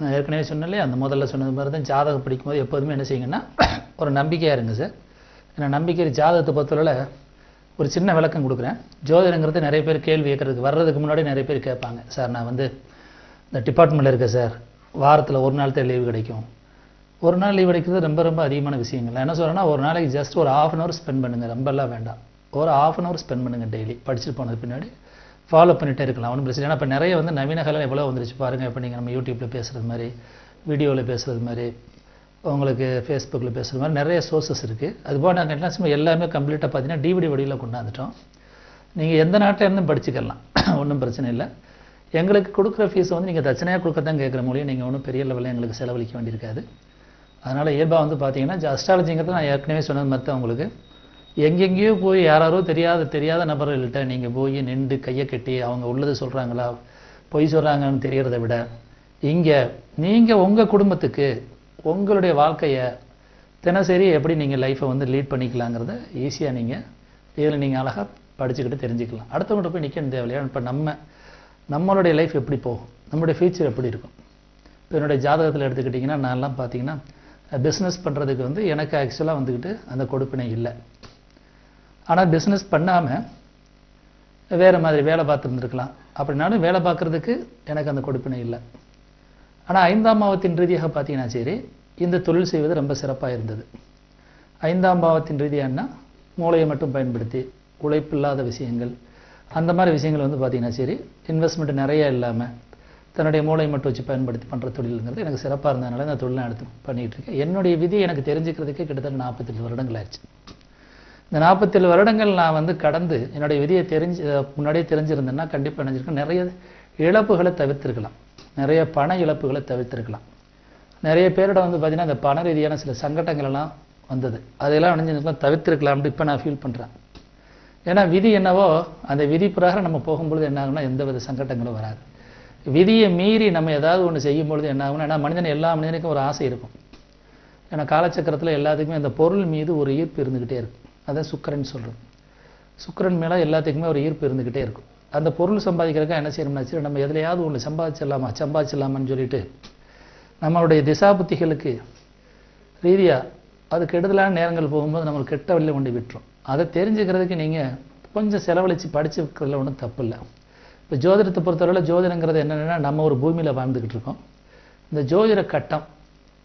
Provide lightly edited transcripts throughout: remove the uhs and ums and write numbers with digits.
நான் ஏற்கனவே சொன்னாலே அந்த முதல்ல சொன்னது மாதிரி தான் ஜாதகம் படிக்கும்போது எப்போதுமே என்ன செய்யுங்கன்னா ஒரு நம்பிக்கையாக இருங்க சார். ஏன்னா நம்பிக்கை ஜாதகத்தை பொறுத்தவரை ஒரு சின்ன விளக்கம் கொடுக்குறேன். ஜோதிடங்கிறது நிறைய பேர் கேள்வி கேட்கறதுக்கு வர்றதுக்கு முன்னாடி நிறைய பேர் கேட்பாங்க, சார் நான் வந்து இந்த டிபார்ட்மெண்ட்டில் இருக்கேன் சார், வாரத்தில் ஒரு நாள் தான் லீவு கிடைக்கும். ஒரு நாள் லீவ் கிடைக்கிறது ரொம்ப ரொம்ப அதிகமான விஷயங்கள். நான் என்ன சொல்கிறேன்னா, ஒரு நாளைக்கு ஜஸ்ட் ஒரு ½ அன் ஹவர் ஸ்பெண்ட் பண்ணுங்கள், ரொம்பலாம் வேண்டாம். ஒரு ½ அன் ஹவர் ஸ்பெண்ட் பண்ணுங்கள் டெய்லி. படிச்சுட்டு போனது பின்னாடி ஃபாலோ பண்ணிகிட்டே இருக்கலாம், ஒன்றும் பிரச்சனை. ஏன்னா இப்போ நிறைய வந்து நவீன காலம் எவ்வளோ வந்துருச்சு பாருங்கள். இப்போ நீங்கள் நம்ம யூடியூப்பில் பேசுகிறது மாதிரி, வீடியோவில் பேசுகிறது மாதிரி, உங்களுக்கு ஃபேஸ்புக்கில் பேசுகிற மாதிரி நிறைய சோர்ஸஸ் இருக்குது. அதுபோல் நாங்கள் என்ன எல்லாமே கம்ப்ளீட்டாக பார்த்தீங்கன்னா டிவிடி வடிவில் கொண்டாந்துட்டோம். நீங்கள் எந்த நாட்டில் இருந்தும் படிச்சுக்கலாம், ஒன்றும் பிரச்சனை இல்லை. எங்களுக்கு கொடுக்குற ஃபீஸை வந்து நீங்கள் தட்சணையாக கொடுக்க தான் கேட்குற மொழியை நீங்கள் ஒன்றும் பெரிய லெவலில் எங்களுக்கு செலவழிக்க வேண்டியிருக்காது. அதனால் இயல்பாக வந்து பார்த்தீங்கன்னா அஸ்ட்ராலஜிங்கிறது நான் ஏற்கனவே சொன்னது மாதிரி தான். உங்களுக்கு எங்கெங்கேயோ போய் யாரோ தெரியாத நபர்கள்கிட்ட நீங்கள் போய் நின்று கையை கட்டி அவங்க உள்ளது சொல்கிறாங்களா பொய் சொல்கிறாங்கன்னு தெரியறத விட, இங்கே நீங்கள் உங்கள் குடும்பத்துக்கு உங்களுடைய வாழ்க்கையை தினசரி எப்படி நீங்கள் லைஃப்பை வந்து லீட் பண்ணிக்கலாங்கிறத ஈஸியாக நீங்கள் இதில் நீங்கள் அழகாக படிச்சுக்கிட்டு தெரிஞ்சுக்கலாம். அடுத்தவங்கள்ட்ட போய் நிற்கணும் தேவையில்லையா? இப்போ நம்மளுடைய லைஃப் எப்படி போகும், நம்மளுடைய ஃபியூச்சர் எப்படி இருக்கும். இப்போ என்னுடைய ஜாதகத்தில் எடுத்துக்கிட்டிங்கன்னா நான்லாம் பார்த்தீங்கன்னா பிஸ்னஸ் பண்ணுறதுக்கு வந்து எனக்கு ஆக்சுவலாக வந்துக்கிட்டு அந்த கொடுப்பினை இல்லை. ஆனால் பிஸ்னஸ் பண்ணாமல் வேறு மாதிரி வேலை பார்த்துருந்துருக்கலாம். அப்படின்னாலும் வேலை பார்க்குறதுக்கு எனக்கு அந்த கொடுப்பினை இல்லை. ஆனால் 5ஆம் பாவத்தின் ரீதியாக பார்த்தீங்கன்னா சரி, இந்த தொழில் செய்வது ரொம்ப சிறப்பாக இருந்தது. 5ஆம் பாவத்தின் ரீதியானா மூளையை மட்டும் பயன்படுத்தி உழைப்பில்லாத விஷயங்கள், அந்த மாதிரி விஷயங்கள் வந்து பார்த்தீங்கன்னா சரி, இன்வெஸ்ட்மெண்ட் நிறைய இல்லாமல் தன்னுடைய மூளையை மட்டும் வச்சு பயன்படுத்தி பண்ணுற தொழிலுங்கிறது எனக்கு சிறப்பாக இருந்ததுனால இந்த தொழில் நான் எடுத்து பண்ணிகிட்டு இருக்கேன். என்னுடைய விதி எனக்கு தெரிஞ்சுக்கிறதுக்கே கிட்டத்தட்ட 47 வருடங்கள் ஆச்சு. இந்த 47 வருடங்கள் நான் வந்து கடந்து என்னுடைய விதியை முன்னாடியே தெரிஞ்சிருந்தேன்னா கண்டிப்பாக நினைஞ்சிருக்கேன், நிறைய இழப்புகளை தவிர்த்திருக்கலாம், நிறைய பண இழப்புகளை தவிர்த்திருக்கலாம். நிறைய பேரோட வந்து பார்த்தீங்கன்னா இந்த பண ரீதியான சில சங்கடங்கள் எல்லாம் வந்தது, அதையெல்லாம் நினைஞ்சிருக்கலாம் தவிர்த்திருக்கலாம்னு இப்போ நான் ஃபீல் பண்ணுறேன். ஏன்னா விதி என்னவோ அந்த விதி பிரகாரம் நம்ம போகும்பொழுது என்ன ஆகும்னா எந்த வித சங்கடங்களும் வராது. விதியை மீறி நம்ம ஏதாவது ஒன்று செய்யும் பொழுது என்ன ஆகும்னா, ஏன்னா எல்லா மனிதனுக்கும் ஒரு ஆசை இருக்கும். ஏன்னா காலச்சக்கரத்தில் எல்லாத்துக்குமே அந்த பொருள் மீது ஒரு ஈர்ப்பு இருந்துக்கிட்டே இருக்கும். அதான் சுக்கிரன் சொல்கிறது. சுக்கிரன் மேலே எல்லாத்துக்குமே ஒரு ஈர்ப்பு இருந்துக்கிட்டே இருக்கும். அந்த பொருள் சம்பாதிக்கிறதுக்காக என்ன செய்யணும்னா சரி, நம்ம எதுலையாவது ஒன்று சம்பாதிச்சிடலாமான்னு சொல்லிட்டு நம்மளுடைய திசாபுத்திகளுக்கு ரீதியாக அது கெடுதலான நேரங்கள் போகும்போது நம்மளுக்கு கெட்ட வழியில் கொண்டு விட்டுரும். அதை தெரிஞ்சுக்கிறதுக்கு நீங்கள் கொஞ்சம் செலவழித்து படிச்சுக்கிறதுல ஒன்றும் தப்பு இல்லை. இப்போ ஜோதிடத்தை பொறுத்தவரையில் ஜோதிடங்கிறது என்னென்னா, நம்ம ஒரு பூமியில் வாழ்ந்துக்கிட்டு இருக்கோம். இந்த ஜோதிட கட்டம்,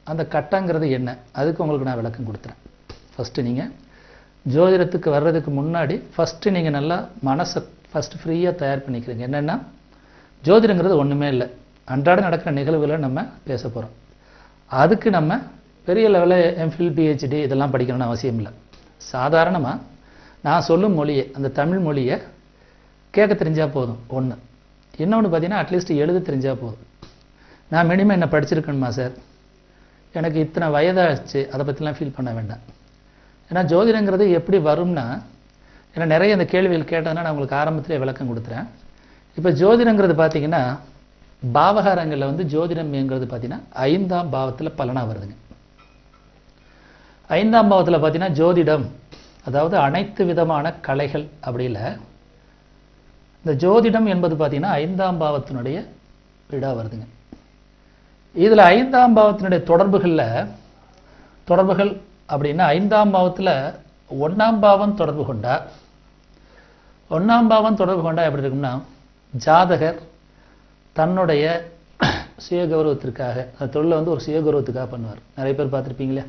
அந்த கட்டங்கிறது என்ன, அதுக்கு உங்களுக்கு நான் விளக்கம் கொடுத்துறேன். ஃபஸ்ட்டு நீங்கள் ஜோதிடத்துக்கு வர்றதுக்கு முன்னாடி ஃபஸ்ட்டு நீங்கள் நல்லா மனசை ஃபஸ்ட்டு ஃப்ரீயாக தயார் பண்ணிக்கிறீங்க. என்னென்னா ஜோதிடங்கிறது ஒன்றுமே இல்லை, அன்றாட நடக்கிற நிகழ்வுகளை நம்ம பேச போகிறோம். அதுக்கு நம்ம பெரிய லெவலில் எம்ஃபில் பிஹெச்டி இதெல்லாம் படிக்கணும்னு அவசியம் இல்லை. சாதாரணமாக நான் சொல்லும் மொழியை, அந்த தமிழ் மொழியை கேட்க தெரிஞ்சால் போதும். ஒன்று. இன்னொன்று பார்த்தீங்கன்னா அட்லீஸ்ட் எழுத தெரிஞ்சால் போதும். நான் மினிமம் என்ன படிச்சிருக்கணுமா சார், எனக்கு இத்தனை வயதாச்சு, அதை பற்றிலாம் ஃபீல் பண்ண வேண்டாம். ஏன்னா ஜோதிடங்கிறது எப்படி வரும்னா, ஏன்னா நிறைய இந்த கேள்விகள் கேட்டதுன்னா நான் உங்களுக்கு ஆரம்பத்திலே விளக்கம் கொடுத்துறேன். இப்போ ஜோதிடங்கிறது பார்த்தீங்கன்னா பாவகாரங்களில் வந்து ஜோதிடம்ங்கிறது பார்த்தீங்கன்னா 5ஆம் பாவத்தில் பலனாக வருதுங்க. 5ஆம் பாவத்தில் பார்த்தீங்கன்னா ஜோதிடம், அதாவது அனைத்து விதமான கலைகள் அப்படி இல்லை. இந்த ஜோதிடம் என்பது பார்த்தீங்கன்னா 5ஆம் பாவத்தினுடைய வீடாக வருதுங்க. இதில் 5ஆம் பாவத்தினுடைய தொடர்புகள் அப்படின்னா 5ஆம் பாவத்தில் 1ஆம் பாவம் தொடர்பு கொண்டா, 1ஆம் பாவம் தொடர்பு கொண்டா எப்படி இருக்கும்னா, ஜாதகர் தன்னுடைய சுயகௌரவத்திற்காக, அந்த தொழிலை வந்து ஒரு சுயகௌரவத்துக்காக பண்ணுவார். நிறைய பேர் பார்த்துருப்பீங்களே,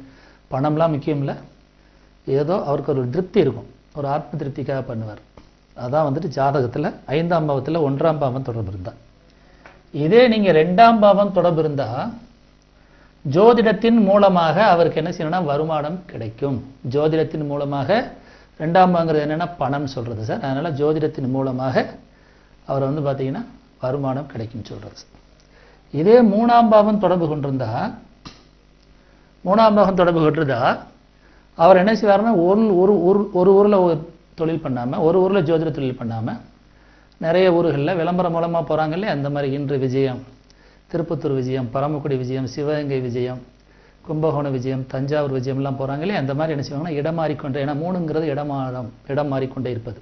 பணம்லாம் முக்கியம் இல்லை, ஏதோ அவருக்கு ஒரு திருப்தி இருக்கும், ஒரு ஆத்ம திருப்திக்காக பண்ணுவார். அதான் வந்துட்டு ஜாதகத்தில் 5ஆம் பாவத்தில் 1ஆம் பாவம் தொடர்பு இருந்தால். இதே நீங்கள் 2ஆம் பாவம் தொடர்பு இருந்தால் ஜோதிடத்தின் மூலமாக அவருக்கு என்ன செய்யணும்னா வருமானம் கிடைக்கும். ஜோதிடத்தின் மூலமாக 2ஆம் பாவங்கிறது என்னென்னா பணம் சொல்கிறது சார். அதனால் ஜோதிடத்தின் மூலமாக அவர் வந்து பார்த்தீங்கன்னா வருமானம் கிடைக்கும் சொல்கிறது. இதே 3ஆம் பாவம் தொடர்பு கொண்டிருந்தா, 3ஆம் பாவம் தொடர்பு கொண்டிருந்தா அவர் என்ன செய்வார்னா ஒரு ஊரில் தொழில் பண்ணாமல், ஒரு ஊரில் ஜோதிட தொழில் பண்ணாமல் நிறைய ஊர்களில் விளம்பரம் மூலமாக போகிறாங்க இல்லையா. அந்த மாதிரி இன்று விஜயம், திருப்பத்தூர் விஜயம், பரமக்குடி விஜயம், சிவகங்கை விஜயம், கும்பகோணம் விஜயம், தஞ்சாவூர் விஜயம்லாம் போகிறாங்க இல்லையா. அந்த மாதிரி என்ன செய்வாங்கன்னா இடம் மாறிக்கொண்டே, ஏன்னா 3ங்கிறது இடம் மாறிக்கொண்டே இருப்பது.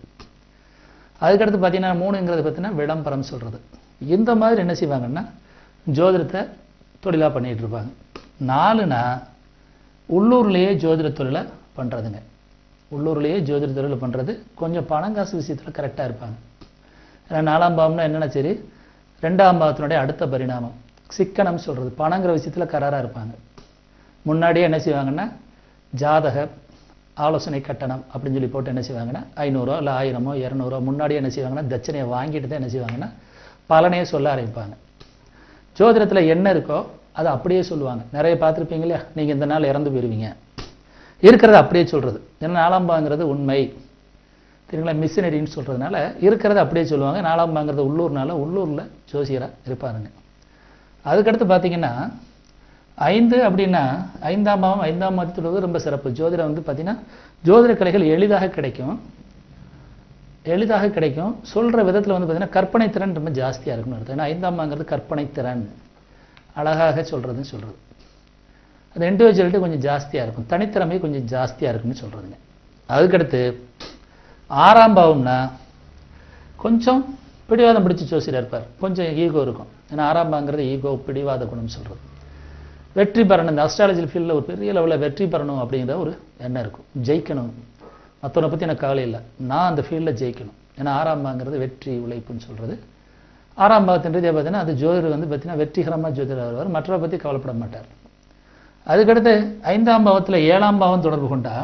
அதுக்கடுத்து பார்த்தீங்கன்னா 3ங்கிறது பார்த்தீங்கன்னா விளம்பரம் சொல்கிறது. இந்த மாதிரி என்ன செய்வாங்கன்னா ஜோதிடத்தை தொழிலாக பண்ணிகிட்டு இருப்பாங்க. 4னா உள்ளூர்லேயே ஜோதிட தொழிலை பண்ணுறதுங்க. உள்ளூர்லேயே ஜோதிட தொழிலை பண்ணுறது, கொஞ்சம் பணங்காசு விஷயத்தில் கரெக்டாக இருப்பாங்க. ஏன்னா 4ஆம் பாவம்னா என்னென்னா சரி, 2ஆம் பாவத்தினுடைய அடுத்த பரிணாமம் சிக்கனம் சொல்கிறது, பணங்கிற விஷயத்தில் கராராக இருப்பாங்க. முன்னாடியே என்ன செய்வாங்கன்னா ஜாதக ஆலோசனை கட்டணம் அப்படின்னு சொல்லி போட்டு என்ன செய்வாங்கன்னா 500 இல்லை 1000 200 முன்னாடியே என்ன செய்வாங்கன்னா தட்சணையை வாங்கிட்டு தான் என்ன செய்வாங்கன்னா பலனையே சொல்ல ஆரம்பிப்பாங்க. ஜோதிடத்தில் என்ன இருக்கோ அதை அப்படியே சொல்லுவாங்க. நிறைய பார்த்துருப்பீங்க இல்லையா, நீங்கள் இந்த நாள் இறந்து போயிருவீங்க, இருக்கிறத அப்படியே சொல்கிறது. ஏன்னா 4ஆம் பாவங்கிறது உண்மை சரிங்களா, மிஷினரின்னு சொல்கிறதுனால இருக்கிறத அப்படியே சொல்லுவாங்க. 4ஆம் பாவங்கிறது உள்ளூர்னால உள்ளூரில் ஜோசியராக இருப்பாருங்க. அதுக்கடுத்து பார்த்தீங்கன்னா 5 அப்படின்னா 5ஆம் பாவம் 5ஆம் பாவத்தில் ரொம்ப சிறப்பு. ஜோதிடம் வந்து பார்த்தீங்கன்னா ஜோதிட கலைகள் எளிதாக கிடைக்கும். சொல்கிற விதத்தில் வந்து பார்த்தீங்கன்னா கற்பனை திறன் ரொம்ப ஜாஸ்தியாக இருக்குன்னு அர்த்தம். ஏன்னா 5ஆம் பாவங்கிறது கற்பனை திறன், அழகாக சொல்கிறது. அது இண்டிவிஜுவலிட்டி கொஞ்சம் ஜாஸ்தியாக இருக்கும், தனித்திறமை கொஞ்சம் ஜாஸ்தியாக இருக்குன்னு சொல்கிறதுங்க. அதுக்கடுத்து 6ஆம் பாவம்னா கொஞ்சம் பிடிவாதம் பிடிச்சி ஜோசியராக இருப்பார், கொஞ்சம் ஈகோ இருக்கும். ஏன்னா 6ஆம் பாவங்கிறது ஈகோ பிடிவாத குணம் சொல்கிறது. வெற்றி பெறணும், இந்த அஸ்ட்ராலஜி ஃபீல்டில் ஒரு பெரிய லெவலில் வெற்றி பெறணும் அப்படிங்கிற ஒரு எண்ணம் இருக்கும். ஜெயிக்கணும், மற்றவனை பற்றி எனக்கு கவலை இல்லை, நான் அந்த ஃபீல்டில் ஜெயிக்கணும். ஏன்னா 6ஆம் பாவங்கிறது வெற்றி உழைப்புன்னு சொல்கிறது. 6ஆம் பாவத்தின் ரீதியாக பார்த்தீங்கன்னா அது ஜோதிடர் வந்து பார்த்தீங்கன்னா வெற்றிகரமாக ஜோதிடர் வருவார், மற்றவரை பற்றி கவலைப்பட மாட்டார். அதுக்கடுத்து 5ஆம் பாவத்தில் 7ஆம் பாவம் தொடர்பு கொண்டா,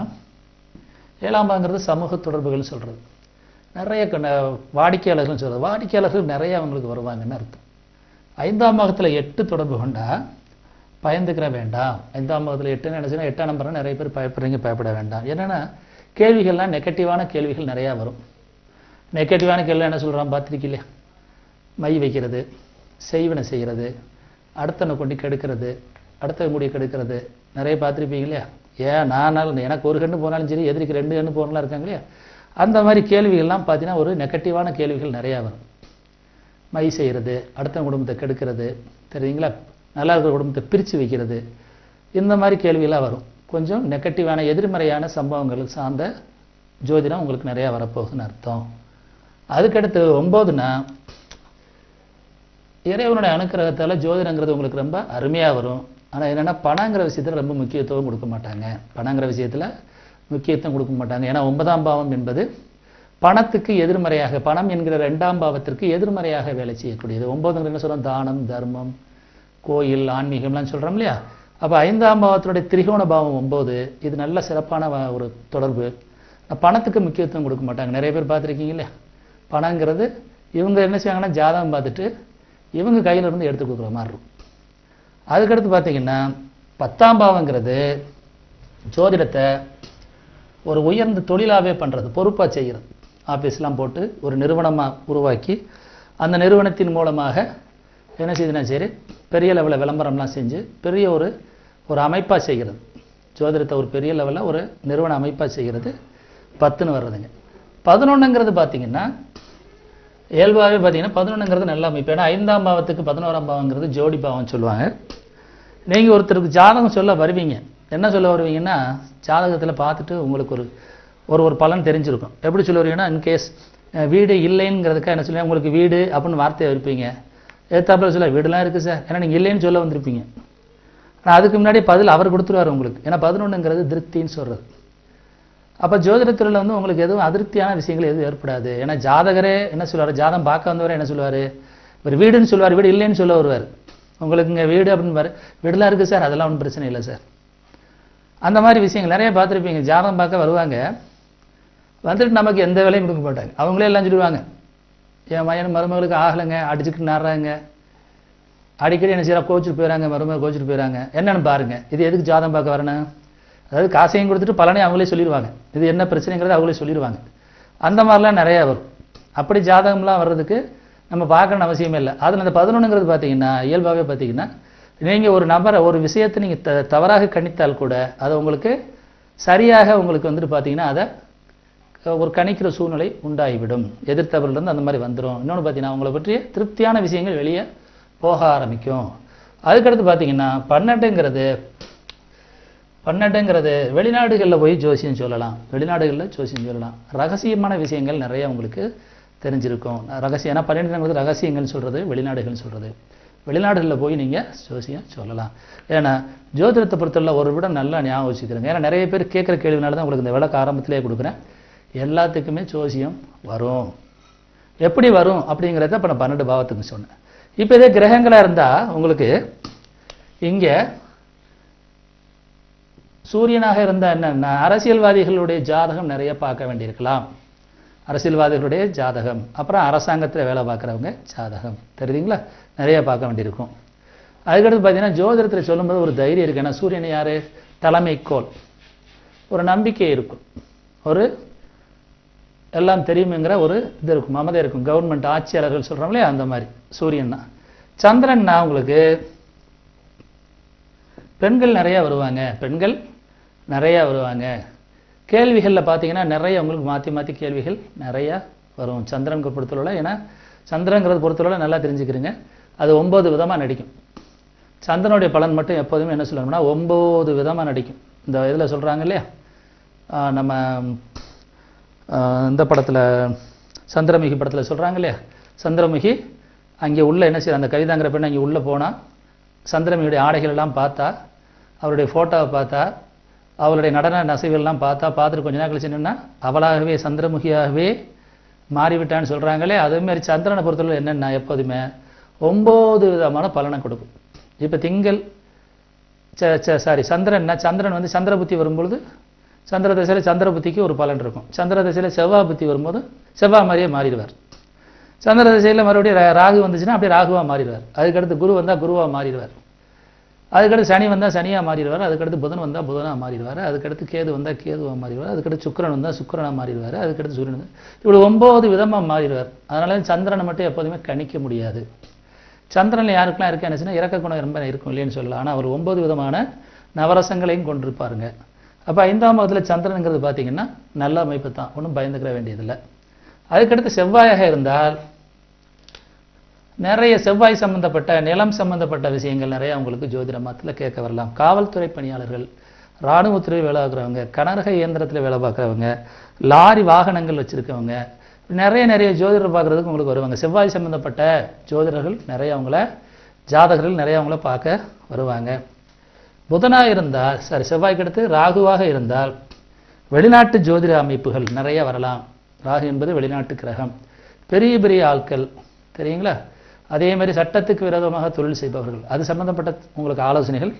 7ஆம் பாவங்கிறது சமூக தொடர்புகள்னு சொல்கிறது. நிறைய வாடிக்கையாளர்கள்னு சொல்கிறது, வாடிக்கையாளர்கள் நிறைய அவங்களுக்கு வருவாங்கன்னு அர்த்தம். 5ஆம் பாவத்தில் 8 தொடர்பு கொண்டா பயந்துக்கிற வேண்டாம். 5ஆம் பாவத்தில் 8ன்னு நினச்சின்னா 8ஆம் நம்பர் நிறைய பேர் பயப்படுறீங்க, பயப்பட வேண்டாம். என்னென்னா கேள்விகள்லாம் நெகட்டிவான கேள்விகள் நிறையா வரும். நெகட்டிவான கேள்வி என்ன சொல்கிறான் பார்த்துருக்கீங்களா, மை வைக்கிறது, செய்வனை செய்கிறது, அடுத்தனை கொண்டு கெடுக்கிறது, அடுத்த முடியை கெடுக்கிறது, நிறைய பார்த்துருப்பீங்க இல்லையா. ஏன் நானாலும் எனக்கு ஒரு கண்ணு போனாலும் சரி, எதிரிக்கு 2 கண்ணு போனாலும் இருக்காங்க இல்லையா. அந்த மாதிரி கேள்விகள்லாம் பார்த்தீங்கன்னா ஒரு நெகட்டிவான கேள்விகள் நிறையா வரும். மை செய்கிறது, அடுத்த குடும்பத்தை கெடுக்கிறது, தெரியுங்களா, நல்லா இருக்கிற குடும்பத்தை பிரித்து வைக்கிறது, இந்த மாதிரி கேள்வியெல்லாம் வரும். கொஞ்சம் நெகட்டிவான எதிர்மறையான சம்பவங்கள் சார்ந்த ஜோதிடம் உங்களுக்கு நிறையா வரப்போகுதுன்னு அர்த்தம். அதுக்கடுத்து 9னா இறைவனுடைய அனுக்கிரகத்தால் ஜோதிடங்கிறது உங்களுக்கு ரொம்ப அருமையாக வரும். ஆனால் என்னென்னா பணங்கிற விஷயத்தில் ரொம்ப முக்கியத்துவம் கொடுக்க மாட்டாங்க. பணங்கிற விஷயத்தில் முக்கியத்துவம் கொடுக்க மாட்டாங்க. ஏன்னா 9ஆம் பாவம் என்பது பணத்துக்கு எதிர்மறையாக, பணம் என்கிற 2ஆம் பாவத்திற்கு எதிர்மறையாக வேலை செய்யக்கூடியது. 9ங்கிறது என்ன சொல்கிறோம், தானம், தர்மம், கோயில், ஆன்மீகம்லாம் சொல்கிறோம் இல்லையா. அப்போ 5ஆம் பாவத்தினுடைய திரிகோண பாவம் 9, இது நல்ல சிறப்பான ஒரு தொடர்பு. பணத்துக்கு முக்கியத்துவம் கொடுக்க மாட்டாங்க. நிறைய பேர் பார்த்துருக்கீங்க இல்லையா, பணங்கிறது இவங்க என்ன செய்வாங்கன்னா ஜாதகம் பார்த்துட்டு இவங்க கையிலிருந்து எடுத்து கொடுக்குற மாதிரி இருக்கும். அதுக்கடுத்து பார்த்தீங்கன்னா 10ஆம் பாவங்கிறது ஜோதிடத்தை ஒரு உயர்ந்த தொழிலாகவே பண்ணுறது, பொறுப்பாக செய்கிறது. ஆஃபீஸ்லாம் போட்டு ஒரு நிறுவனமாக உருவாக்கி அந்த நிறுவனத்தின் மூலமாக என்ன செய்யுதுன்னா சரி பெரிய லெவலில் விளம்பரம்லாம் செஞ்சு பெரிய ஒரு அமைப்பாக செய்கிறது. ஜோதிடத்தை ஒரு பெரிய லெவலில் ஒரு நிறுவன அமைப்பாக செய்கிறது 10ன்னு வர்றதுங்க. 11ங்கிறது பார்த்தீங்கன்னா இயல்பாகவே பார்த்தீங்கன்னா 11ங்கிறது நல்ல அமைப்பு. ஏன்னா 5ஆம் பாவத்துக்கு 11ஆம் பாவங்கிறது ஜோடி பாவம் சொல்லுவாங்க. நீங்கள் ஒருத்தருக்கு ஜாதகம் சொல்ல வருவீங்க, என்ன சொல்ல வருவீங்கன்னா ஜாதகத்தில் பார்த்துட்டு உங்களுக்கு ஒரு பலன் தெரிஞ்சிருக்கும். எப்படி சொல்ல வருவீங்கன்னா, இன்கேஸ் வீடு இல்லைங்கிறதுக்காக என்ன சொல்லுவீங்க, உங்களுக்கு வீடு அப்படின்னு வார்த்தையை இருப்பீங்க. ஏத்தாப்பில் சொல்ல வீடுலாம் இருக்குது சார், ஏன்னா நீங்கள் இல்லைன்னு சொல்ல வந்திருப்பீங்க. ஆனால் அதுக்கு முன்னாடி பதில் அவர் கொடுத்துருவார் உங்களுக்கு. ஏன்னா 11ங்கிறது திருப்தின்னு சொல்கிறது. அப்போ ஜோதிடத்துறையில் வந்து உங்களுக்கு எதுவும் அதிருப்தியான விஷயங்கள் எதுவும் ஏற்படாது. ஏன்னா ஜாதகரே என்ன சொல்லுவார், ஜாதகம் பார்க்க வந்தவரே என்ன சொல்லுவார், ஒரு வீடுன்னு சொல்லுவார், வீடு இல்லைன்னு சொல்ல வருவார். உங்களுக்கு இங்கே வீடு அப்படின்னு வீடுலாம் இருக்குது சார், அதெல்லாம் ஒன்றும் பிரச்சனை இல்லை சார். அந்த மாதிரி விஷயங்கள் நிறைய பார்த்துருப்பீங்க. ஜாதகம் பார்க்க வருவாங்க, வந்துட்டு நமக்கு எந்த வேலையும் கொடுக்க மாட்டாங்க. அவங்களே எல்லாம் சொல்லுவாங்க, என் மகன் மருமகளுக்கு ஆகலைங்க, அடிச்சுக்கிட்டு நாடுறாங்க, அடிக்கடி என்ன செய்யறா கோச்சிட்டு போயிடறாங்க, மருமகள் கோச்சிட்டு போயிடறாங்க, என்னென்னு பாருங்கள், இது எதுக்கு ஜாதகம் பார்க்க வரணும். அதாவது காசையும் கொடுத்துட்டு பலனே அவங்களே சொல்லிடுவாங்க, இது என்ன பிரச்சனைங்கிறத அவங்களே சொல்லிடுவாங்க. அந்த மாதிரிலாம் நிறையா வரும். அப்படி ஜாதகம்லாம் வர்றதுக்கு நம்ம பார்க்கணும்னு அவசியமே இல்லை. அதில் அந்த 11ங்கிறது பார்த்தீங்கன்னா இயல்பாகவே பார்த்தீங்கன்னா நீங்கள் ஒரு நபரை ஒரு விஷயத்தை நீங்கள் தவறாக கணித்தால் கூட அதை உங்களுக்கு சரியாக உங்களுக்கு வந்துட்டு பார்த்தீங்கன்னா அதை ஒரு கணிக்கிற சூழ்நிலை உண்டாகிவிடும். எதிர்த்தவர்லேருந்து அந்த மாதிரி வந்துடும். இன்னொன்று பார்த்தீங்கன்னா அவங்களை பற்றிய திருப்தியான விஷயங்கள் வெளியே போக ஆரம்பிக்கும். அதுக்கடுத்து பார்த்தீங்கன்னா 12ங்கிறது வெளிநாடுகளில் போய் ஜோசியம் சொல்லலாம், வெளிநாடுகளில் ஜோசியம் சொல்லலாம். ரகசியமான விஷயங்கள் நிறைய உங்களுக்கு தெரிஞ்சிருக்கும். ரகசியம், ஏன்னா 12ங்கிறது ரகசியங்கள் சொல்கிறது, வெளிநாடுகள் சொல்கிறது. வெளிநாடுகளில் போய் நீங்கள் ஜோசியம் சொல்லலாம். ஏன்னா ஜோதிடத்தை பொறுத்தவரை ஒரு விட நல்லா ஞாபகம் வச்சுக்கிறேங்க. ஏன்னா நிறைய பேர் கேட்குற கேள்வினால தான் உங்களுக்கு இந்த விளக்க ஆரம்பத்திலே கொடுக்குறேன். எல்லாத்துக்குமே ஜோசியம் வரும். எப்படி வரும் அப்படிங்கிறத இப்போ நான் 12 பாவத்துக்கு சொன்னேன். இப்போ இதே கிரகங்களாக இருந்தால் உங்களுக்கு இங்கே சூரியனாக இருந்தால் என்னன்னா அரசியல்வாதிகளுடைய ஜாதகம் நிறைய பார்க்க வேண்டியிருக்கலாம். அரசியல்வாதிகளுடைய ஜாதகம், அப்புறம் அரசாங்கத்தில் வேலை பார்க்குறவங்க ஜாதகம், தெரியுதுங்களா, நிறைய பார்க்க வேண்டியிருக்கும். அதுக்கடுத்து பார்த்தீங்கன்னா ஜோதிடத்தில் சொல்லும்போது ஒரு தைரியம் இருக்குது. ஏன்னா சூரியன் யார்? தலைமைக்கோள். ஒரு நம்பிக்கை இருக்கும், ஒரு எல்லாம் தெரியுமுங்கிற ஒரு இது இருக்கும், மமதை இருக்கும். கவர்மெண்ட் ஆட்சியாளர்கள் சொல்கிறோம்லே அந்த மாதிரி சூரியன் தான். சந்திரன்னா உங்களுக்கு பெண்கள் நிறையா வருவாங்க, பெண்கள் நிறையா வருவாங்க. கேள்விகளில் பார்த்தீங்கன்னா நிறைய உங்களுக்கு மாற்றி மாற்றி கேள்விகள் நிறையா வரும் சந்திரனுக்கு பொறுத்தளவில். ஏன்னா சந்திரங்கிறது பொறுத்தளவில் நல்லா தெரிஞ்சுக்கிறீங்க, அது 9 விதமாக நடிக்கும். சந்திரனுடைய பலன் மட்டும் எப்போதுமே என்ன சொல்லணும்னா 9 விதமாக நடிக்கும். இந்த இதில் சொல்கிறாங்க இல்லையா, நம்ம இந்த படத்தில் சந்திரமுகி படத்தில் சொல்கிறாங்க இல்லையா, சந்திரமுகி அங்கே உள்ள என்ன செய்ய, அந்த கவிதாங்கிற பெண் அங்கே உள்ளே போனால் சந்திரமுகியுடைய ஆடைகள் எல்லாம் பார்த்தா, அவருடைய ஃபோட்டோவை பார்த்தா, அவளுடைய நடன நசைகள்லாம் பார்த்துட்டு கொஞ்ச நேரம் கழிச்சு என்னென்னா அவளாகவே சந்திரமுகியாகவே மாறிவிட்டான்னு சொல்கிறாங்களே. அதேமாதிரி சந்திரனை பொறுத்தவரை என்னென்னா எப்போதுமே 9 விதமான பலனை கொடுக்கும். இப்போ திங்கள் சந்திரன்னா சந்திரன் வந்து சந்திர புத்தி வரும்பொழுது சந்திர திசையில் சந்திர புத்திக்கு ஒரு பலன் இருக்கும். சந்திர திசையில் செவ்வாய் புத்தி வரும்போது செவ்வாய் மாதிரியே மாறிடுவார். சந்திர திசையில் மறுபடியும் ராகு வந்துச்சுன்னா அப்படியே ராகுவாக மாறிடுவார். அதுக்கடுத்து குரு வந்தால் குருவாக மாறிடுவார். அதுக்கடுத்து சனி வந்தால் சனியாக மாறிடுவார். அதுக்கடுத்து புதன் வந்தால் புதனாக மாறிடுவார். அதுக்கடுத்து கேது வந்தால் கேதுவாக மாறிடுவார். அதுக்கடுத்து சுக்கிரன் வந்தால் சுக்கிரனாக மாறிடுவார். அதுக்கடுத்து சூரியன் வந்தால் இப்படி 9 விதமாக மாறிடுவார். அதனால சந்திரனை மட்டும் எப்போதுமே கணிக்க முடியாது. சந்திரனில் யாருக்கெல்லாம் இருக்கு என்னச்சுன்னா இறக்க குணம் ரொம்ப இருக்கும் இல்லைன்னு சொல்லலாம். ஆனால் அவர் 9 விதமான நவரசங்களையும் கொண்டிருப்பாருங்க. அப்போ 5ஆம் பாவத்தில் சந்திரனுங்கிறது பார்த்தீங்கன்னா நல்ல அமைப்பு தான், ஒன்றும் பயந்துக்கிற வேண்டியதில்லை. அதுக்கடுத்து செவ்வாயாக இருந்தால் நிறைய செவ்வாய் சம்பந்தப்பட்ட நிலம் சம்பந்தப்பட்ட விஷயங்கள் நிறைய உங்களுக்கு ஜோதிட மாதத்தில் கேட்க வரலாம். காவல்துறை பணியாளர்கள், இராணுவத்துறை வேலை பார்க்குறவங்க, கனரக இயந்திரத்தில் வேலை பார்க்குறவங்க, லாரி வாகனங்கள் வச்சுருக்கவங்க, நிறைய ஜோதிடர் பார்க்குறதுக்கு உங்களுக்கு வருவாங்க. செவ்வாய் சம்பந்தப்பட்ட ஜோதிடர்கள் நிறைய ஜாதகர்கள் நிறைய அவங்கள பார்க்க வருவாங்க. புதனாக இருந்தால் செவ்வாய்க்கு அடுத்து ராகுவாக இருந்தால் வெளிநாட்டு ஜோதிட அமைப்புகள் நிறைய வரலாம். ராகு என்பது வெளிநாட்டு கிரகம். பெரிய பெரிய ஆட்கள் தெரியுங்களா, அதே மாதிரி சட்டத்துக்கு விரோதமாக தொழில் செய்பவர்கள், அது சம்பந்தப்பட்ட உங்களுக்கு ஆலோசனைகள்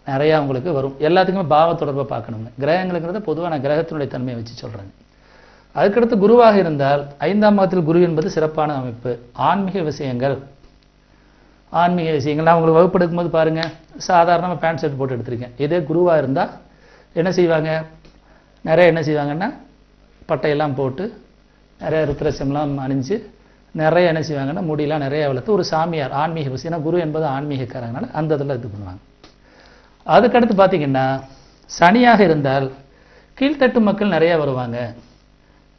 நிறையா உங்களுக்கு வரும். எல்லாத்துக்குமே பாவ தொடர்பை பார்க்கணுங்க. கிரகங்களுங்கிறத பொதுவாக நான் கிரகத்தினுடைய தன்மையை வச்சு சொல்கிறேன். அதுக்கடுத்து குருவாக இருந்தால் 5ஆம் பாவத்தில் குரு என்பது சிறப்பான அமைப்பு. ஆன்மீக விஷயங்கள் நான் உங்களுக்கு வகுப்பு எடுக்கும்போது பாருங்கள், சாதாரணமாக பேண்ட் ஷர்ட் போட்டு எடுத்திருக்கேன். இதே குருவாக இருந்தால் என்ன செய்வாங்க, நிறைய என்ன செய்வாங்கன்னா பட்டையெல்லாம் போட்டு நிறைய ருத்ரட்சம்லாம் அணிஞ்சு நிறைய என்ன செய்வாங்கன்னா முடியெல்லாம் நிறைய வளர்த்து ஒரு சாமியார் ஆன்மீக விஷயம். ஏன்னா குரு என்பது ஆன்மீகக்காரங்கனால அந்த இதில் இது பண்ணுவாங்க. அதுக்கடுத்து பார்த்தீங்கன்னா சனியாக இருந்தால் கீழ்த்தட்டு மக்கள் நிறைய வருவாங்க.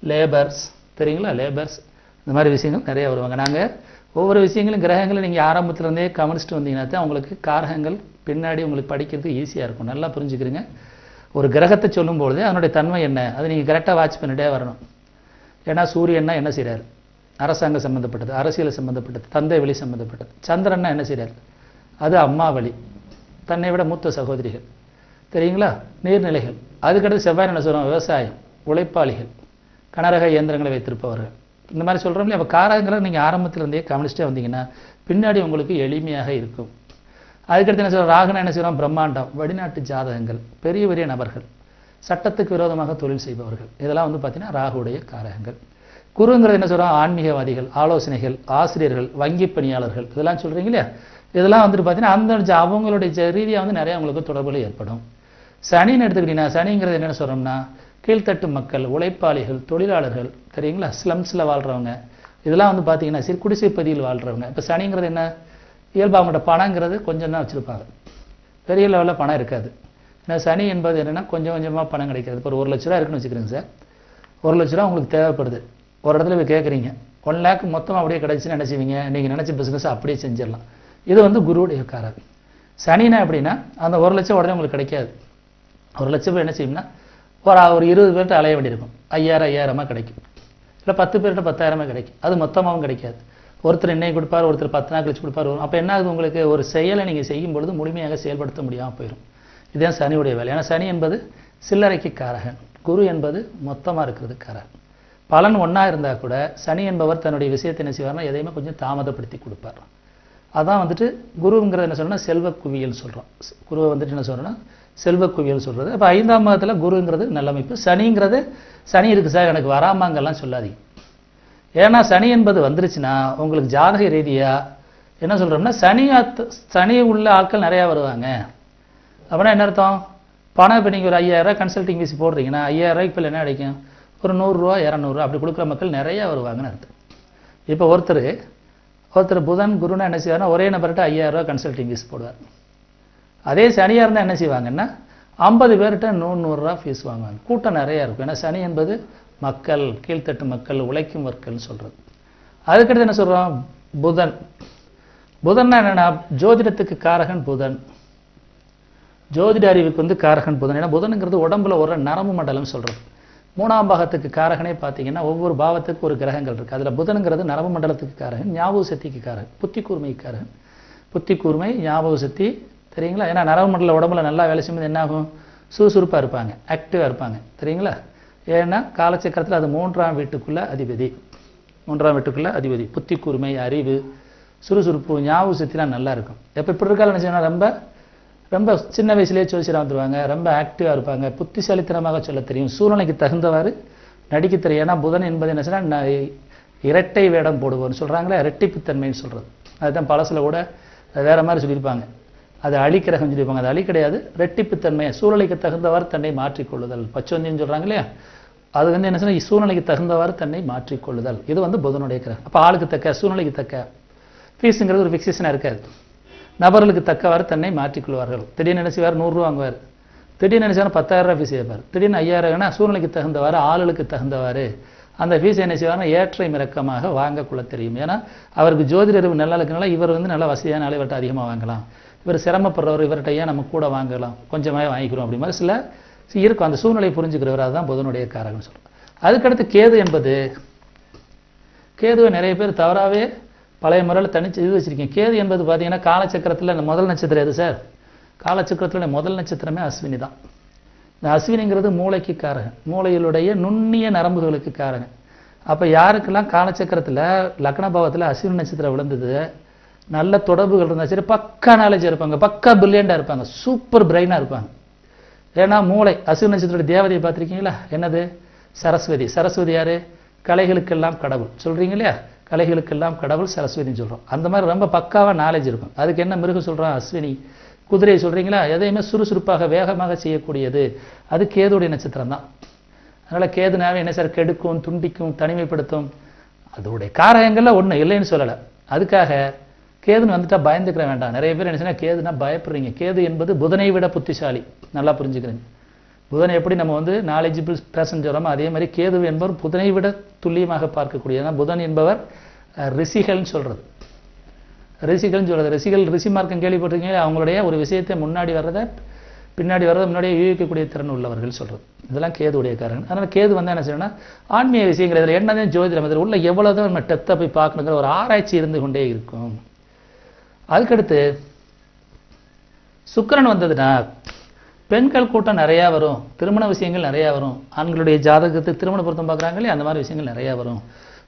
லேபர்ஸ் தெரியுங்களா, லேபர்ஸ் இந்த மாதிரி விஷயங்கள் நிறைய வருவாங்க. நாங்கள் ஒவ்வொரு விஷயங்களும் கிரகங்களும் நீங்கள் ஆரம்பத்துலேருந்தே கவனிச்சுட்டு வந்தீங்கன்னா தான் உங்களுக்கு காரகங்கள் பின்னாடி உங்களுக்கு படிக்கிறதுக்கு ஈஸியாக இருக்கும். நல்லா புரிஞ்சுக்கிறீங்க. ஒரு கிரகத்தை சொல்லும்பொழுது அதனுடைய தன்மை என்ன, அதை நீங்கள் கரெக்டாக வாட்ச் பண்ணிட்டே வரணும். ஏன்னா சூரியன்னா என்ன செய்கிறார், அரசாங்கம் சம்மந்தப்பட்டது, அரசியல் சம்மந்தப்பட்டது, தந்தை வழி சம்மந்தப்பட்டது. சந்திரன்னா என்ன செய்கிறார், அது அம்மா வழி, தன்னை விட மூத்த சகோதரிகள் தெரியுங்களா, நீர்நிலைகள். அதுக்கடுத்து செவ்வாய் என்ன சொல்கிறோம், விவசாயம், உழைப்பாளிகள், கனரக இயந்திரங்களை வைத்திருப்பவர்கள், இந்த மாதிரி சொல்கிறோம் இல்லையா. அப்போ காரகங்களை நீங்கள் ஆரம்பத்திலேருந்தே கவனிச்சுட்டே வந்தீங்கன்னா பின்னாடி உங்களுக்கு எளிமையாக இருக்கும். அதுக்கடுத்து என்ன சொல்கிறோம், ராகுனா என்ன செய்கிறோம், பிரம்மாண்டம், வெளிநாட்டு ஜாதகங்கள், பெரிய பெரிய நபர்கள், சட்டத்துக்கு விரோதமாக தொழில் செய்பவர்கள், இதெல்லாம் வந்து பார்த்தீங்கன்னா ராகுடைய காரகங்கள். குருங்கிறது என்ன சொல்கிறோம், ஆன்மீகவாதிகள், ஆலோசனைகள், ஆசிரியர்கள், வங்கி பணியாளர்கள், இதெல்லாம் சொல்கிறீங்க இல்லையா. இதெல்லாம் வந்துட்டு பார்த்தீங்கன்னா அந்த அவங்களுடைய ரீதியாக வந்து நிறைய அவங்களுக்கு தொடர்புகள் ஏற்படும். சனின்னு எடுத்துக்கிட்டீங்கன்னா சனிங்கிறது என்னென்னு சொல்கிறோம்னா கீழ்த்தட்டு மக்கள், உழைப்பாளிகள், தொழிலாளர்கள் தெரியுங்களா, ஸ்லம்ஸில் வாழ்கிறவங்க, இதெல்லாம் வந்து பார்த்தீங்கன்னா குடிசை பகுதியில் வாழ்கிறவங்க. இப்போ சனிங்கிறது என்ன, இயல்பு அவங்கள்ட்ட பணங்கிறது கொஞ்சம் தான் வச்சுருப்பாங்க, பெரிய லெவலில் பணம் இருக்காது. ஏன்னா சனி என்பது என்னென்னா கொஞ்சம் கொஞ்சமாக பணம் கிடைக்கிறது. இப்போ ஒரு 1 லட்ச ரூபா இருக்குன்னு வச்சுக்கிறேங்க சார், 1 லட்ச ரூபா உங்களுக்கு தேவைப்படுது, ஒரு இடத்துல போய் கேட்குறீங்க, 1 லேக் மொத்தமாக அப்படியே கிடச்சின்னு என்ன செய்வீங்க, நீங்கள் நினச்ச பிஸ்னஸ் அப்படியே செஞ்சிடலாம். இது வந்து குருவுடைய காரகம். சனினா எப்படின்னா அந்த 1 லட்சம் உடனே உங்களுக்கு கிடைக்காது. 1 லட்சம் பேர் என்ன செய்யும்னா ஒரு 20 பேர்கிட்ட அலைய வேண்டியிருக்கும், 5000 5000 கிடைக்கும், இல்லை 10 பேர்கிட்ட 10,000 கிடைக்கும். அது மொத்தமாகவும் கிடைக்காது. ஒருத்தர் இன்னைக்கு கொடுப்பார், ஒருத்தர் 10 நாள் கழிச்சு கொடுப்பார். அப்போ என்ன ஆகுது, உங்களுக்கு ஒரு செயலை நீங்கள் செய்யும் பொழுது முழுமையாக செயல்படுத்த முடியாமல் போயிடும். இதுதான் சனியுடைய வேலை. ஏன்னா சனி என்பது சில்லறைக்கு காரகன், குரு என்பது மொத்தமாக இருக்கிறது காரகன். பலன் ஒன்றா இருந்தால் கூட சனி என்பவர் தன்னுடைய விஷயத்தை என்ன செய்வார்னா எதையுமே கொஞ்சம் தாமதப்படுத்தி கொடுப்பார். அதான் வந்துட்டு குருங்கிறது என்ன சொல்கிறோன்னா செல்வ குவியல் சொல்கிறோம். குருவை வந்துட்டு என்ன சொல்கிறோன்னா செல்வ குவியல் சொல்கிறது. அப்போ 5ஆம் பாவத்தில் குருங்கிறது நல்ல அமைப்பு. சனிங்கிறது சனி இருக்குது சார் எனக்கு வராமாங்கெல்லாம் சொல்லாதீங்க. ஏன்னா சனி என்பது வந்துருச்சுன்னா உங்களுக்கு ஜாதக ரீதியாக என்ன சொல்கிறோம்னா சனி உள்ள ஆட்கள் நிறையா வருவாங்க. அப்படின்னா என்ன அர்த்தம், பணம் இப்போ நீங்கள் ஒரு 5000 கன்சல்டிங் ஃபீஸ் போடுறீங்கன்னா 5000 இப்போ என்ன கிடைக்கும், ஒரு 100 ரூபா 200 ரூபா அப்படி கொடுக்குற மக்கள் நிறையா வருவாங்கன்னு அர்த்தம். இப்போ ஒருத்தர் புதன் குருன்னா என்ன செய்வார்னா ஒரே நபர்கிட்ட 5000 கன்சல்டிங் ஃபீஸ் போடுவார். அதே சனியாக இருந்தால் என்ன செய்வாங்கன்னா 50 பேர்கிட்ட 100 ரூபா ஃபீஸ் வாங்குவாங்க. கூட்டம் நிறையா இருக்கும். ஏன்னா சனி என்பது மக்கள், கீழ்த்தட்டு மக்கள், உழைக்கும் மக்கள்னு சொல்கிறது. அதுக்கடுத்து என்ன சொல்கிறோம், புதன்னா என்னென்னா ஜோதிடத்துக்கு காரகன் புதன், ஜோதிட அறிவுக்கு காரகன் புதன். ஏன்னா புதனுங்கிறது உடம்புல ஒரு நரம்பு மண்டலம் சொல்கிறது. 3ஆம் பாகத்துக்கு காரகனே பார்த்தீங்கன்னா ஒவ்வொரு பாவத்துக்கு ஒரு கிரகங்கள் இருக்குது. அதில் புதனுங்கிறது நரம்பு மண்டலத்துக்கு காரகன், ஞாபக சக்திக்கு காரகன், புத்தி கூர்மைக்கு காரகன். புத்தி கூர்மை, ஞாபக சக்தி தெரியுங்களா. ஏன்னா நரம்பு மண்டல உடம்புல நல்லா வேலை செய்யும்போது என்ன ஆகும், சுறுசுறுப்பாக இருப்பாங்க, ஆக்டிவாக இருப்பாங்க தெரியுங்களா. ஏன்னா காலச்சக்கரத்தில் அது 3ஆம் வீட்டுக்குள்ள அதிபதி, 3ஆம் வீட்டுக்குள்ள அதிபதி. புத்தி கூர்மை, அறிவு, சுறுசுறுப்பு, ஞாபக சக்திலாம் நல்லா இருக்கும். எப்போ இப்படி இருக்காலும் நினச்சோன்னா ரொம்ப சின்ன வயசுலேயே ஜோசியராக வந்துடுவாங்க, ரொம்ப ஆக்டிவாக இருப்பாங்க, புத்திசாலித்தனமாக சொல்ல தெரியும், சூழ்நிலைக்கு தகுந்தவாறு நடிக்க தெரியும். ஏன்னா புதன் என்பது என்ன சொன்னால் இரட்டை வேடம் போடுவோம்னு சொல்கிறாங்களே, இரட்டிப்புத்தன்மைன்னு சொல்கிறது. அதுதான் பழசில் கூட வேறு மாதிரி சொல்லியிருப்பாங்க, அது அழிக்கிரகம் சொல்லியிருப்பாங்க. அது அழி கிடையாது, ரெட்டிப்புத்தன்மை, சூழ்நிலைக்கு தகுந்தவாறு தன்னை மாற்றிக்கொள்ளுதல், பச்சோந்தின்னு சொல்கிறாங்க இல்லையா. அது என்ன சொன்னால் சூழ்நிலைக்கு தகுந்தவாறு தன்னை மாற்றிக்கொள்ளுதல். இது புதனுடைய கிரகம். அப்போ ஆளுக்கு தக்க, சூழ்நிலைக்கு தக்க. ஃபீஸுங்கிறது ஒரு ஃபிக்ஸேஷனாக இருக்காது, நபர்களுக்கு தக்கவாறு தன்னை மாற்றிக்கொள்வார்கள். திடீர்னு என்ன செய்வார், 100 ரூபா வாங்குவார். திடீர்னு என்ன செய்வார், 10,000 ஃபீஸ் கேட்பார். திடீர்னு 5000 சூழ்நிலைக்கு தகுந்தவாறு, ஆளுக்கு தகுந்தவாறு அந்த ஃபீஸ் என்ன செய்வார்னா ஏற்ற இறக்கமாக வாங்கக்குள்ள தெரியும். ஏன்னா அவருக்கு ஜோதிட அறிவு நல்லா இருக்கனால இவர் நல்ல வசதியான இவர்கிட்ட அதிகமாக வாங்கலாம், இவர் சிரமப்படுறவர் இவர்கிட்ட ஏன் நம்ம கூட வாங்கலாம், கொஞ்சமாக வாங்கிக்கிறோம் அப்படி மாதிரி சில இருக்கும். அந்த சூழ்நிலை புரிஞ்சுக்கிறவர், அதுதான் புதனுடைய காரகம்னு சொல்கிறோம். அதுக்கடுத்து கேதுவை நிறைய பேர் தவறாகவே பழைய முறையில் தனிச்சு இது வச்சுருக்கீங்க. கேது என்பது பார்த்தீங்கன்னா காலச்சக்கரத்தில் முதல் நட்சத்திரம் எது சார், காலச்சக்கரத்தில் முதல் நட்சத்திரமே அஸ்வினி தான். இந்த அஸ்வினிங்கிறது மூளைக்கு காரகன், மூளையிலுடைய நுண்ணிய நரம்புகளுக்கு காரகன். அப்போ யாருக்கெல்லாம் காலச்சக்கரத்தில் லக்ன பாவத்தில் அஸ்வினி நட்சத்திரம் விழுந்தது, நல்ல தொடர்புகள் இருந்தால் சரி, பக்கா நாலேஜ் இருப்பாங்க, பக்கா பிரில்லியண்டாக இருப்பாங்க, சூப்பர் பிரெயினாக இருப்பாங்க. ஏன்னா மூளை அஸ்வினி நட்சத்திரோட தேவதையை பார்த்துருக்கீங்களா, என்னது சரஸ்வதி. சரஸ்வதி யார், கலைகளுக்கெல்லாம் கடவுள் சொல்கிறீங்க இல்லையா, கலைகளுக்கெல்லாம் கடவுள் சரஸ்வதினு சொல்கிறோம். அந்த மாதிரி ரொம்ப பக்காவாக நாலேஜ் இருக்கும். அதுக்கு என்ன மிருகம் சொல்கிறோம், அஸ்வினி. குதிரையை சொல்கிறீங்களா, எதையுமே சுறுசுறுப்பாக வேகமாக செய்யக்கூடியது, அது கேதுடைய நட்சத்திரம் தான். அதனால் கேதுனாவே என்ன சார், கெடுக்கும், துண்டிக்கும், தனிமைப்படுத்தும். அதோடைய காரகங்களில் ஒன்று இல்லைன்னு சொல்லலை. அதுக்காக கேதுன்னு வந்துட்டால் பயந்துக்கிற வேண்டாம். நிறைய பேர் என்ன சொன்னால் கேதுனா பயப்படுறீங்க. கேது என்பது புதனை விட புத்திசாலி, நல்லா புரிஞ்சுக்கிறீங்க. புதனை எப்படி நம்ம நாலேஜபிள் பேசன் சொல்கிறோமோ அதே மாதிரி கேது என்பவர் புதனை விட துல்லியமாக பார்க்கக்கூடியது. புதன் என்பவர் ரிஷிகள்னு சொல்கிறது, ரிஷிகள்னு சொல்கிறது. ரிஷி மார்க்கம் கேள்விப்பட்டிருக்கீங்க, அவங்களுடைய ஒரு விஷயத்தை பின்னாடி வர்றதை முன்னாடியே யூகிக்கக்கூடிய திறன் உள்ளவர்கள் சொல்கிறது. இதெல்லாம் கேதுடைய காரணம். அதனால் கேது என்ன செய்யணும்னா ஆன்மீக விஷயங்கள் இதில் என்னதான் ஜோதிடம் இதில் உள்ள எவ்வளோதான் நம்ம டெத்தை போய் பார்க்கணுங்கிற ஒரு ஆராய்ச்சி இருந்து கொண்டே இருக்கும். அதுக்கடுத்து சுக்கிரன் வந்ததுன்னா பெண்கள் கூட்டம் நிறையா வரும், திருமண விஷயங்கள் நிறையா வரும். ஆண்களுடைய ஜாதகத்துக்கு திருமண பொருத்தம் பார்க்குறாங்க இல்லையா, அந்த மாதிரி விஷயங்கள் நிறையா வரும்.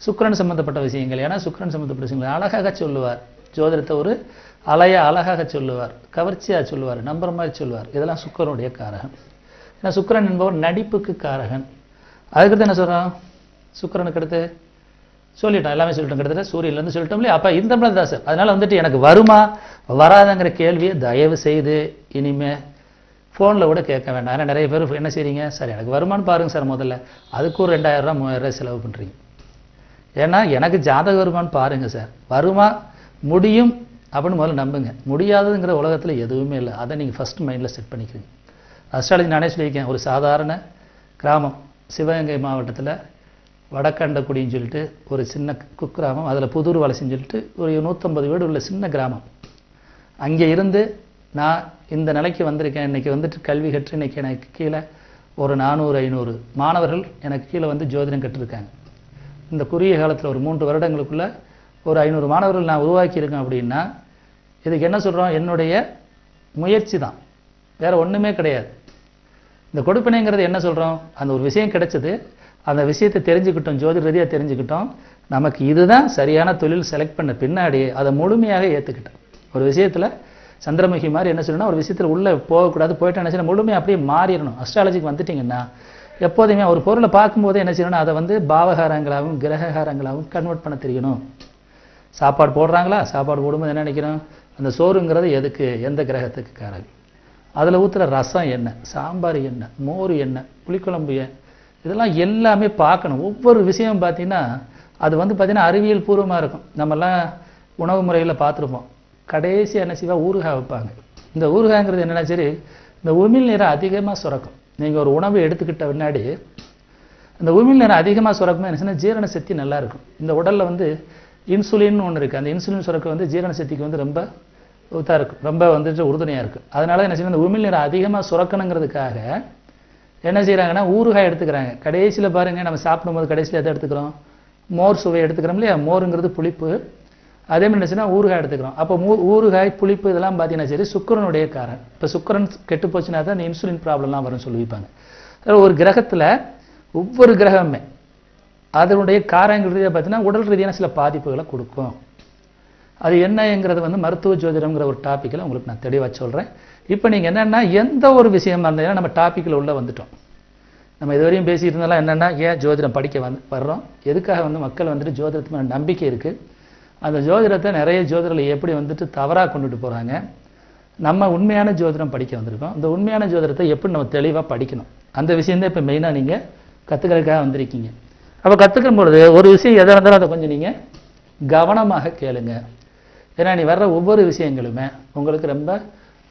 சுக்கிரன் சம்மந்தப்பட்ட விஷயங்கள். ஏன்னா சுக்கிரன் சம்மந்தப்பட்ட விஷயங்கள் அழகாக சொல்லுவார், ஜோதிடத்தை ஒரு அழகாக சொல்லுவார், கவர்ச்சியாக சொல்லுவார், நம்புற மாதிரி சொல்லுவார். இதெல்லாம் சுக்கிரனுடைய காரகன். ஏன்னா சுக்கிரன் என்பவர் நடிப்புக்கு காரகன். அதுக்கடுத்து என்ன சொல்கிறோம், சுக்கிரனுக்கு அடுத்து சொல்லிட்டோம், எல்லாமே சொல்லிட்டோம், கிட்டத்தட்ட சூரியன்லேருந்து சொல்லிட்டோம் இல்லையா. அப்போ இந்த மாதிரி தான் சார். அதனால் எனக்கு வருமா வராதுங்கிற கேள்வியை தயவு செய்து இனிமேல் ஃபோனில் கூட கேட்க வேண்டாம். ஏன்னா நிறைய பேர் என்ன செய்றீங்க, சார் எனக்கு வருமானு பாருங்கள் சார், முதல்ல அதுக்கு ஒரு 2000 ரூபா 3000 ரூபா செலவு பண்ணுறீங்க. ஏன்னா எனக்கு ஜாதக வருமானு பாருங்கள் சார், வருமா முடியும் அப்படின்னு முதல்ல நம்புங்க. முடியாததுங்கிற உலகத்தில் எதுவுமே இல்லை. அதை நீங்கள் ஃபஸ்ட் மைண்டில் செட் பண்ணிக்கிறீங்க. அஸ்ட்ராலஜி நானே சொல்லியிருக்கேன், ஒரு சாதாரண கிராமம் சிவகங்கை மாவட்டத்தில் வடக்கண்டக்குடின்னு சொல்லிட்டு ஒரு சின்ன குக்கிராமம், அதில் புதூர் வலசின்னு சொல்லிட்டு ஒரு 150 வீடு உள்ள சின்ன கிராமம். அங்கே இருந்து நான் இந்த நிலைக்கு வந்திருக்கேன். இன்றைக்கி கல்வி கற்று இன்றைக்கி எனக்கு கீழே ஒரு 400-500 மாணவர்கள் எனக்கு கீழே ஜோதிடம் கற்றுருக்காங்க. இந்த குறுகிய காலத்தில் ஒரு 3 வருடங்களுக்குள்ளே ஒரு 500 மாணவர்கள் நான் உருவாக்கியிருக்கேன் அப்படின்னா இதுக்கு என்ன சொல்கிறோம்? என்னுடைய முயற்சி தான், வேற ஒன்றுமே கிடையாது. இந்த கொடுப்பினைங்கிறது என்ன சொல்கிறோம்? அந்த ஒரு விஷயம் கிடைச்சது, அந்த விஷயத்தை தெரிஞ்சுக்கிட்டோம், ஜோதிட ரீதியாக தெரிஞ்சுக்கிட்டோம், நமக்கு இதுதான் சரியான தொழில் செலக்ட் பண்ண பின்னாடி அதை முழுமையாக ஏற்றுக்கிட்டோம். ஒரு விஷயத்தில் சந்திரமுகி மாதிரி என்ன சொல்லணும்னா, ஒரு விஷயத்தில் உள்ளே போகக்கூடாது, போயிட்டு என்ன செய்யணும், முழுமையாக அப்படியே மாறிடணும். அஸ்ட்ராலஜிக்கு வந்துட்டிங்கன்னா எப்போதுமே ஒரு பொருளை பார்க்கும்போது என்ன செய்யணும்னா அதை வந்து பாவகாரங்களாகவும் கிரககாரங்களாகவும் கன்வெர்ட் பண்ண தெரியணும். சாப்பாடு போடுறாங்களா, சாப்பாடு போடும்போது என்ன நினைக்கிறோம், அந்த சோறுங்கிறது எதுக்கு, எந்த கிரகத்துக்கு காரகம், அதில் ஊற்றுற ரசம் என்ன, சாம்பார் என்ன, மோர் என்ன, புளிக்குழம்பு இதெல்லாம் எல்லாமே பார்க்கணும். ஒவ்வொரு விஷயம் பார்த்தீங்கன்னா அது வந்து பார்த்தீங்கன்னா அறிவியல் பூர்வமாக இருக்கும். நம்மெல்லாம் உணவு முறையில் பார்த்துருப்போம், கடைசியாக என்ன செய்வா, ஊறுகாய் வைப்பாங்க. இந்த ஊறுகாய்ங்கிறது என்னென்னா, சரி இந்த உமிழ் நீரை அதிகமாக சுரக்கும். நீங்கள் ஒரு உணவு எடுத்துக்கிட்ட பின்னாடி அந்த உமிழ் நீரை அதிகமாக சுரக்கும் என்ன சொன்னால் ஜீரண சக்தி நல்லா இருக்கும். இந்த உடலில் வந்து இன்சுலின் ஒன்று இருக்குது, அந்த இன்சுலின் சுரக்க வந்து ஜீரண சக்திக்கு வந்து ரொம்ப இதாக இருக்கும், ரொம்ப வந்துட்டு உறுதுணையாக இருக்குது. அதனால என்ன செய்யணும், இந்த உமிழ் நீரை அதிகமாக சுரக்கணுங்கிறதுக்காக என்ன செய்கிறாங்கன்னா ஊறுகாய் எடுத்துக்கிறாங்க. கடைசியில் பாருங்கள், நம்ம சாப்பிடும்போது கடைசியில் எதை எடுத்துக்கிறோம், மோர் சுவை எடுத்துக்கிறோம் இல்லையா, மோருங்கிறது புளிப்பு, அதே மாதிரி என்ன செய்யணும் ஊறுகாய் எடுத்துக்கிறோம். அப்போ ஊறுகாய் புளிப்பு இதெல்லாம் பார்த்தீங்கன்னா சரி சுக்கரனுடைய காரணம். இப்போ சுக்கரன் கெட்டு போச்சுன்னா தான் இந்த இன்சுலின் ப்ராப்ளம்லாம் வரும்னு சொல்லிப்பாங்க. ஒரு கிரகத்தில் ஒவ்வொரு கிரகமே அதனுடைய காரங்கள் ரீதியாக பார்த்தீங்கன்னா உடல் ரீதியான சில பாதிப்புகளை கொடுக்கும். அது என்னங்கிறது வந்து மருத்துவ ஜோதிடம்ங்கிற ஒரு டாப்பிக்கில் உங்களுக்கு நான் தெளிவாக சொல்கிறேன். இப்போ நீங்கள் என்னென்னா எந்த ஒரு விஷயமா இருந்தாலும் நம்ம டாப்பிக்கில் உள்ளே வந்துட்டோம். நம்ம இதுவரையும் பேசிகிட்டு இருந்தாலும் என்னென்னா ஏன் ஜோதிடம் படிக்க வர்றோம், எதுக்காக வந்து மக்கள் வந்துட்டு ஜோதிடத்து மேலே நம்பிக்கை இருக்குது, அந்த ஜோதிடத்தை நிறைய ஜோதிடர்கள் எப்படி வந்துட்டு தவறாக கொண்டுட்டு போகிறாங்க, நம்ம உண்மையான ஜோதிடம் படிக்க வந்திருக்கோம், இந்த உண்மையான ஜோதிடத்தை எப்படி நம்ம தெளிவாக படிக்கணும், அந்த விஷயந்தான் இப்போ மெயினாக நீங்கள் கற்றுக்கிறதுக்காக வந்திருக்கீங்க. அப்போ கற்றுக்கும் பொழுது ஒரு விஷயம் எதாக இருந்தாலும் அதை கொஞ்சம் நீங்கள் கவனமாக கேளுங்க. ஏன்னா நீ வர்ற ஒவ்வொரு விஷயங்களுமே உங்களுக்கு ரொம்ப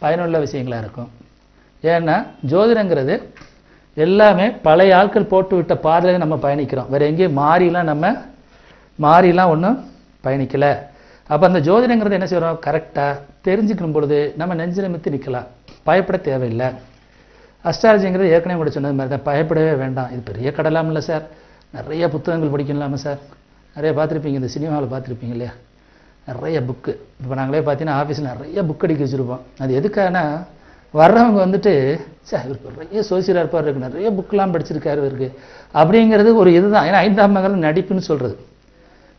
பயனுள்ள விஷயங்களாக இருக்கும். ஏன்னா ஜோதிடங்கிறது எல்லாமே பழைய ஆட்கள் போட்டு விட்ட பாதையில் நம்ம பயணிக்கிறோம், வேறு எங்கேயும் மாறிலாம் ஒன்றும் பயணிக்கலை. அப்போ அந்த ஜோதிடங்கிறது என்ன செய்கிறோம், கரெக்டாக தெரிஞ்சுக்கணும் பொழுது நம்ம நெஞ்சு நிமித்து நிற்கலாம், பயப்பட தேவையில்லை. அஸ்ட்ராலஜிங்கிறது ஏற்கனவே கூட சொன்னது மாதிரி தான், பயப்படவே வேண்டாம். இது பெரிய கடலாம் இல்லை சார், நிறைய புத்தகங்கள் படிக்கலாமா சார், நிறைய பார்த்துருப்பீங்க, இந்த சினிமாவில் பார்த்துருப்பீங்க இல்லையா, நிறைய புக்கு. இப்போ நாங்களே பார்த்தீங்கன்னா ஆஃபீஸில் நிறைய புக் அடிக்க வச்சுருப்போம். அது எதுக்காகனா வர்றவங்க வந்துட்டு சார் இவருக்கு நிறைய சோசியலாக இருப்பார், இருக்கு நிறைய புக்கெலாம் படிச்சிருக்காரு இவருக்கு அப்படிங்கிறது ஒரு இதுதான். ஏன்னா 5ஆம் மகன் நடிப்புன்னு சொல்கிறது.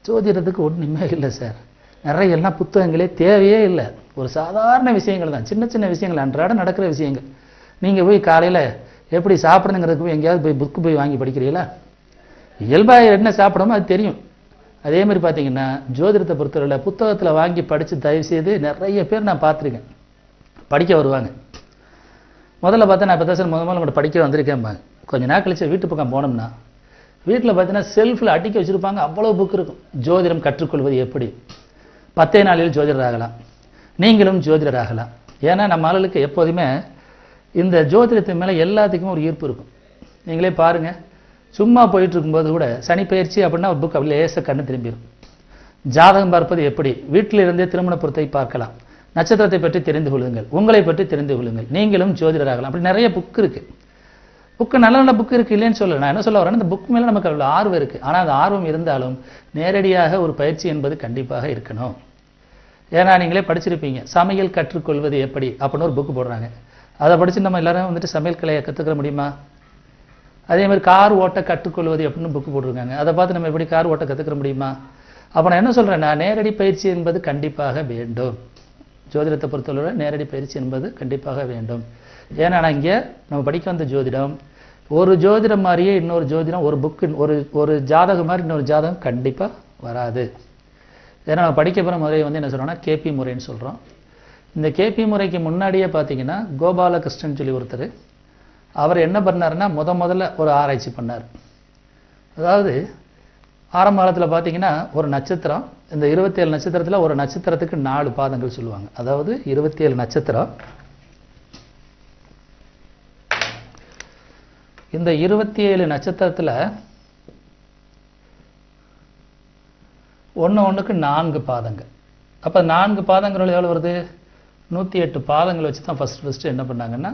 ஜோதிடத்துக்கு ஒன்றுமே இல்லை சார், நிறைய எல்லாம் புத்தகங்களே தேவையே இல்லை, ஒரு சாதாரண விஷயங்கள் தான், சின்ன சின்ன விஷயங்கள், அன்றாட நடக்கிற விஷயங்கள். நீங்கள் போய் காலையில் எப்படி சாப்பிடணுங்கிறதுக்கு போய் எங்கேயாவது போய் புக்கு போய் வாங்கி படிக்கிறீங்களா? இயல்பாக என்ன சாப்பிடமோ அது தெரியும். அதே மாதிரி பார்த்தீங்கன்னா ஜோதிடத்தை பொறுத்தவரையில் புத்தகத்தில் வாங்கி படித்து தயவுசெய்து நிறைய பேர் நான் பார்த்துருக்கேன், படிக்க வருவாங்க. முதல்ல பார்த்தா நான் இப்போ தான் சார் முதல்ல உங்கள்கிட்ட படிக்க வந்திருக்கேன்பாங்க. கொஞ்சம் நாள் கழிச்சு வீட்டு பக்கம் போனோம்னா வீட்டில் பார்த்தீங்கன்னா செல்ஃபில் அடிக்க வச்சுருப்பாங்க, அவ்வளோ புக் இருக்கும். ஜோதிடம் கற்றுக்கொள்வது எப்படி, 10 நாளில் ஜோதிடர் ஆகலாம், நீங்களும் ஜோதிடர் ஆகலாம். ஏன்னா நம்ம ஆளுகளுக்கு எப்போதுமே இந்த ஜோதிடத்தின் மேலே எல்லாத்துக்குமே ஒரு ஈர்ப்பு இருக்கும். நீங்களே பாருங்கள், சும்மா போயிட்டு இருக்கும்போது கூட சனி பயிற்சி அப்படின்னா ஒரு புக் அப்படி லேசாக கண்ணு திரும்பிடும். ஜாதகம் பார்ப்பது எப்படி, வீட்டில் இருந்தே திருமண பொருத்தை பார்க்கலாம், நட்சத்திரத்தை பற்றி தெரிந்து கொள்ளுங்கள், உங்களை பற்றி தெரிந்து கொள்ளுங்கள், நீங்களும் ஜோதிடர் ஆகலாம். அப்படி நிறைய புக் இருக்குது. புக்கு நல்ல நல்ல புக்கு இருக்குது இல்லைன்னு சொல்ல, நான் என்ன சொல்ல வரேன்னா இந்த புக் மேலே நமக்கு அவ்வளோ ஆர்வம் இருக்குது. ஆனால் அந்த ஆர்வம் இருந்தாலும் நேரடியாக ஒரு பயிற்சி என்பது கண்டிப்பாக இருக்கணும். ஏன்னா நீங்களே படிச்சிருப்பீங்க, சமையல் கற்றுக்கொள்வது எப்படி அப்படின்னு ஒரு புக்கு போடுறாங்க. அதை படித்து நம்ம எல்லாரும் வந்துட்டு சமையல் கலையை கற்றுக்கிற முடியுமா? அதே மாதிரி கார் ஓட்ட கற்றுக்கொள்வது எப்படின்னு புக்கு போட்டிருக்காங்க, அதை பார்த்து நம்ம எப்படி கார் ஓட்ட கற்றுக்கிற முடியுமா? அப்போ நான் என்ன சொல்கிறேன்னா நேரடி பயிற்சி என்பது கண்டிப்பாக வேண்டும். ஜோதிடத்தை பொறுத்தவரை நேரடி பயிற்சி என்பது கண்டிப்பாக வேண்டும். ஏன்னா நான் இங்கே நம்ம படிக்க வந்த ஜோதிடம் ஒரு ஜோதிடம் மாதிரியே இன்னொரு ஜோதிடம், ஒரு புக்கு ஒரு ஜாதகம் மாதிரி இன்னொரு ஜாதகம் கண்டிப்பாக வராது. ஏன்னா நம்ம படிக்க போகிற முறையை வந்து என்ன சொல்கிறோம்னா கேபி முறைன்னு சொல்கிறோம். இந்த கேபி முறைக்கு முன்னாடியே பார்த்தீங்கன்னா கோபாலகிருஷ்ணன் சொல்லி ஒருத்தர், அவர் என்ன பண்ணாருன்னா முதல்ல ஒரு ஆராய்ச்சி பண்ணார். அதாவது ஆரம்ப காலத்தில் பார்த்தீங்கன்னா ஒரு நட்சத்திரம், இந்த 27 நட்சத்திரத்தில் ஒரு நட்சத்திரத்துக்கு 4 பாதங்கள் சொல்லுவாங்க. அதாவது 27 நட்சத்திரம், இந்த 27 நட்சத்திரத்தில் ஒன்றுக்கு 4 பாதங்கள். அப்போ 4 பாதங்கள் எவ்வளோ வருது? 108 பாதங்கள் வச்சு தான் ஃபஸ்ட்டு என்ன பண்ணாங்கன்னா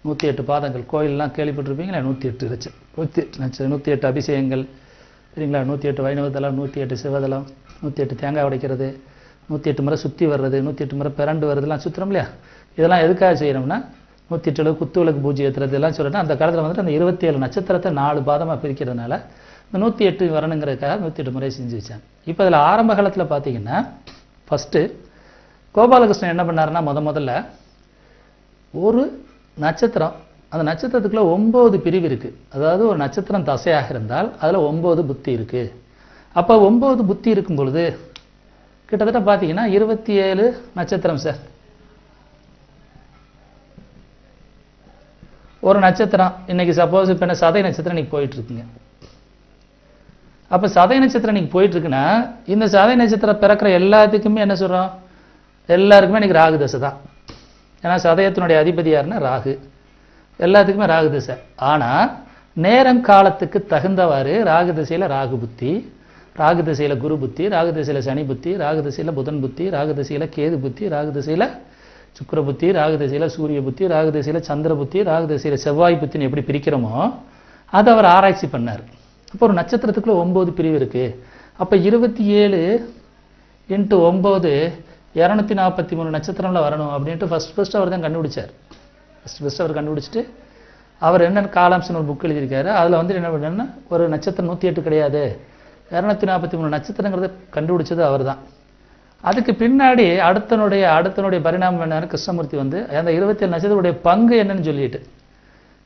108 பாதங்கள். கோயிலெலாம் கேள்விப்பட்டிருப்பீங்களா? 108 அபிஷேகங்கள் சரிங்களா, 108 வைணவ தலம், 108 சிவதலம், 108 தேங்காய் உடைக்கிறது, 108 முறை சுற்றி வர்றது, 108 முறை பிறண்டு வர்றதுலாம் சுற்றுறோம் இல்லையா? இதெல்லாம் எதுக்காக செய்யணும்னா 108 குத்து விளக்கு பூஜை ஏற்றுறது எல்லாம் சொல்லிட்டு அந்த காலத்தில் வந்துட்டு அந்த 27 நட்சத்திரத்தை 4 பாதமாக பிரிக்கிறதுனால இந்த 108 வரணுங்கிறதுக்காக 108 முறை செஞ்சு வச்சாங்க. இப்போ அதில் ஆரம்ப காலத்தில் பார்த்தீங்கன்னா ஃபஸ்ட்டு கோபாலகிருஷ்ணன் என்ன பண்ணாருன்னா முதல்ல ஒரு நட்சத்திரம், அந்த நட்சத்திரத்துக்குள்ள 9 பிரிவு இருக்குது. அதாவது ஒரு நட்சத்திரம் தசையாக இருந்தால் அதில் 9 புத்தி இருக்குது. அப்போ 9 புத்தி இருக்கும் பொழுது கிட்டத்தட்ட பார்த்தீங்கன்னா 27 நட்சத்திரம் சார். ஒரு நட்சத்திரம் இன்னைக்கு சப்போஸ் இப்போ என்ன சதய நட்சத்திரம் இன்னைக்கு போயிட்டு இருக்குங்க. அப்போ சதய நட்சத்திரம் இன்னைக்கு போயிட்டு இருக்குன்னா இந்த சதய நட்சத்திரம் பிறக்கிற எல்லாத்துக்குமே என்ன சொல்கிறோம்? எல்லாருக்குமே இன்னைக்கு ராகு தசை தான். ஏன்னா சதயத்தினுடைய அதிபதி யாருன்னா ராகு. எல்லாத்துக்குமே ராகு தசை. ஆனால் நேரம் காலத்துக்கு தகுந்தவாறு ராகு திசையில் ராகு புத்தி, ராகு திசையில் குரு புத்தி, ராகு திசையில் சனி புத்தி, ராகு திசையில் புதன் புத்தி, ராகு திசையில் கேது புத்தி, ராகு திசையில் சுக்கிர புத்தி, ராகு திசையில் சூரிய புத்தி, ராகு திசையில் சந்திர புத்தி, ராகு திசையில் செவ்வாய் புத்தின்னு எப்படி பிரிக்கிறோமோ அதை அவர் ஆராய்ச்சி பண்ணார். அப்போ ஒரு நட்சத்திரத்துக்குள்ள 9 பிரிவு இருக்குது. அப்போ 27 × 9 243 நட்சத்திரம்ல வரணும் அப்படின்ட்டு ஃபர்ஸ்ட் அவர் தான் கண்டுபிடிச்சார். ஃபர்ஸ்ட் அவர் கண்டுபிடிச்சிட்டு அவர் என்னென்ன காலம்ஸ்னு ஒரு புக் எழுதியிருக்காரு. அதில் வந்து என்ன பண்ணணும்னா ஒரு நட்சத்திரம் 108 கிடையாது, 243 நட்சத்திரங்கிறத கண்டுபிடிச்சது அவர் தான். அதுக்கு பின்னாடி அடுத்தனுடைய பரிணாமம் என்ன, கிருஷ்ணமூர்த்தி வந்து அந்த 27 நட்சத்திரத்துடைய பங்கு என்னன்னு சொல்லிட்டு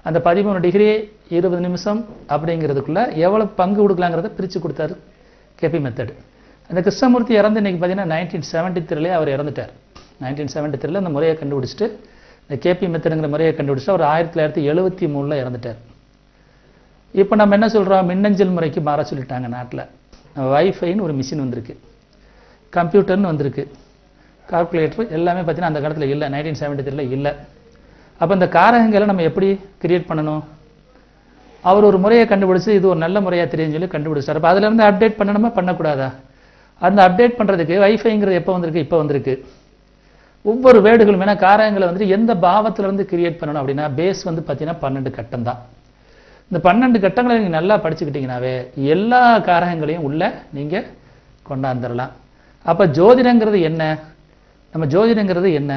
அந்த 13 டிகிரி 20 நிமிஷம் அப்படிங்கிறதுக்குள்ள எவ்வளோ பங்கு கொடுக்கலாங்கிறத பிரித்து கொடுத்தாரு கேபி மெத்தடு. அந்த கிருஷ்ணமூர்த்தி இறந்து இன்னைக்கு பார்த்தீங்கன்னா 1973 அவர் இறந்துட்டார். 1973 அந்த முறையை கண்டுபிடிச்சிட்டு இந்த கேபி மெத்தடுங்கிற முறையை கண்டுபிடிச்சிட்டு அவர் 1973 இறந்துட்டார். இப்போ நம்ம என்ன சொல்கிறோம்? மின்னஞ்சல் முறைக்கு மாற சொல்லிட்டாங்க நாட்டில். வைஃபைன்னு ஒரு மிஷின் வந்திருக்கு, கம்ப்யூட்டர்னு வந்திருக்கு, கால்குலேட்டர் எல்லாமே பார்த்தீங்கன்னா அந்த காலத்தில் இல்லை, 1973 இல்லை. அப்போ இந்த காரகங்களை நம்ம எப்படி கிரியேட் பண்ணணும்? அவர் ஒரு முறையை கண்டுபிடிச்சி இது ஒரு நல்ல முறையாக தெரியும்னு சொல்லி கண்டுபிடிச்சார். அப்போ அதிலேருந்து அப்டேட் பண்ணணுமா பண்ணக்கூடாதா? அந்த அப்டேட் பண்ணுறதுக்கு வைஃபைங்கிறது எப்போ வந்திருக்கு? இப்போ வந்திருக்கு. ஒவ்வொரு வேர்டுகளும் ஏன்னா காரகங்களை வந்துட்டு எந்த பாவத்திலேருந்து கிரியேட் பண்ணணும் அப்படின்னா பேஸ் வந்து பார்த்தீங்கன்னா 12 கட்டம் தான். இந்த 12 கட்டங்களை நீங்கள் நல்லா படிச்சுக்கிட்டீங்கன்னாவே எல்லா காரகங்களையும் உள்ள நீங்கள் கொண்டாந்துடலாம். அப்போ ஜோதிடங்கிறது என்ன? நம்ம ஜோதிடங்கிறது என்ன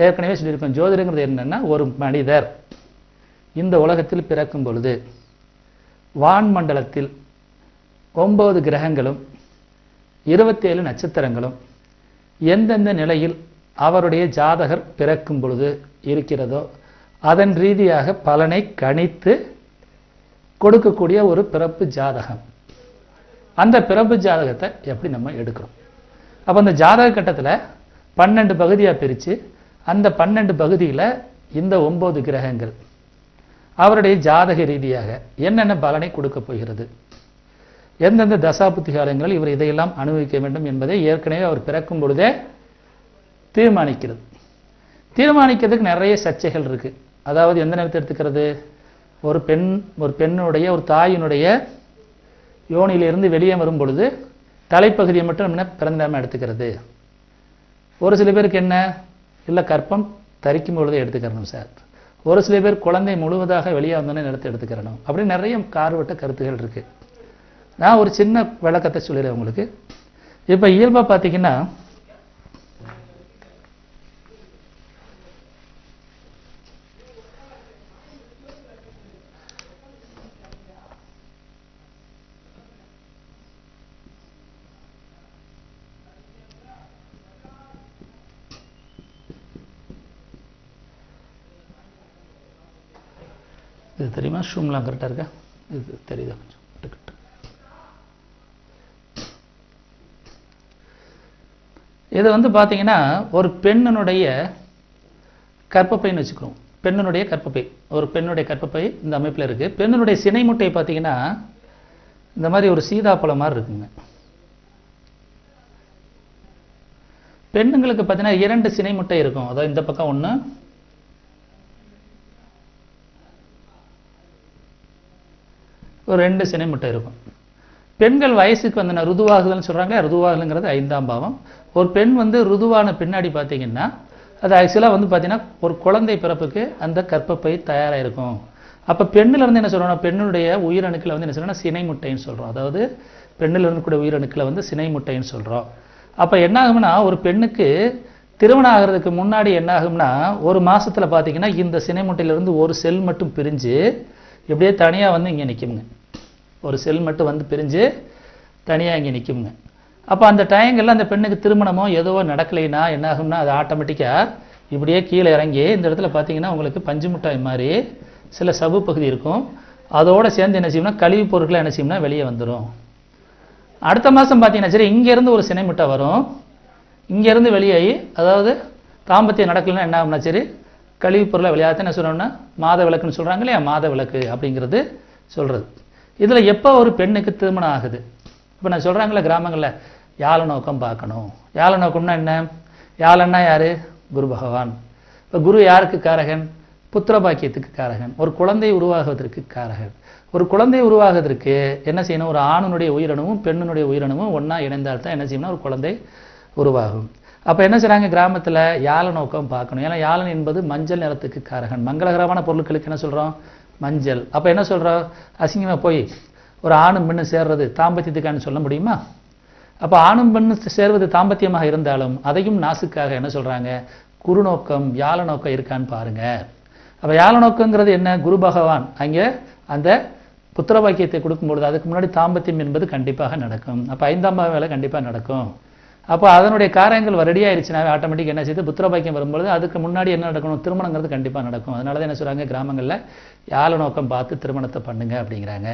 ஏற்கனவே சொல்லியிருக்கோம். ஜோதிடங்கிறது என்னன்னா ஒரு மனிதர் இந்த உலகத்தில் பிறக்கும் பொழுது வான்மண்டலத்தில் 9 கிரகங்களும் 27 நட்சத்திரங்களும் எந்தெந்த நிலையில் அவருடைய ஜாதகர் பிறக்கும் பொழுது இருக்கிறதோ அதன் ரீதியாக பலனை கணித்து கொடுக்கக்கூடிய ஒரு பிறப்பு ஜாதகம். அந்த பிறப்பு ஜாதகத்தை எப்படி நம்ம எடுக்கிறோம்? அப்போ அந்த ஜாதக கட்டத்தில் 12 பகுதியாக பிரித்து அந்த 12 பகுதியில் இந்த 9 கிரகங்கள் அவருடைய ஜாதக ரீதியாக என்னென்ன பலனை கொடுக்க போகிறது, எந்தெந்த தசாபுத்தி காலங்கள் இவர் இதையெல்லாம் அனுபவிக்க வேண்டும் என்பதை ஏற்கனவே அவர் பிறக்கும் பொழுதே தீர்மானிக்கிறது. தீர்மானிக்கிறதுக்கு நிறைய சர்ச்சைகள் இருக்கு. அதாவது எந்த நேரத்தை எடுத்துக்கிறது? ஒரு பெண்ணுடைய ஒரு தாயினுடைய யோனியிலிருந்து வெளியே வரும் பொழுது தலைப்பகுதியை மட்டும் நம்ம பிறந்த நேரம் எடுத்துக்கிறது. ஒரு சில பேருக்கு என்ன இல்லை கற்பம் தரிக்கும் பொழுதே எடுத்துக்கிறணும் சார். ஒரு சில பேர் குழந்தை முழுவதாக வெளியே வந்தோன்னே நிலத்தை எடுத்துக்கிறணும். அப்படி நிறைய கார்வட்ட கருத்துகள் இருக்கு. நான் ஒரு சின்ன விளக்கத்தை சொல்லிடுறேன் உங்களுக்கு. இப்போ இயல்பாக பார்த்தீங்கன்னா இது தெரியுமா? ஷூம்லாம் கரெக்டாக இருக்கா? இது தெரியுதா? கொஞ்சம் இது வந்து பார்த்தீங்கன்னா ஒரு பெண்ணுடைய கற்பப்பைன்னு வச்சுக்கிறோம். பெண்ணுடைய கற்பப்பை, ஒரு பெண்ணுடைய கற்பப்பை இந்த அமைப்பில் இருக்குது. பெண்ணுடைய சினை முட்டை பார்த்தீங்கன்னா இந்த மாதிரி ஒரு சீதாப்பழம் மாதிரி இருக்குங்க. பெண்ணுங்களுக்கு பார்த்தீங்கன்னா 2 சினை முட்டை இருக்கும். அதாவது இந்த பக்கம் ஒன்று, ஒரு 2 சினை முட்டை இருக்கும். பெண்கள் வயசுக்கு வந்து ருதுவாகுதல்னு சொல்கிறாங்க. ருதுவாகுதல்ங்கிறது 5ஆம் பாவம். ஒரு பெண் வந்து ருதுவான பின்னாடி பார்த்தீங்கன்னா அது ஆக்சுவலாக வந்து பார்த்தீங்கன்னா ஒரு குழந்தை பிறப்புக்கு அந்த கற்பப்பை தயாராக இருக்கும். அப்போ பெண்ணிலிருந்து என்ன சொல்கிறோம்னா பெண்ணுடைய உயிரணுக்களை வந்து என்ன சொல்கிறோம்னா சினை முட்டைன்னு சொல்கிறோம். அதாவது பெண்ணில் இருக்கக்கூடிய உயிரணுக்களை வந்து சினை முட்டைன்னு சொல்கிறோம். அப்போ என்ன ஆகும்னா ஒரு பெண்ணுக்கு திருமணம் ஆகிறதுக்கு முன்னாடி என்ன ஆகும்னா ஒரு மாதத்தில் பார்த்தீங்கன்னா இந்த சினை முட்டையிலிருந்து ஒரு செல் மட்டும் பிரிஞ்சு இப்படியே தனியாக வந்து இங்கே நிற்குங்க. ஒரு செல் மட்டும் வந்து பிரிஞ்சு தனியாக இங்கே நிற்குங்க. அப்போ அந்த டைங்கெல்லாம் அந்த பெண்ணுக்கு திருமணமோ ஏதோ நடக்கலைன்னா என்ன ஆகும்னா அது ஆட்டோமேட்டிக்காக இப்படியே கீழே இறங்கி இந்த இடத்துல பார்த்தீங்கன்னா உங்களுக்கு பஞ்சு மிட்டாய் மாதிரி சில சவ்வு பகுதி இருக்கும். அதோடு சேர்ந்து என்ன செய்யும்னா கழிவுப் பொருட்களை என்ன செய்யும்னா வெளியே வந்துடும். அடுத்த மாதம் பார்த்தீங்கன்னா சரி இங்கேருந்து ஒரு சினை முட்டை வரும். இங்கேருந்து வெளியாகி அதாவது தாம்பத்தியம் நடக்கலைன்னா என்ன ஆகும்னா சரி கழிவுப் பொருளை வெளியாக என்ன சொல்கிறோம்னா மாத விளக்குன்னு சொல்கிறாங்க இல்லையா, மாத விளக்கு அப்படிங்கிறது சொல்கிறது. இதில் எப்போ ஒரு பெண்ணுக்கு திருமணம் ஆகுது? இப்போ நான் சொல்கிறாங்களே கிராமங்களில் யாழ நோக்கம் பார்க்கணும். யாழ நோக்கம்னா என்ன? யாழன்னா யார்? குரு பகவான். இப்போ குரு யாருக்கு காரகன்? புத்திர பாக்கியத்துக்கு காரகன். ஒரு குழந்தை உருவாகுவதற்கு காரகன். ஒரு குழந்தை உருவாகுவதற்கு என்ன செய்யணும்? ஒரு ஆணுடைய உயிரணுவும் பெண்ணுடைய உயிரணுவும் ஒன்றா இணைந்தால் தான் என்ன செய்யணும்? ஒரு குழந்தை உருவாகும். அப்போ என்ன செய்கிறாங்க கிராமத்தில்? யாழ நோக்கம் பார்க்கணும். ஏன்னா யாழன் என்பது மஞ்சள் நிறத்துக்கு காரகன். மங்களகரமான பொருட்களுக்கு என்ன சொல்கிறோம்? மஞ்சள். அப்போ என்ன சொல்கிறோம்? அசிங்கமாக போய் ஒரு ஆணும் பெண்ணு சேர்றது தாம்பத்தியத்துக்கான்னு சொல்ல முடியுமா? அப்போ ஆணும் பெண்ணு சேர்வது தாம்பத்தியமாக இருந்தாலும் அதையும் நாசுக்காக என்ன சொல்கிறாங்க? குரு நோக்கம் யாழ நோக்கம் இருக்கான்னு பாருங்க. அப்போ யாழ நோக்கங்கிறது என்ன? குரு பகவான் அங்கே அந்த புத்திர பாக்கியத்தை கொடுக்கும்பொழுது அதுக்கு முன்னாடி தாம்பத்தியம் என்பது கண்டிப்பாக நடக்கும். அப்போ 5ஆம் வேலை கண்டிப்பாக நடக்கும். அப்போ அதனுடைய காரியங்கள் ரெடியாகிடுச்சுனாவே ஆட்டோமேட்டிக் என்ன செய்யுது? புத்திர பாக்கியம் வரும்பொழுது அதுக்கு முன்னாடி என்ன நடக்கணும்? திருமணங்கிறது கண்டிப்பாக நடக்கும். அதனால தான் என்ன சொல்கிறாங்க கிராமங்களில் யாழ நோக்கம் பார்த்து திருமணத்தை பண்ணுங்க அப்படிங்கிறாங்க.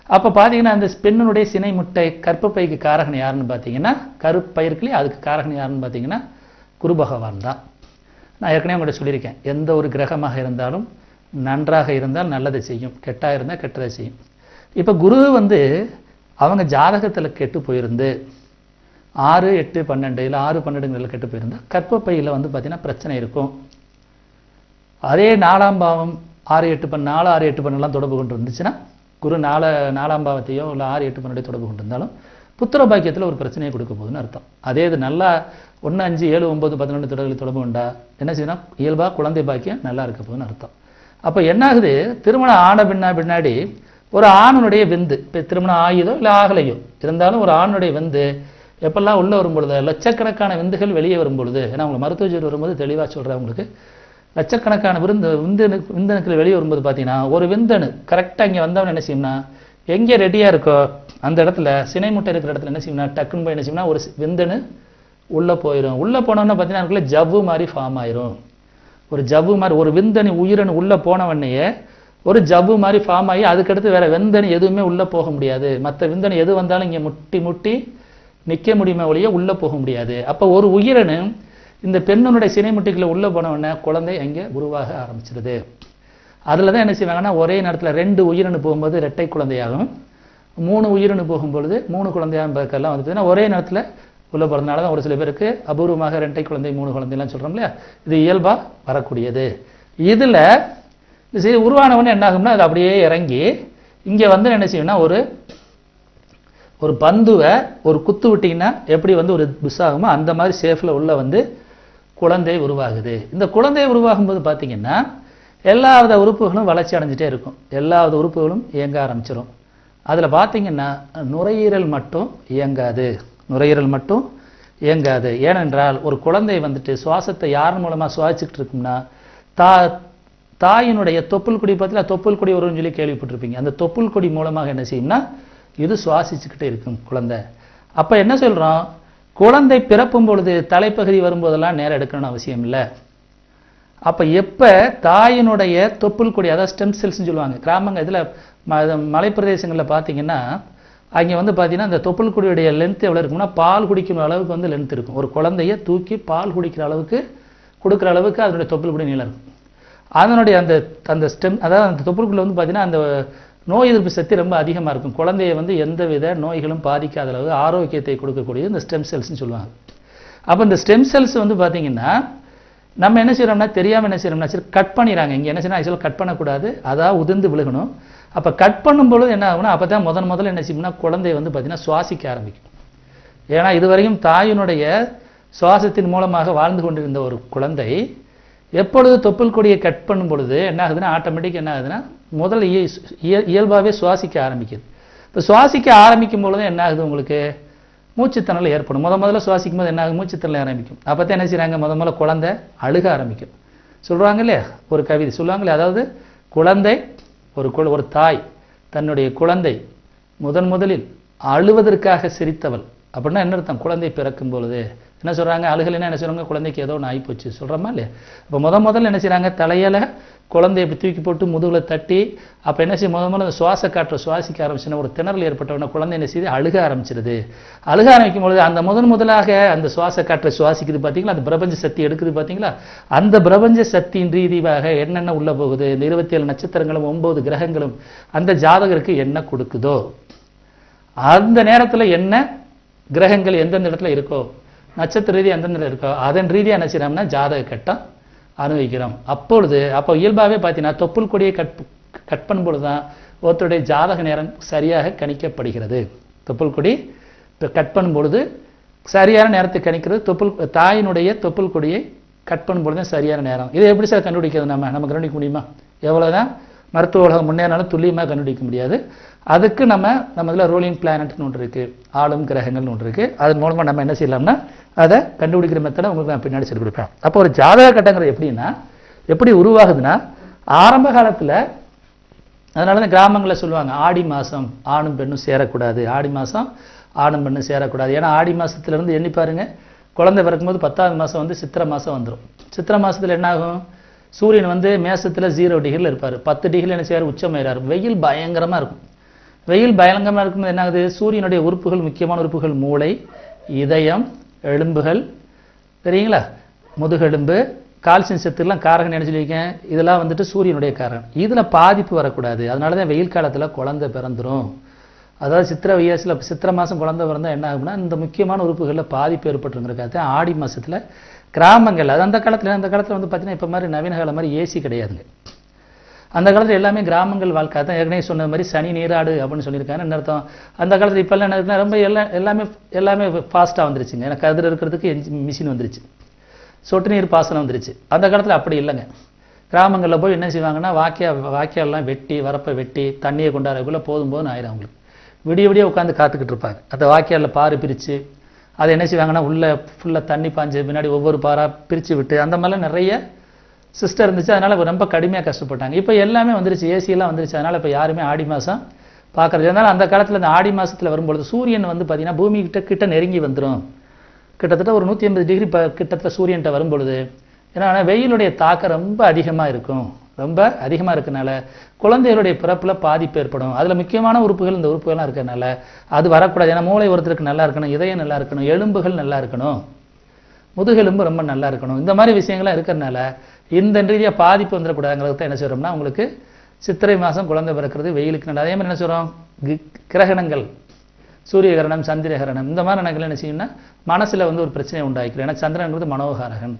அப்போ பார்த்தீங்கன்னா அந்த பெண்ணுடைய சினை முட்டை கற்பப்பைக்கு காரகன் யாருன்னு பார்த்தீங்கன்னா கருப்பயிருக்குலையே அதுக்கு காரகன் யாருன்னு பார்த்தீங்கன்னா குரு பகவான் தான். நான் ஏற்கனவே உங்கள்கிட்ட சொல்லியிருக்கேன், எந்த ஒரு கிரகமாக இருந்தாலும் நன்றாக இருந்தால் நல்லதை செய்யும், கெட்டாக இருந்தால் கெட்டதை செய்யும். இப்போ குரு வந்து அவங்க ஜாதகத்தில் கெட்டு போயிருந்து 6, 8, 12 இல்லை 6, 12 கெட்டு போயிருந்தால் கற்பப்பையில் வந்து பார்த்தீங்கன்னா பிரச்சனை இருக்கும். அதே 4ஆம் பாவம் 6, 8, 4, 6, 8, 12 தொடர்பு கொண்டு இருந்துச்சுன்னா குரு 4ஆம் பாவத்தையோ இல்லை 6, 8, 12 தொடர்பு கொண்டு இருந்தாலும் புத்திர பாக்கியத்தில் ஒரு பிரச்சனையை கொடுக்க போகுதுன்னு அர்த்தம். அதே இது நல்லா 1, 5, 7, 9, 11 தொடர்பு கொண்டா என்ன செய்யணும்? இயல்பாக குழந்தை பாக்கியம் நல்லா இருக்க போகுதுன்னு அர்த்தம். அப்போ என்ன ஆகுது? திருமணம் ஆன பின்னாடி ஒரு ஆணுடைய விந்து இப்போ திருமணம் ஆயுதோ இல்லை ஆகலையோ இருந்தாலும் ஒரு ஆணுடைய விந்து எப்பெல்லாம் உள்ளே வரும்பொழுது லட்சக்கணக்கான விந்துகள் வெளியே வரும்பொழுது, ஏன்னா உங்களுக்கு மருத்துவ வரும்போது தெளிவாக சொல்கிறேன் உங்களுக்கு, லட்சக்கணக்கான விந்தணுக்கள் வெளியே வரும்போது பார்த்தீங்கன்னா ஒரு விந்தணு கரெக்டாக இங்கே வந்தவன் என்ன செய்யும்னா எங்கே ரெடியாக இருக்கோ அந்த இடத்துல சினை முட்டை இருக்கிற இடத்துல என்ன செய்யும்னா டக்குன்னு போய் என்ன செய்யும்னா ஒரு விந்தணு உள்ளே போயிடும். உள்ளே போனோன்னா பார்த்தீங்கன்னா அதுக்குள்ளே ஜவ்வு மாதிரி ஃபார்ம் ஆயிரும். ஒரு ஜவ்வு மாதிரி ஒரு விந்தணு உயிரணு உள்ளே போனவன்னையே ஒரு ஜவ்வு மாதிரி ஃபார்ம் ஆகி அதுக்கடுத்து வேற விந்தணு எதுவுமே உள்ளே போக முடியாது. மற்ற விந்தணு எது வந்தாலும் இங்கே முட்டி நிற்க முடியுமே ஒழிய உள்ளே போக முடியாது. அப்போ ஒரு உயிரணு இந்த பெண்ணுடைய சினை முட்டிக்குள்ள உள்ளே போனவொடனே குழந்தை அங்கே உருவாக ஆரம்பிச்சிருது. அதில் தான் என்ன செய்வாங்கன்னா ஒரே நேரத்தில் 2 உயிரணு போகும்போது இரட்டை குழந்தையாகும், 3 உயிரணு போகும்பொழுது 3 குழந்தையாகலாம் வந்து பார்த்தீங்கன்னா ஒரே நேரத்தில் உள்ளே போகிறதுனால தான் ஒரு சில பேருக்கு அபூர்வமாக 2 குழந்தை 3 குழந்தைலாம் சொல்கிறோம் இல்லையா, இது இயல்பாக வரக்கூடியது. இதில் உருவானவொடனே என்ன ஆகும்னா அது அப்படியே இறங்கி இங்கே வந்து என்ன செய்யணும்னா ஒரு பந்துவை ஒரு குத்து விட்டிங்கன்னா எப்படி வந்து ஒரு புஷ் ஆகுமோ அந்த மாதிரி சேஃபில் உள்ள வந்து குழந்தை உருவாகுது. இந்த குழந்தை உருவாகும்போது பார்த்தீங்கன்னா எல்லாவித உறுப்புகளும் வளர்ச்சி அடைஞ்சிட்டே இருக்கும், எல்லாவித உறுப்புகளும் இயங்க ஆரம்பிச்சிடும். அதில் பார்த்தீங்கன்னா நுரையீரல் மட்டும் இயங்காது. ஏனென்றால் ஒரு குழந்தை வந்துட்டு சுவாசத்தை யார் மூலமாக சுவாசிச்சுட்டு இருக்கும்னா தாயினுடைய தொப்புள் கொடி பார்த்தீங்கன்னா தொப்புள் கொடி வரும்னு சொல்லி கேள்விப்பட்டிருப்பீங்க. அந்த தொப்புள் கொடி மூலமாக என்ன செய்யும்னா இது சுவாசிச்சுக்கிட்டே இருக்கும் குழந்தை. அப்போ என்ன சொல்கிறோம்? குழந்தை பிறப்பும் பொழுது தலைப்பகுதி வரும்போதெல்லாம் நேரம் எடுக்கணும்னு அவசியம் இல்லை. அப்போ எப்போ தாயினுடைய தொப்புள் கொடி அதாவது ஸ்டெம் செல்ஸ்ன்னு சொல்லுவாங்க கிராமங்கள் இதில் மலைப்பிரதேசங்களில் பார்த்தீங்கன்னா அங்கே வந்து பார்த்தீங்கன்னா அந்த தொப்புள் கொடியுடைய லென்த் எவ்வளோ இருக்கும்னா பால் குடிக்கிற அளவுக்கு வந்து லென்த் இருக்கும். ஒரு குழந்தைய தூக்கி பால் குடிக்கிற அளவுக்கு கொடுக்குற அளவுக்கு அதனுடைய தொப்புள் கொடி நீளம் இருக்கும். அதனுடைய அந்த ஸ்டெம் அதாவது அந்த தொப்புளுக்குள்ள வந்து பார்த்தீங்கன்னா அந்த நோய் எதிர்ப்பு சக்தி ரொம்ப அதிகமாக இருக்கும். குழந்தைய வந்து எந்தவித நோய்களும் பாதிக்காத அளவு ஆரோக்கியத்தை கொடுக்கக்கூடிய இந்த ஸ்டெம் செல்ஸ்ன்னு சொல்லுவாங்க. அப்போ இந்த ஸ்டெம் செல்ஸ் வந்து பார்த்தீங்கன்னா நம்ம என்ன செய்யறோம்னா தெரியாமல் என்ன செய்யறோம்னா சரி கட் பண்ணிடுறாங்க. இங்கே என்ன செய்யணும் ஆக்சுவலாக கட் பண்ணக்கூடாது, அதாவது உதிர்ந்து விழுகணும். அப்போ கட் பண்ணும்பொழுது என்ன ஆகும்னா அப்போ தான் முதல்ல என்ன செய்யணும்னா குழந்தை வந்து பார்த்தீங்கன்னா சுவாசிக்க ஆரம்பிக்கும். ஏன்னா இதுவரையும் தாயினுடைய சுவாசத்தின் மூலமாக வாழ்ந்து கொண்டிருந்த ஒரு குழந்தை எப்பொழுது தொப்புள் கொடியை கட் பண்ணும் பொழுது என்ன ஆகுதுன்னா ஆட்டோமேட்டிக் என்ன ஆகுதுன்னா முதல்ல இயல்பாகவே சுவாசிக்க ஆரம்பிக்குது. இப்போ சுவாசிக்க ஆரம்பிக்கும் பொழுது என்ன ஆகுது, உங்களுக்கு மூச்சுத்திணறல் ஏற்படும். முதல்ல சுவாசிக்கும் போது என்ன ஆகுது, மூச்சுத்திணறல் ஆரம்பிக்கும். அப்போ தான் என்ன செய்கிறாங்க, முதல்ல குழந்தை அழுக ஆரம்பிக்கும். சொல்கிறாங்க இல்லையா, ஒரு கவிதை சொல்லுவாங்க இல்லையா, அதாவது குழந்தை ஒரு தாய் தன்னுடைய குழந்தை முதலில் அழுவதற்காக சிரித்தவள் அப்படின்னா என்ன அர்த்தம், குழந்தை பிறக்கும் பொழுது என்ன சொல்கிறாங்க, அழுகலைன்னா என்ன சொல்கிறாங்க, குழந்தைக்கு ஏதோ ஒன்று ஆகிப்போச்சு சொல்கிறோமா இல்லையா. அப்போ முதல்ல என்ன செய்கிறாங்க, தலையில் குழந்தைய இப்படி தூக்கி போட்டு முதுகில் தட்டி, அப்போ என்ன செய்ய முதல்ல சுவாச காற்றை சுவாசிக்க ஆரம்பிச்சுன்னா ஒரு திணறல் ஏற்பட்டவுடனே குழந்தை என்ன செய்யுது, அழுக ஆரம்பிச்சிருது. அழுக ஆரம்பிக்கும் பொழுது அந்த முதலாக அந்த சுவாச காற்றை சுவாசிக்குது பார்த்தீங்களா, அந்த பிரபஞ்ச சக்தி எடுக்குது பார்த்தீங்களா, அந்த பிரபஞ்ச சக்தியின் ரீதியாக என்னென்ன உள்ள போகுது, இந்த 27 நட்சத்திரங்களும் 9 கிரகங்களும் அந்த ஜாதகருக்கு என்ன கொடுக்குதோ, அந்த நேரத்தில் என்ன கிரகங்கள் எந்தெந்த இடத்துல இருக்கோ, நட்சத்திர ரீதி எந்தெந்த இருக்கோ அதன் ரீதியாக என்ன செய்யறோம்னா ஜாதக கட்டம் அனுபவிக்கிறோம். அப்போ இயல்பாகவே பார்த்தீங்கன்னா தொப்புள் கொடியை கட் பண்ணும்பொழுது தான் ஒருத்தருடைய ஜாதக நேரம் சரியாக கணிக்கப்படுகிறது. தொப்புள் கொடி கட் பண்ணும்பொழுது சரியான நேரத்தை கணிக்கிறது. தாயினுடைய தொப்புள் கொடியை கட் பண்ணும்பொழுது தான் சரியான நேரம். இதை எப்படி சார் கண்டுபிடிக்கிறது, நம்ம கண்டுபிடிக்க முடியுமா? எவ்வளோதான் மருத்துவ உலகம் முன்னேறினாலும் துல்லியமாக கண்டுபிடிக்க முடியாது. அதுக்கு நம்ம இதில் ரோலிங் பிளானட்னு ஒன்று இருக்குது, ஆளும் கிரகங்கள்னு ஒன்று இருக்குது. அதன் மூலமாக நம்ம என்ன செய்யலாம்னா அதை கண்டுபிடிக்கிற மெத்தடை உங்களுக்கு நான் பின்னாடி சொல்லி கொடுப்பேன். அப்போ ஒரு ஜாதக கட்டங்கிறது எப்படி உருவாகுதுன்னா, ஆரம்ப காலத்தில் அதனால தான் கிராமங்களில் சொல்லுவாங்க ஆடி மாதம் ஆணும் பெண்ணும் சேரக்கூடாது, ஆடி மாதம் ஆணும் பெண்ணும் சேரக்கூடாது. ஏன்னா ஆடி மாதத்துலேருந்து எண்ணி பாருங்க, குழந்தை பிறக்கும்போது 10வது மாதம் சித்திரை மாதம் வந்துடும். சித்திரை மாதத்தில் என்ன ஆகும், சூரியன் மேசத்தில் 0 டிகிரியில் இருப்பார், 10 டிகிரியில் என்ன செய்வார், உச்சமாயிறார். வெயில் பயங்கரமாக இருக்கும். வெயில் பயங்கரமாக இருக்கும்போது என்ன ஆகுது, சூரியனுடைய உறுப்புகள், முக்கியமான உறுப்புகள் மூளை, இதயம், எலும்புகள் தெரியுங்களா, முதுகெலும்பு, கால்சியம் சத்துலாம் காரகம் என்ன சொல்லியிருக்கேன், இதெல்லாம் சூரியனுடைய காரகம். இதில் பாதிப்பு வரக்கூடாது. அதனால தான் வெயில் காலத்தில் குழந்தை பிறந்துடும். அதாவது சித்திரை மாதம் குழந்தை பிறந்தால் என்ன ஆகும்னா இந்த முக்கியமான உறுப்புகளில் பாதிப்பு ஏற்பட்டுருங்கிறக்காக தான் ஆடி மாதத்தில் கிராமங்கள், அது அந்த காலத்தில் பார்த்தீங்கன்னா இப்போ மாதிரி நவீன காலம் மாதிரி ஏசி கிடையாதுங்க. அந்த காலத்தில் எல்லாமே கிராமங்கள் வாழ்க்கை தான். ஏற்கனவே சொன்ன மாதிரி சனி நீராடு அப்படின்னு சொல்லியிருக்காங்க. என்ன அர்த்தம், அந்த காலத்தில் இப்போல்லாம் என்ன இருக்குன்னா ரொம்ப எல்லாமே ஃபாஸ்ட்டாக வந்துருச்சுங்க. எனக்கு கதிர் இருக்கிறதுக்கு மிஷின் வந்துருச்சு, சொட்டு நீர் பாசனம் வந்துருச்சு. அந்த காலத்தில் அப்படி இல்லைங்க. கிராமங்களில் போய் என்ன செய்வாங்கன்னா வாக்கியெல்லாம் வெட்டி, வரப்பை வெட்டி, தண்ணியை கொண்டாடுறதுக்குள்ளே போதும்னு ஆயிரும். அவங்களுக்கு விடிய உட்காந்து காத்துக்கிட்டு இருப்பாங்க. அந்த வாக்கியால் பாரு பிரித்து அதை என்ன செய்வாங்கன்னா உள்ளே ஃபுல்லாக தண்ணி பாஞ்சு பின்னாடி ஒவ்வொரு பாராக பிரித்து விட்டு அந்த மாதிரிலாம் நிறைய சிஸ்டம் இருந்துச்சு. அதனால் ரொம்ப கடுமையாக கஷ்டப்பட்டாங்க. இப்போ எல்லாமே வந்துருச்சு, ஏசியெல்லாம் வந்துருச்சு. அதனால் இப்போ யாருமே ஆடி மாதம் பார்க்குறது. அதனால் அந்த காலத்தில் இந்த ஆடி மாதத்தில் வரும்பொழுது சூரியன் பார்த்தீங்கன்னா பூமி கிட்ட நெருங்கி வந்துடும். கிட்டத்தட்ட ஒரு 180 டிகிரி கிட்டத்தட்ட சூரியன்கிட்ட வரும்பொழுது ஏன்னா வெயிலுடைய தாக்கம் ரொம்ப அதிகமாக இருக்கும். ரொம்ப அதிகமாக இருக்கனால குழந்தைகளுடைய பிறப்பில் பாதிப்பு ஏற்படும். அதில் முக்கியமான உறுப்புகள் இந்த உறுப்புகள்லாம் இருக்கிறனால அது வரக்கூடாது. ஏன்னா மூளை ஒருத்தருக்கு நல்லா இருக்கணும், இதயம் நல்லா இருக்கணும், எலும்புகள் நல்லா இருக்கணும், முதுகெலும்பு ரொம்ப நல்லா இருக்கணும். இந்த மாதிரி விஷயங்கள்லாம் இருக்கிறனால இந்த ரீதியாக பாதிப்பு வந்துடக்கூடாதுங்கிறது தான் என்ன சொல்கிறோம்னா, உங்களுக்கு சித்திரை மாதம் குழந்தை பிறக்கிறது வெயிலுக்கு நல்ல. அதே மாதிரி என்ன சொல்கிறோம், கிரகணங்கள், சூரிய கிரகணம், சந்திர கிரகணம், இந்த மாதிரி நாங்கள் என்ன செய்யணும்னா மனசில் ஒரு பிரச்சனையை உண்டாக்கிறோம். ஏன்னா சந்திரன்கிறது மனோகாரகன்.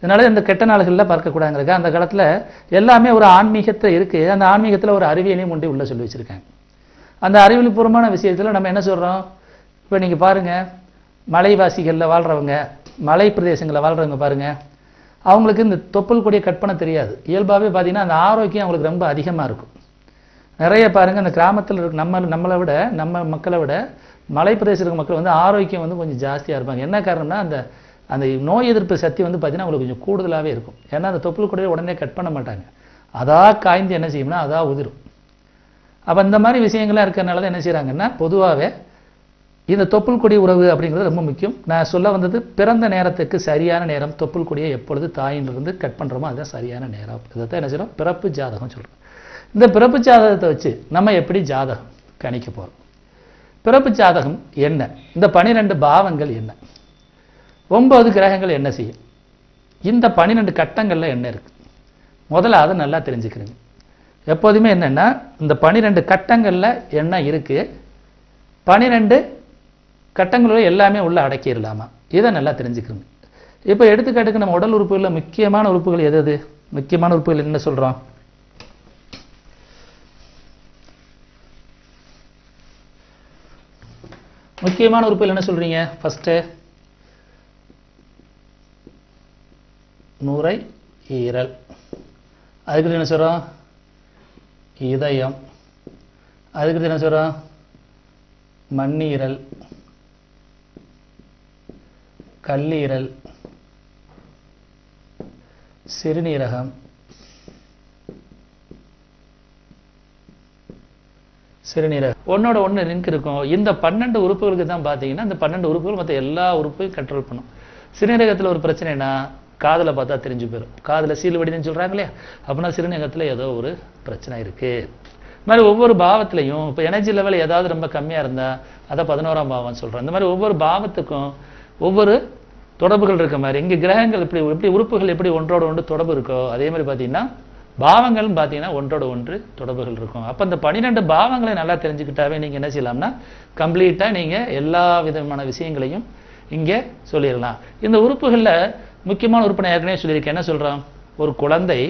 இதனால இந்த கெட்ட நாள்களில் பார்க்கக்கூடாதுங்கிறக்க அந்த காலத்தில் எல்லாமே ஒரு ஆன்மீகத்தை இருக்குது. அந்த ஆன்மீகத்தில் ஒரு அறிவியலையும் கொண்டு உள்ள சொல்லி வச்சுருக்காங்க. அந்த அறிவியல் பூர்வமான விஷயத்தில் நம்ம என்ன சொல்கிறோம், இப்போ நீங்கள் பாருங்கள், மலைவாசிகளில் வாழ்கிறவங்க, மலை பிரதேசங்களில் வாழ்கிறவங்க பாருங்கள், அவங்களுக்கு இந்த தொப்புள் கொடியை கட் பண்ண தெரியாது. இயல்பாகவே பார்த்தீங்கன்னா அந்த ஆரோக்கியம் அவங்களுக்கு ரொம்ப அதிகமாக இருக்கும். நிறைய பாருங்கள், அந்த கிராமத்தில் இருக்க நம்ம மக்களை விட மலை பிரதேசத்தில் இருக்க மக்கள் ஆரோக்கியம் கொஞ்சம் ஜாஸ்தியாக இருப்பாங்க. என்ன காரணம்னா அந்த நோய் எதிர்ப்பு சக்தி பார்த்தீங்கன்னா அவங்களுக்கு கொஞ்சம் கூடுதலாகவே இருக்கும். ஏன்னா அந்த தொப்புள் கொடியை உடனே கட் பண்ண மாட்டாங்க, காய்ந்து என்ன செய்யும்னா உதிரும். அப்போ இந்த மாதிரி விஷயங்கள்லாம் இருக்கிறனால தான் என்ன செய்கிறாங்கன்னா பொதுவாகவே இந்த தொப்புள் கொடி உறவு அப்படிங்கிறது ரொம்ப முக்கியம். நான் சொல்ல வந்தது பிறந்த நேரத்துக்கு சரியான நேரம், தொப்புள் கொடியை எப்பொழுது தாயிலிருந்து கட் பண்ணுறோமோ அதுதான் சரியான நேரம். இதைத்தான் என்ன செய்யறோம், பிறப்பு ஜாதகம் சொல்கிறோம். இந்த பிறப்பு ஜாதகத்தை வச்சு நம்ம எப்படி ஜாதகம் கணிக்க போகிறோம். பிறப்பு ஜாதகம் என்ன, இந்த 12 பாவங்கள் என்ன, 9 கிரகங்கள் என்ன செய்யும், இந்த 12 கட்டங்களில் என்ன இருக்குது, முதல்ல அதை நல்லா தெரிஞ்சுக்கிறீங்க. எப்போதுமே என்னென்னா இந்த 12 கட்டங்களில் என்ன இருக்குது, 12 கட்டங்களில் எல்லாமே உள்ள அடக்கிடலாமா, இதை நல்லா தெரிஞ்சுக்கிறோங்க. இப்போ எடுத்துக்காட்டுக்கு நம்ம உடல் உறுப்புகளில் முக்கியமான உறுப்புகள் எது, முக்கியமான உறுப்புகள் என்ன சொல்கிறோம், முக்கியமான உறுப்புகள் என்ன சொல்றீங்க, ஃபர்ஸ்ட் நுரையீரல். அதுக்கு என்ன சொல்றோம், இதயம், அதுக்கு என்ன சொல்கிறோம், மண்ணீரல், கல்லீரல், சிறுநீரகம், ஒன்னோட ஒன்று லிங்க் இருக்கும். இந்த 12 உறுப்புகளுக்கு தான் பார்த்தீங்கன்னா இந்த 12 உறுப்புகள் மற்ற எல்லா உறுப்பையும் கண்ட்ரோல் பண்ணும். சிறுநீரகத்தில் ஒரு பிரச்சனைனா காதில் பார்த்தா தெரிஞ்சு போயிடும். காதில் சீல் வடிதுன்னு சொல்கிறாங்க இல்லையா, அப்படின்னா சிறுநீரகத்தில் ஏதோ ஒரு பிரச்சனை இருக்குது. இந்த மாதிரி ஒவ்வொரு பாவத்திலையும் இப்போ எனர்ஜி லெவல் ஏதாவது ரொம்ப கம்மியாக இருந்தால் அதை 11ஆம் பாவம் சொல்கிறோம். இந்த மாதிரி ஒவ்வொரு பாவத்துக்கும் ஒவ்வொரு தொடர்புகள் இருக்க மாதிரி இங்கே கிரகங்கள் எப்படி உறுப்புகள் எப்படி ஒன்றோட ஒன்று தொடர்பு இருக்கோ அதே மாதிரி பார்த்தீங்கன்னா பாவங்கள்னு பார்த்தீங்கன்னா ஒன்றோட ஒன்று தொடர்புகள் இருக்கும். அப்போ இந்த 12 பாவங்களை நல்லா தெரிஞ்சுக்கிட்டாவே நீங்கள் என்ன செய்யலாம்னா கம்ப்ளீட்டாக நீங்கள் எல்லா விதமான விஷயங்களையும் இங்கே சொல்லிடலாம். இந்த உறுப்புகளில் முக்கியமான உறுப்பினை ஏற்கனவே சொல்லியிருக்கேன். என்ன சொல்கிறோம், ஒரு குழந்தை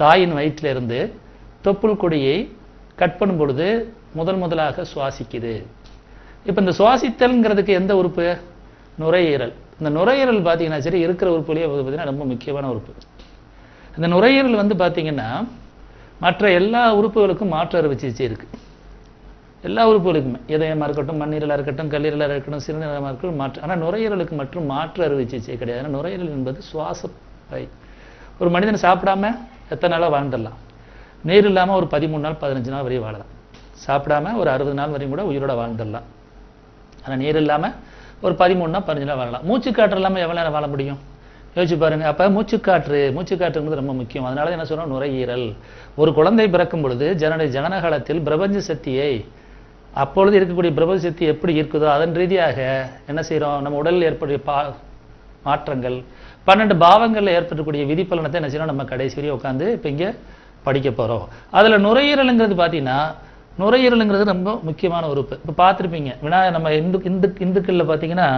தாயின் வயிற்றிலிருந்து தொப்புள் கொடியை கட் பண்ணும் பொழுது முதலாக சுவாசிக்குது. இப்போ இந்த சுவாசித்தல்ங்கிறதுக்கு எந்த உறுப்பு, நுரையீரல். இந்த நுரையீரல் பார்த்தீங்கன்னா சரி இருக்கிற உறுப்புலேயே பார்த்தீங்கன்னா ரொம்ப முக்கியமான உறுப்பு. இந்த நுரையீரல் வந்து பார்த்தீங்கன்னா மற்ற எல்லா உறுப்புகளுக்கும் மாற்று அறுவை சிகிச்சை இருக்குது. எல்லா உறுப்புகளுக்குமே இதயமாக இருக்கட்டும், மண்ணீரலாக இருக்கட்டும், கல்லீரலாக இருக்கட்டும், சிறுநீரகமாக இருக்கட்டும் மாற்று. ஆனால் நுரையீரலுக்கு மற்றும் மாற்று அறுவை சிகிச்சை கிடையாது. ஏன்னா நுரையீரல் என்பது சுவாச பை. ஒரு மனிதன் சாப்பிடாம எத்தனை நாளாக வாழ்ந்துடலாம், நீர் இல்லாமல் ஒரு 13 நாள் 15 நாள் வரையும் வாழலாம், சாப்பிடாம ஒரு 60 நாள் வரையும் கூட உயிரோட வாழ்ந்துடலாம். ஆனால் நீர் இல்லாமல் ஒரு 13 நாள் 15 நாள் வாழலாம். மூச்சுக்காற்று இல்லாமல் எவ்வளோ நேரம் வாழ முடியும் யோசிச்சு பாருங்க. அப்போ மூச்சுக்காற்றுங்கிறது ரொம்ப முக்கியம். அதனால என்ன சொல்றோம், நுரையீரல். ஒரு குழந்தை பிறக்கும் பொழுது ஜனன காலத்தில் பிரபஞ்ச சக்தியை அப்பொழுது இருக்கக்கூடிய பிரபஞ்ச சக்தி எப்படி இருக்குதோ அதன் ரீதியாக என்ன செய்கிறோம், நம்ம உடலில் ஏற்படைய மாற்றங்கள் 12 பாவங்களில் ஏற்படக்கூடிய விதிப்பலனத்தை என்ன செய்யணும் நம்ம கடைசி வரையும் உட்காந்து இப்போ இங்கே படிக்க போகிறோம். அதில் நுரையீரலுங்கிறது பார்த்தீங்கன்னா நுரையீரலுங்கிறது ரொம்ப முக்கியமான உறுப்பு. இப்போ பார்த்துருப்பீங்க நம்ம இந்துக்களில் பார்த்தீங்கன்னா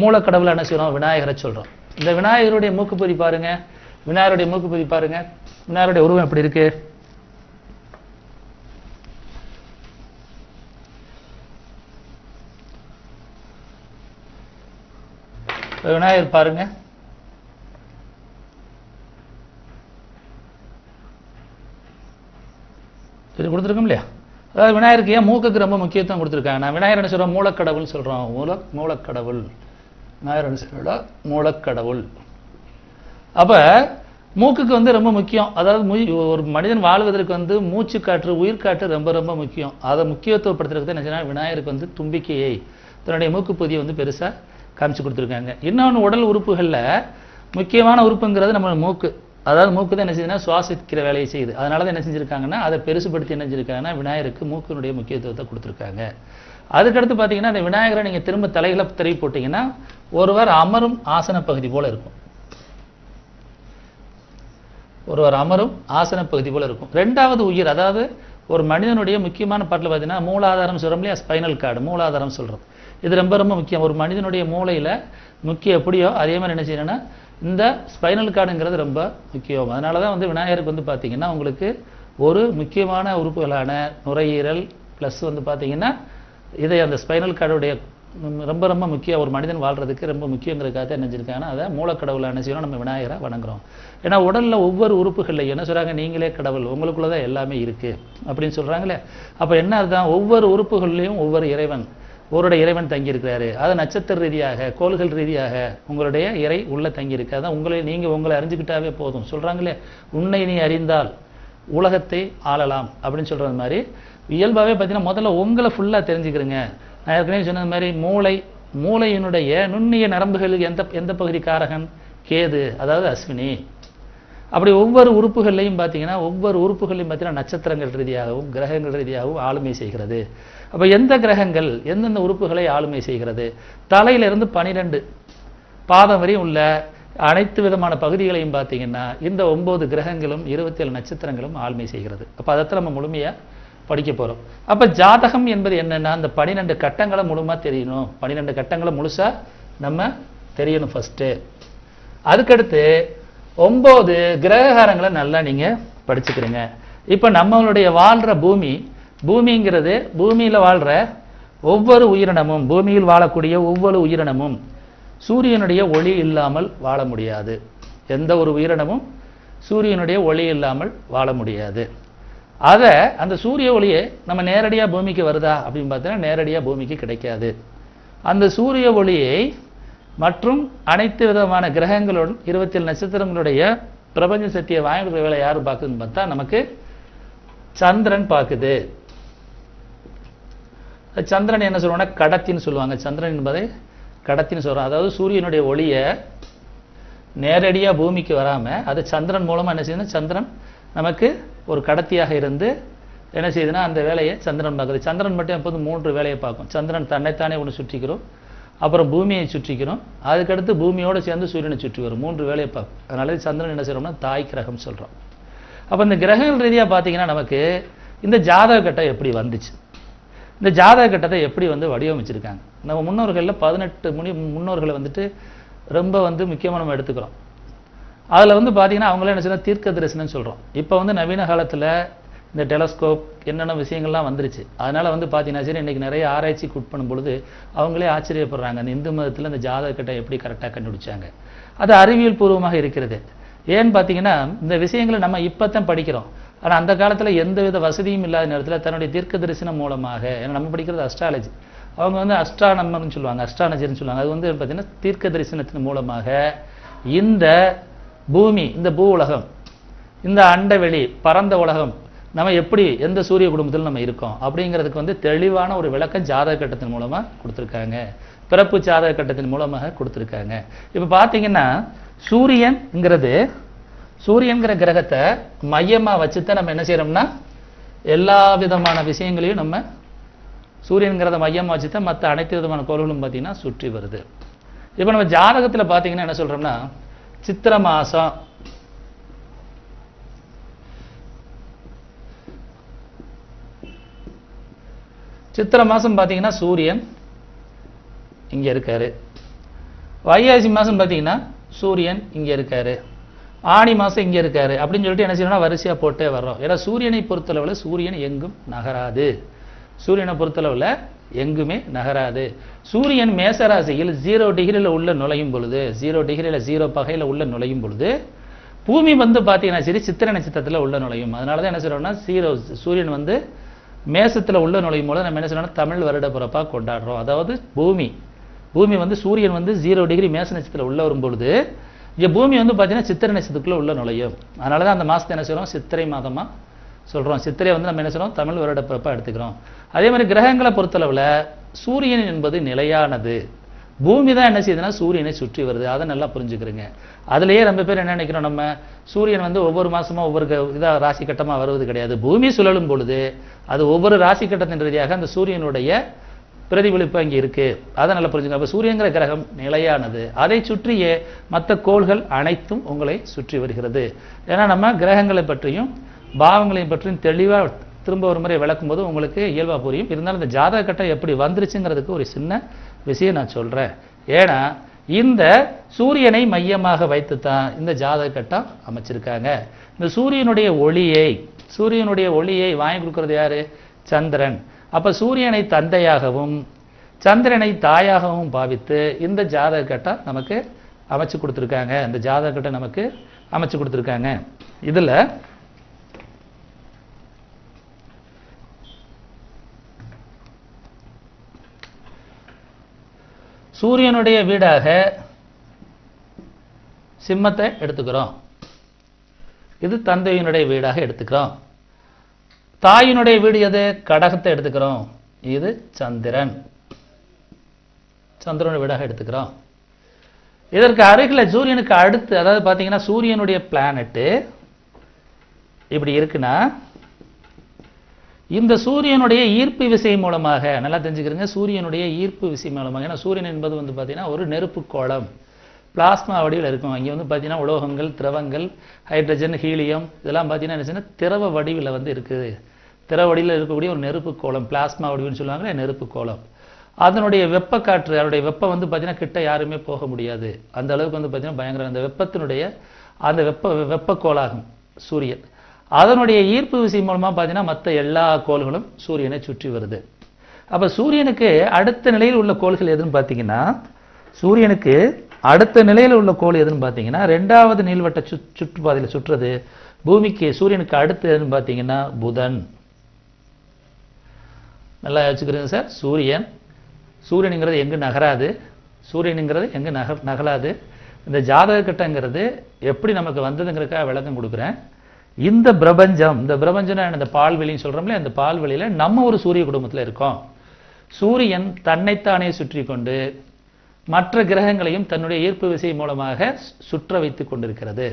மூலக்கடவுளை என்ன செய்கிறோம், விநாயகரை சொல்கிறோம். இந்த விநாயகருடைய மூக்குப்பொதி பாருங்க, விநாயகருடைய மூக்குப்பொதி பாருங்க, விநாயகருடைய உருவம் எப்படி இருக்கு. விநாயகர் பாருங்க, இது கொடுத்துருக்கோம் இல்லையா. அதாவது விநாயகருக்கு ஏன் மூக்குக்கு ரொம்ப முக்கியத்துவம் கொடுத்துருக்காங்க. நான் விநாயகர் என்ன சொல்கிறோம், மூலக்கடவுள் சொல்கிறோம். மூலக்கடவுள் விநாயகர் மூலக்கடவுள். அப்போ மூக்குக்கு வந்து ரொம்ப முக்கியம். அதாவது ஒரு மனிதன் வாழ்வதற்கு வந்து மூச்சு காற்று உயிர்காற்று ரொம்ப ரொம்ப முக்கியம். அதை முக்கியத்துவப்படுத்துறதுக்கு என்ன செய்யணும், விநாயகருக்கு வந்து தும்பிக்கையை தன்னுடைய மூக்குப்பொதியை வந்து பெருசாக காமிச்சு கொடுத்துருக்காங்க. இன்னொன்று உடல் உறுப்புகளில் முக்கியமான உறுப்புங்கிறது நம்ம மூக்கு. அதாவது மூக்கு தான் என்ன செய்யுதுன்னா சுவாசிக்கிற வேலையை செய்யுது. அதனால தான் என்ன செஞ்சுருக்காங்கன்னா அதை பெருசுபடுத்தி என்ன செஞ்சுருக்காங்கன்னா விநாயகருக்கு மூக்கினுடைய முக்கியத்துவத்தை கொடுத்துருக்காங்க. அதுக்கடுத்து பார்த்தீங்கன்னா அந்த விநாயகரை நீங்கள் திரும்ப தலைகளை திருப்பி போட்டிங்கன்னா ஒருவர் அமரும் ஆசன பகுதி போல இருக்கும். ஒருவர் அமரும் ஆசன பகுதி போல இருக்கும். ரெண்டாவது உயிர், அதாவது ஒரு மனிதனுடைய முக்கியமான பாட்டில் பார்த்தீங்கன்னா மூலாதாரம் சொல்கிறோம் இல்லையா, ஸ்பைனல் கார்டு மூலாதாரம் சொல்கிறது. இது ரொம்ப ரொம்ப முக்கியம். ஒரு மனிதனுடைய மூளையில் முக்கியம் எப்படியோ அதே மாதிரி என்ன செய்யணும்னா இந்த ஸ்பைனல் கார்டுங்கிறது ரொம்ப முக்கியம். அதனால தான் வந்து விநாயகருக்கு வந்து பார்த்தீங்கன்னா உங்களுக்கு ஒரு முக்கியமான உறுப்புகளான நுரையீரல் ப்ளஸ் வந்து பார்த்தீங்கன்னா இதை அந்த ஸ்பைனல் கார்டுடைய ரொம்ப ரொம்ப முக்கியம். ஒரு மனிதன் வாழ்றதுக்கு ரொம்ப முக்கியங்கிறதுக்காக என்ன செஞ்சிருக்காங்கன்னா அதை மூலக்கடவுளை என்ன செய்யணும், நம்ம விநாயகரை வணங்குறோம். ஏன்னா உடலில் ஒவ்வொரு உறுப்புகளில் என்ன சொல்கிறாங்க, நீங்களே கடவுள், உங்களுக்குள்ள தான் எல்லாமே இருக்குது அப்படின்னு சொல்கிறாங்களே. அப்போ என்ன அதுதான் ஒவ்வொரு உறுப்புகள்லையும் ஒவ்வொரு இறைவன் இறைவன் தங்கியிருக்கிறாரு. அது நட்சத்திர ரீதியாக கோள்கள் ரீதியாக உங்களுடைய இறை உள்ள தங்கியிருக்கு. அதான் உங்களை அறிஞ்சுக்கிட்டாவே போதும் சொல்கிறாங்களே, உன்னை நீ அறிந்தால் உலகத்தை ஆளலாம் அப்படின்னு சொல்கிறது மாதிரி இயல்பாகவே பார்த்தீங்கன்னா முதல்ல உங்களை ஃபுல்லாக தெரிஞ்சுக்கிறீங்க. நான் ஏற்கனவே சொன்னது மாதிரி மூளையினுடைய நுண்ணிய நரம்புகளுக்கு எந்த பகுதி காரகன், கேது, அதாவது அஸ்வினி. அப்படி ஒவ்வொரு உறுப்புகள்லையும் பார்த்தீங்கன்னா நட்சத்திரங்கள் ரீதியாகவும் கிரகங்கள் ரீதியாகவும் ஆளுமை செய்கிறது. அப்போ எந்த கிரகங்கள் எந்தெந்த உறுப்புகளை ஆளுமை செய்கிறது, தலையிலிருந்து 12 பாதம் வரையும் உள்ள அனைத்து விதமான பகுதிகளையும் பார்த்தீங்கன்னா இந்த 9 கிரகங்களும் 27 நட்சத்திரங்களும் ஆளுமை செய்கிறது. அப்போ அதை நம்ம முழுமையாக படிக்க போகிறோம். அப்போ ஜாதகம் என்பது என்னென்னா அந்த 12 கட்டங்களை முழுமையாக தெரியணும். 12 கட்டங்களை முழுசாக நம்ம தெரியணும் ஃபஸ்ட்டு. அதுக்கடுத்து 9 கிரககாரங்களை நல்லா நீங்கள் படிச்சுக்கிறீங்க. இப்போ நம்மளுடைய வாழ்கிற பூமிங்கிறது பூமியில் வாழ்கிற ஒவ்வொரு உயிரினமும், பூமியில் வாழக்கூடிய ஒவ்வொரு உயிரினமும் சூரியனுடைய ஒளி இல்லாமல் வாழ முடியாது. எந்த ஒரு உயிரினமும் சூரியனுடைய ஒளி இல்லாமல் வாழ முடியாது. அதை அந்த சூரிய ஒளியே நம்ம நேரடியாக பூமிக்கு வருதா அப்படின்னு பார்த்தீங்கன்னா நேரடியாக பூமிக்கு கிடைக்காது. அந்த சூரிய ஒளியை மற்றும் அனைத்து விதமான கிரகங்களுடன் 27 நட்சத்திரங்களுடைய பிரபஞ்ச சக்தியை வாங்கி வேலை யார் பார்க்குதுன்னு பார்த்தா நமக்கு சந்திரன் பார்க்குது. சந்திரன் என்ன சொல்லுவாங்கன்னா கடத்தின்னு சொல்லுவாங்க. சந்திரன் என்பதை கடத்தின்னு சொல்றோம். அதாவது சூரியனுடைய ஒளியை நேரடியாக பூமிக்கு வராமல் அது சந்திரன் மூலமாக என்ன செய்யுதுன்னா சந்திரன் நமக்கு ஒரு கடத்தியாக இருந்து என்ன செய்யுதுன்னா அந்த வேலையை சந்திரன் பார்க்குது. சந்திரன் மட்டும் எப்போது 3 வேலையை பார்க்கும். சந்திரன் தன்னைத்தானே ஒன்று சுற்றிக்கிறோம், அப்புறம் பூமியை சுற்றிக்கிறோம், அதுக்கடுத்து பூமியோடு சேர்ந்து சூரியனை சுற்றி வரும். 3 வேலையை பார்க்கும். அதனால சந்திரன் என்ன செய்யறோம்னா தாய் கிரகம் சொல்கிறோம். அப்போ இந்த கிரகங்கள் ரீதியாக பார்த்தீங்கன்னா நமக்கு இந்த ஜாதக கட்டம் எப்படி வந்துச்சு, இந்த ஜாதக கட்டத்தை எப்படி வடிவமைச்சிருக்காங்க. நம்ம முன்னோர்களில் 18 முன்னோர்களை ரொம்ப முக்கியமாக நம்ம எடுத்துக்கிறோம். அதில் பார்த்தீங்கன்னா அவங்களே என்ன செய்யணும் தீர்க்க தரிசனம்னு சொல்கிறோம். இப்போ நவீன காலத்தில் இந்த டெலஸ்கோப் என்னென்ன விஷயங்கள்லாம் வந்துருச்சு. அதனால் பார்த்தீங்கன்னா சரி இன்றைக்கி நிறைய ஆராய்ச்சிக்கு உட்படும் பொழுது அவங்களே ஆச்சரியப்படுறாங்க. அந்த இந்து மதத்தில் இந்த ஜாதக கட்டம் எப்படி கரெக்டாக கண்டுபிடிச்சாங்க. அது அறிவியல் பூர்வமாக இருக்கிறது. ஏன்னு பார்த்தீங்கன்னா இந்த விஷயங்களை நம்ம இப்போ தான் படிக்கிறோம். ஆனால் அந்த காலத்தில் எந்தவித வசதியும் இல்லாத நேரத்தில் தன்னுடைய தீர்க்க தரிசனம் மூலமாக, ஏன்னா நம்ம படிக்கிறது அஸ்ட்ராலஜி, அவங்க அஸ்ட்ரானமர்னு சொல்லுவாங்க, அஸ்ட்ராலஜின்னு சொல்லுவாங்க. அது பார்த்தீங்கன்னா தீர்க்க தரிசனத்தின் மூலமாக இந்த பூமி, இந்த பூ உலகம், இந்த அண்டவெளி, பரந்த உலகம், நம்ம எப்படி எந்த சூரிய குடும்பத்தில் நம்ம இருக்கோம் அப்படிங்கிறதுக்கு தெளிவான ஒரு விளக்கம் ஜாதக கட்டத்தின் மூலமாக கொடுத்துருக்காங்க. பிறப்பு ஜாதக கட்டத்தின் மூலமாக கொடுத்துருக்காங்க. இப்போ பார்த்தீங்கன்னா சூரியன்கிற கிரகத்தை மையமாக வச்சுதான் நம்ம என்ன செய்யறோம்னா எல்லா விதமான விஷயங்களையும் நம்ம சூரியன்கிறத மையமாக வச்சுதான் மற்ற அனைத்து விதமான கோள்களும் பார்த்தீங்கன்னா சுற்றி வருது. இப்போ நம்ம ஜாதகத்தில் பார்த்தீங்கன்னா என்ன சொல்றோம்னா சித்திரை மாசம் பார்த்தீங்கன்னா சூரியன் இங்க இருக்காரு. வைகாசி மாசம் பார்த்தீங்கன்னா சூரியன் இங்க இருக்காரு. ஆணி மாசம் இங்க இருக்காரு அப்படின்னு சொல்லிட்டு என்ன செய்யணும்னா வரிசையா போட்டே வர்றோம். ஏன்னா சூரியனை பொறுத்தளவுல சூரியன் எங்கும் நகராது. சூரியனை பொறுத்தளவுல எங்குமே நகராது. சூரியன் மேசராசியில் 0 டிகிரியில் உள்ள நுழையும் பொழுது, 0 டிகிரியில் 0 பகையில் உள்ள நுழையும் பொழுது பூமி பார்த்தீங்கன்னா சரி சித்திரை நட்சத்திரத்தில் உள்ள நுழையும். அதனால தான் என்ன சொல்றோம்னா சூரியன் மேசத்தில் உள்ள நுழையும் போது நம்ம என்ன சொல்லணும்னா தமிழ் வருட பிறப்பாக கொண்டாடுறோம். அதாவது பூமி சூரியன் 0 டிகிரி மேச நட்சத்திரத்தில் உள்ள வரும்பொழுது இங்கே பூமி பார்த்தீங்கன்னா சித்திரை நட்சத்திரத்துக்குள்ள உள்ள நுழையும். அதனால தான் அந்த மாதத்தை என்ன சொல்கிறோம் சித்திரை மாதமாக சொல்கிறோம். சித்திரை நம்ம என்ன சொல்கிறோம் தமிழ் வருட பிறப்பாக எடுத்துக்கிறோம். அதே மாதிரி கிரகங்களை பொறுத்தளவில் சூரியன் என்பது நிலையானது. பூமி தான் என்ன செய்யுதுன்னா சூரியனை சுற்றி வருது. அதை நல்லா புரிஞ்சுக்கிறீங்க. அதுலேயே ரொம்ப பேர் என்ன நினைக்கிறோம், நம்ம சூரியன் ஒவ்வொரு மாசமா ஒவ்வொரு இதாக ராசி கட்டமாக வருவது கிடையாது. பூமி சுழலும் பொழுது அது ஒவ்வொரு ராசி கட்டத்தின் ரீதியாக அந்த சூரியனுடைய பிரதிபலிப்பு அங்கே இருக்கு. அதை நல்லா புரிஞ்சுங்க. அப்போ சூரியங்கிற கிரகம் நிலையானது. அதை சுற்றியே மற்ற கோள்கள் அனைத்தும் உங்களை சுற்றி வருகிறது. ஏன்னா நம்ம கிரகங்களை பற்றியும் பாவங்களையும் பற்றியும் தெளிவாக திரும்ப ஒரு முறை விளக்கும் போது உங்களுக்கு இயல்பா புரியும். இருந்தாலும் இந்த ஜாதக கட்டம் எப்படி வந்துருச்சுங்கிறதுக்கு ஒரு சின்ன விஷயம் நான் சொல்றேன். ஏன்னா இந்த சூரியனை மையமாக வைத்து தான் இந்த ஜாதக கட்டம் அமைச்சிருக்காங்க. இந்த சூரியனுடைய ஒளியை வாங்கி கொடுக்கறது யாரு? சந்திரன். அப்ப சூரியனை தந்தையாகவும் சந்திரனை தாயாகவும் பாவித்து இந்த ஜாதக கட்டம் நமக்கு அமைச்சு கொடுத்துருக்காங்க. இந்த ஜாதக கட்டம் நமக்கு அமைச்சு கொடுத்துருக்காங்க. இதுல சூரியனுடைய வீடாக சிம்மத்தை எடுத்துக்கிறோம். இது தந்தையினுடைய வீடாக எடுத்துக்கிறோம். தாயினுடைய வீடு எது? கடகத்தை எடுத்துக்கிறோம். இது சந்திரனுடைய வீடாக எடுத்துக்கிறோம். இதற்கு அருகில் சூரியனுக்கு அடுத்து, அதாவது பார்த்தீங்கன்னா சூரியனுடைய பிளானட்டு இப்படி இருக்குன்னா இந்த சூரியனுடைய ஈர்ப்பு விசை மூலமாக நல்லா தெரிஞ்சுக்கிறீங்க. சூரியனுடைய ஈர்ப்பு விசை மூலமாக, ஏன்னா சூரியன் என்பது பார்த்தீங்கன்னா ஒரு நெருப்பு கோளம், பிளாஸ்மா வடிவில் இருக்கும். அங்கே பார்த்தீங்கன்னா உலோகங்கள், திரவங்கள், ஹைட்ரஜன், ஹீலியம் இதெல்லாம் பார்த்தீங்கன்னா என்ன திரவ வடிவில் இருக்குது. திரவ வடிவில் இருக்கக்கூடிய ஒரு நெருப்பு கோளம், பிளாஸ்மா வடிவுன்னு சொல்லுவாங்க, நெருப்பு கோளம். அதனுடைய வெப்ப காற்று, அதனுடைய வெப்பம் பார்த்தீங்கன்னா கிட்ட யாருமே போக முடியாது. அந்த அளவுக்கு பார்த்தீங்கன்னா பயங்கர அந்த வெப்பத்தினுடைய அந்த வெப்ப கோளாகும் சூரியன். அதனுடைய ஈர்ப்பு விசை மூலமாக பார்த்தீங்கன்னா மற்ற எல்லா கோள்களும் சூரியனை சுற்றி வருது. அப்போ சூரியனுக்கு அடுத்த நிலையில் உள்ள கோள்கள் எதுன்னு பார்த்தீங்கன்னா, சூரியனுக்கு அடுத்த நிலையில் உள்ள கோள் எதுன்னு பார்த்தீங்கன்னா 2வது நீள்வட்ட சுற்றுப்பாதையில் சுற்றுறது பூமிக்கு சூரியனுக்கு அடுத்து எதுன்னு பார்த்தீங்கன்னா புதன். நல்லா வச்சுக்கிறீங்க சார். சூரியனுங்கிறது எங்கு நகராது, சூரியனுங்கிறது எங்கு நகலாது. இந்த ஜாதக கட்டங்கிறது எப்படி நமக்கு வந்ததுங்கிறதுக்காக விளக்கம் கொடுக்குறேன். இந்த பிரபஞ்சம் இந்த பால்வெளின்னு சொல்றோம்ல, அந்த பால்வெளியில நம்ம ஒரு சூரிய குடும்பத்தில் இருக்கோம். சூரியன் தன்னைத்தானே சுற்றி கொண்டு மற்ற கிரகங்களையும் தன்னுடைய ஈர்ப்பு விசை மூலமாக சுற்ற வைத்து கொண்டிருக்கிறது.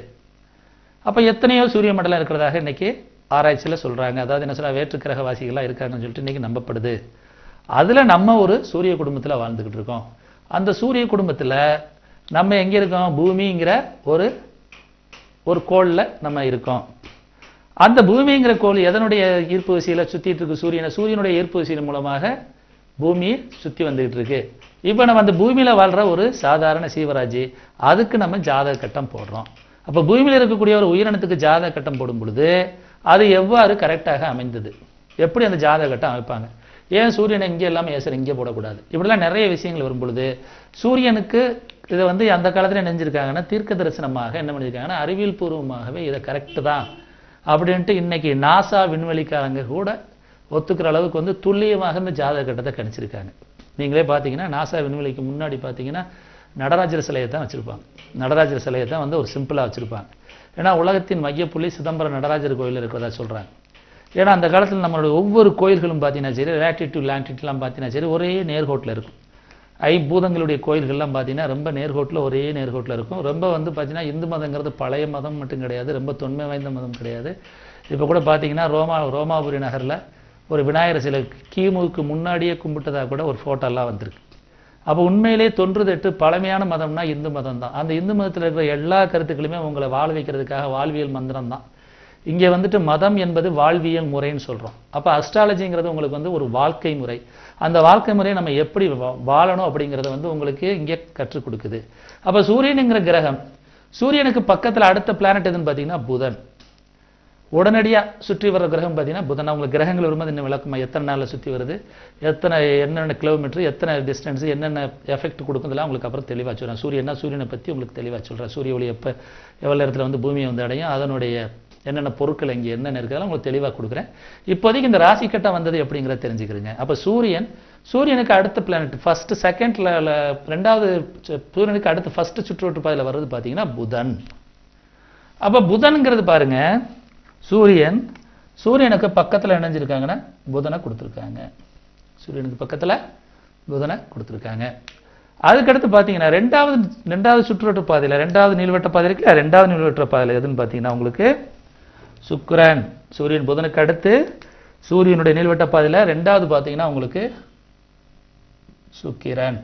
அப்ப எத்தனையோ சூரிய மண்டலம் இருக்கிறதாக இன்னைக்கு ஆராய்ச்சியில் சொல்றாங்க. அதாவது என்ன சொல்ற, வேற்று கிரகவாசிகள்லாம் இருக்காங்கன்னு சொல்லிட்டு இன்னைக்கு நம்பப்படுது. அதுல நம்ம ஒரு சூரிய குடும்பத்தில் வாழ்ந்துகிட்டு இருக்கோம். அந்த சூரிய குடும்பத்தில் நம்ம எங்க இருக்கோம், பூமிங்கிற ஒரு கோள்ல நம்ம இருக்கோம். அந்த பூமிங்கிற கோள் எதனுடைய ஈர்ப்பு விசையில சுத்திட்டு இருக்கு, சூரியனுடைய ஈர்ப்பு விசையின் மூலமாக பூமியை சுத்தி வந்துகிட்டு இருக்கு. இப்ப நம்ம அந்த பூமியில வாழ்ற ஒரு சாதாரண சீவராஜி, அதுக்கு நம்ம ஜாதக கட்டம் போடுறோம். அப்ப பூமியில இருக்கக்கூடிய ஒரு உயிரினத்துக்கு ஜாதக கட்டம் போடும் பொழுது அது எவ்வாறு கரெக்டாக அமைந்தது, எப்படி அந்த ஜாதக கட்டம் அமைப்பாங்க, ஏன் சூரியனை இங்கே இல்லாமல் ஏசர் இங்கே போடக்கூடாது, இப்படிலாம் நிறைய விஷயங்கள் வரும் பொழுது சூரியனுக்கு இதை அந்த காலத்துல நினைஞ்சிருக்காங்கன்னா தீர்க்க தரிசனமாக என்ன பண்ணியிருக்காங்கன்னா அறிவியல் பூர்வமாகவே இதை கரெக்டு தான் அப்படின்ட்டு இன்னைக்கு நாசா விண்வெளிக்காரங்க கூட ஒத்துக்கிற அளவுக்கு துல்லியமாக இந்த ஜாதக கட்டத்தை கணிச்சிருக்காங்க. நீங்களே பார்த்தீங்கன்னா நாசா விண்வெளிக்கு முன்னாடி பார்த்தீங்கன்னா நடராஜர் சிலையை தான் வச்சிருப்பாங்க. நடராஜர் சிலையை தான் ஒரு சிம்பிளாக வச்சிருப்பாங்க. ஏன்னா உலகத்தின் மையப்புள்ளி சிதம்பரம் நடராஜர் கோயில் இருக்கிறதா சொல்றாங்க. ஏன்னா அந்த காலத்தில் நம்மளோட ஒவ்வொரு கோயில்களும் பார்த்தீங்கன்னா சரி, லேட்டிடியூட் லாங்கிடியூட்லாம் பார்த்தீங்கன்னா சரி, ஒரே நேர்கோட்டில் இருக்கும். ஐம்பூதங்களுடைய கோயில்கள்லாம் பார்த்தீங்கன்னா ரொம்ப நேர்கோட்டில் ஒரே நேர்கோட்டில் இருக்கும். ரொம்ப பார்த்தீங்கன்னா இந்து மதங்கிறது பழைய மதம் மட்டும் கிடையாது, ரொம்ப தொன்மை வாய்ந்த மதம் கிடையாது. இப்போ கூட பார்த்தீங்கன்னா ரோமாபுரி நகரில் ஒரு விநாயகர் சிலை கிமுக்கு முன்னாடியே கும்பிட்டதாக கூட ஒரு ஃபோட்டோலாம் வந்திருக்கு. அப்போ உண்மையிலே தொன்றுதெட்டு பழமையான மதம்னா இந்து மதம் தான். அந்த இந்து மதத்தில் இருக்கிற எல்லா கருத்துக்களுமே உங்களை வாழ வைக்கிறதுக்காக வாழ்வியல் மந்திரம் தான். இங்கே மதம் என்பது வாழ்வியல் முறைன்னு சொல்கிறோம். அப்போ அஸ்ட்ராலஜிங்கிறது உங்களுக்கு ஒரு வாழ்க்கை முறை. அந்த வாழ்க்கை முறையை நம்ம எப்படி வாழணும் அப்படிங்கிறத உங்களுக்கு இங்கே கற்றுக் கொடுக்குது. அப்போ சூரியனுங்கிற கிரகம், சூரியனுக்கு பக்கத்தில் அடுத்த பிளானட் எதுன்னு பார்த்தீங்கன்னா புதன். உடனடியாக சுற்றி வர கிரகம் பார்த்தீங்கன்னா புதன். உங்களுக்கு கிரகங்கள் வரும்போது இன்னும் விளக்குமா, எத்தனை நாளில் சுற்றி வருது, என்னென்ன கிலோமீட்டர், எத்தனை டிஸ்டன்ஸ், என்னென்ன எஃபெக்ட் கொடுக்குறதுலாம் உங்களுக்கு அப்புறம் தெளிவாக சொல்கிறேன். சூரியனை பற்றி உங்களுக்கு தெளிவாக சொல்கிறேன். சூரிய ஒளி எப்போ எவ்வளோ நேரத்தில் பூமியை அடையும், அதனுடைய என்னென்ன பொருட்கள் இங்கே என்னென்ன இருக்கிறதெல்லாம் உங்களுக்கு தெளிவாக கொடுக்குறேன். இப்போதைக்கு இந்த ராசி கட்டம் வந்தது எப்படிங்கிறத தெரிஞ்சுக்கிறீங்க. அப்போ சூரியனுக்கு அடுத்த பிளானட் ஃபர்ஸ்ட் செகண்ட்ல ரெண்டாவது சூரியனுக்கு அடுத்து ஃபர்ஸ்ட் சுற்றுவட்டு பாதையில் வர்றது பார்த்தீங்கன்னா புதன். அப்போ புதன்கிறது பாருங்க, சூரியனுக்கு பக்கத்தில் இணைஞ்சிருக்காங்கன்னா புதனை கொடுத்துருக்காங்க. சூரியனுக்கு பக்கத்தில் புதனை கொடுத்துருக்காங்க. அதுக்கடுத்து பார்த்தீங்கன்னா ரெண்டாவது சுற்றுவட்ட பாதையில், ரெண்டாவது நீள்வட்ட பாதை இருக்குல்ல, ரெண்டாவது நீள்வட்ட பாதையில் எதுன்னு பார்த்தீங்கன்னா உங்களுக்கு சுக்கிரன். சூரியன் புதனுக்கு அடுத்து சூரியனுடைய நீள்வட்ட பாதையில் ரெண்டாவது பார்த்தீங்கன்னா உங்களுக்கு சுக்கிரன்.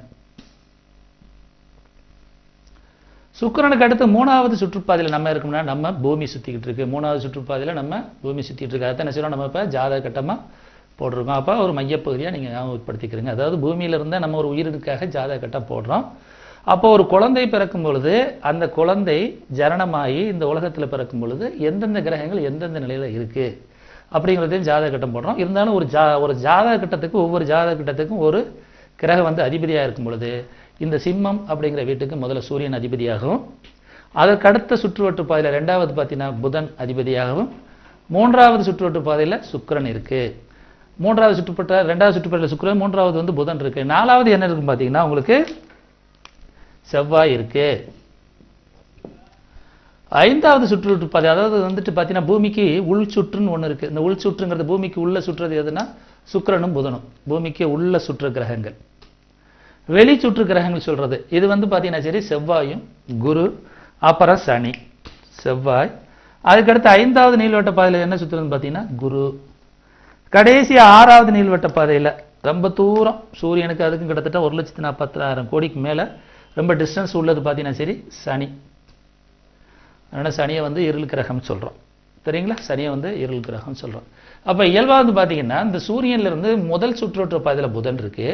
சுக்கிரனுக்கு அடுத்து மூணாவது சுற்றுப்பாதையில் நம்ம இருக்கோம்னா நம்ம பூமி சுற்றிக்கிட்டு இருக்கு. மூணாவது சுற்றுப்பாதையில் நம்ம பூமி சுற்றிட்டு இருக்கு. அதை என்ன செய்யறோம், நம்ம இப்போ ஜாதக கட்டமாக போட்டிருக்கோம். அப்போ ஒரு மையப்பகுதியாக நீங்கள் ஞாபகப்படுத்திக்கிறீங்க. அதாவது பூமியில இருந்தால் நம்ம ஒரு உயிரினுக்காக ஜாதக கட்டம் போடுறோம். அப்போ ஒரு குழந்தை பிறக்கும் பொழுது அந்த குழந்தை ஜனனமாகி இந்த உலகத்தில் பிறக்கும் பொழுது எந்தெந்த கிரகங்கள் எந்தெந்த நிலையில் இருக்கு அப்படிங்கிறதையும் ஜாதக கட்டம் போடுறோம். இருந்தாலும் ஒரு ஜாதக கட்டத்துக்கு ஒவ்வொரு ஜாதக கட்டத்துக்கும் ஒரு கிரகம் அதிபதியாக இருக்கும் பொழுது இந்த சிம்மம் அப்படிங்கிற வீட்டுக்கு முதல்ல சூரியன் அதிபதியாகவும், அதற்கு அடுத்த சுற்றுவட்டு பாதையில் ரெண்டாவது பார்த்தீங்கன்னா புதன் அதிபதியாகவும், மூன்றாவது சுற்றுவட்டு பாதையில் சுக்கிரன் இருக்கு. ரெண்டாவது சுற்றுப்பாதையில் சுக்கிரன், மூன்றாவது புதன் இருக்கு. நாலாவது என்ன இருக்கும் பார்த்தீங்கன்னா உங்களுக்கு செவ்வாய் இருக்கு. ஐந்தாவது சுற்றுவட்டு பாதை, அதாவது பார்த்தீங்கன்னா பூமிக்கு உள் சுற்றுன்னு ஒன்று இருக்கு. இந்த உள் சுற்றுங்கிறது பூமிக்கு உள்ள சுற்றுறது எதுனா சுக்கிரனும் புதனும், பூமிக்கு உள்ள சுற்று கிரகங்கள். வெளி சுற்று கிரகங்கள் சொல்றது இது பார்த்தீங்கன்னா சரி செவ்வாயும் குரு, அப்புறம் சனி, செவ்வாய். அதுக்கடுத்து ஐந்தாவது நீள்வட்ட பாதையில் என்ன சுற்றுறது பார்த்தீங்கன்னா குரு. கடைசி ஆறாவது நீள்வட்ட பாதையில் ரொம்ப தூரம் சூரியனுக்கு அதுக்கும் கிட்டத்தட்ட 1,40,000 கோடிக்கு மேலே ரொம்ப டிஸ்டன்ஸ் உள்ளது பார்த்தீங்கன்னா சரி சனி. அதனால் சனியை இருள் கிரகம் சொல்கிறோம். சரிங்களா, சனியை இருள் கிரகம் சொல்கிறோம். அப்போ இயல்பாக பார்த்தீங்கன்னா இந்த சூரியன்லேருந்து முதல் சுற்றுவட்ட பாதையில் புதன் இருக்கு,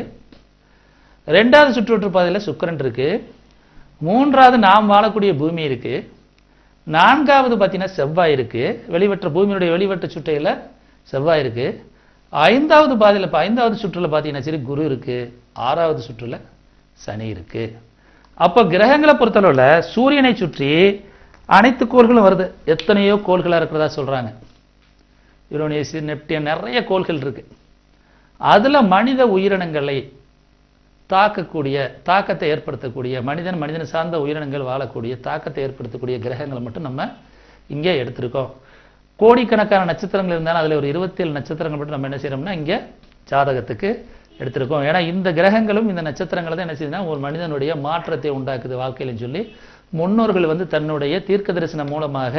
ரெண்டாவது சுற்றுவட்ட பாதையில் சுக்கிரன் இருக்கு, மூன்றாவது நாம் வாழக்கூடிய பூமி இருக்கு, நான்காவது பார்த்தீங்கன்னா செவ்வாய் இருக்கு, பூமியினுடைய வெளிவட்ட சுற்றையில் செவ்வாய் இருக்கு, ஐந்தாவது பாதையில் ஐந்தாவது சுற்றுல பார்த்தீங்கன்னா சரி குரு இருக்கு, ஆறாவது சுற்றுல சனி இருக்கு. அப்போ கிரகங்களை பொறுத்தளவில் சூரியனை சுற்றி அனைத்து கோள்களும் வருது. எத்தனையோ கோள்களாக இருக்கிறதா சொல்றாங்க. யுரேனஸ், நெப்டியூன், நிறைய கோள்கள் இருக்கு. அதுல மனித உயிரினங்களை தாக்கத்தை ஏற்படுத்தக்கூடிய மனிதனை சார்ந்த உயிரினங்கள் வாழக்கூடிய தாக்கத்தை ஏற்படுத்தக்கூடிய கிரகங்களை மட்டும் நம்ம இங்கே எடுத்திருக்கோம். கோடிக்கணக்கான நட்சத்திரங்கள் இருந்தாலும் அதுல ஒரு 27 நட்சத்திரங்கள் மட்டும் நம்ம என்ன செய்யறோம்னா இங்க ஜாதகத்துக்கு எடுத்திருக்கோம். ஏன்னா இந்த கிரகங்களும் இந்த நட்சத்திரங்களை தான் என்ன செய்யுதுன்னா ஒரு மனிதனுடைய மாற்றத்தை உண்டாக்குது வாழ்க்கையிலன்னு சொல்லி முன்னோர்கள் தன்னுடைய தீர்க்க தரிசனம் மூலமாக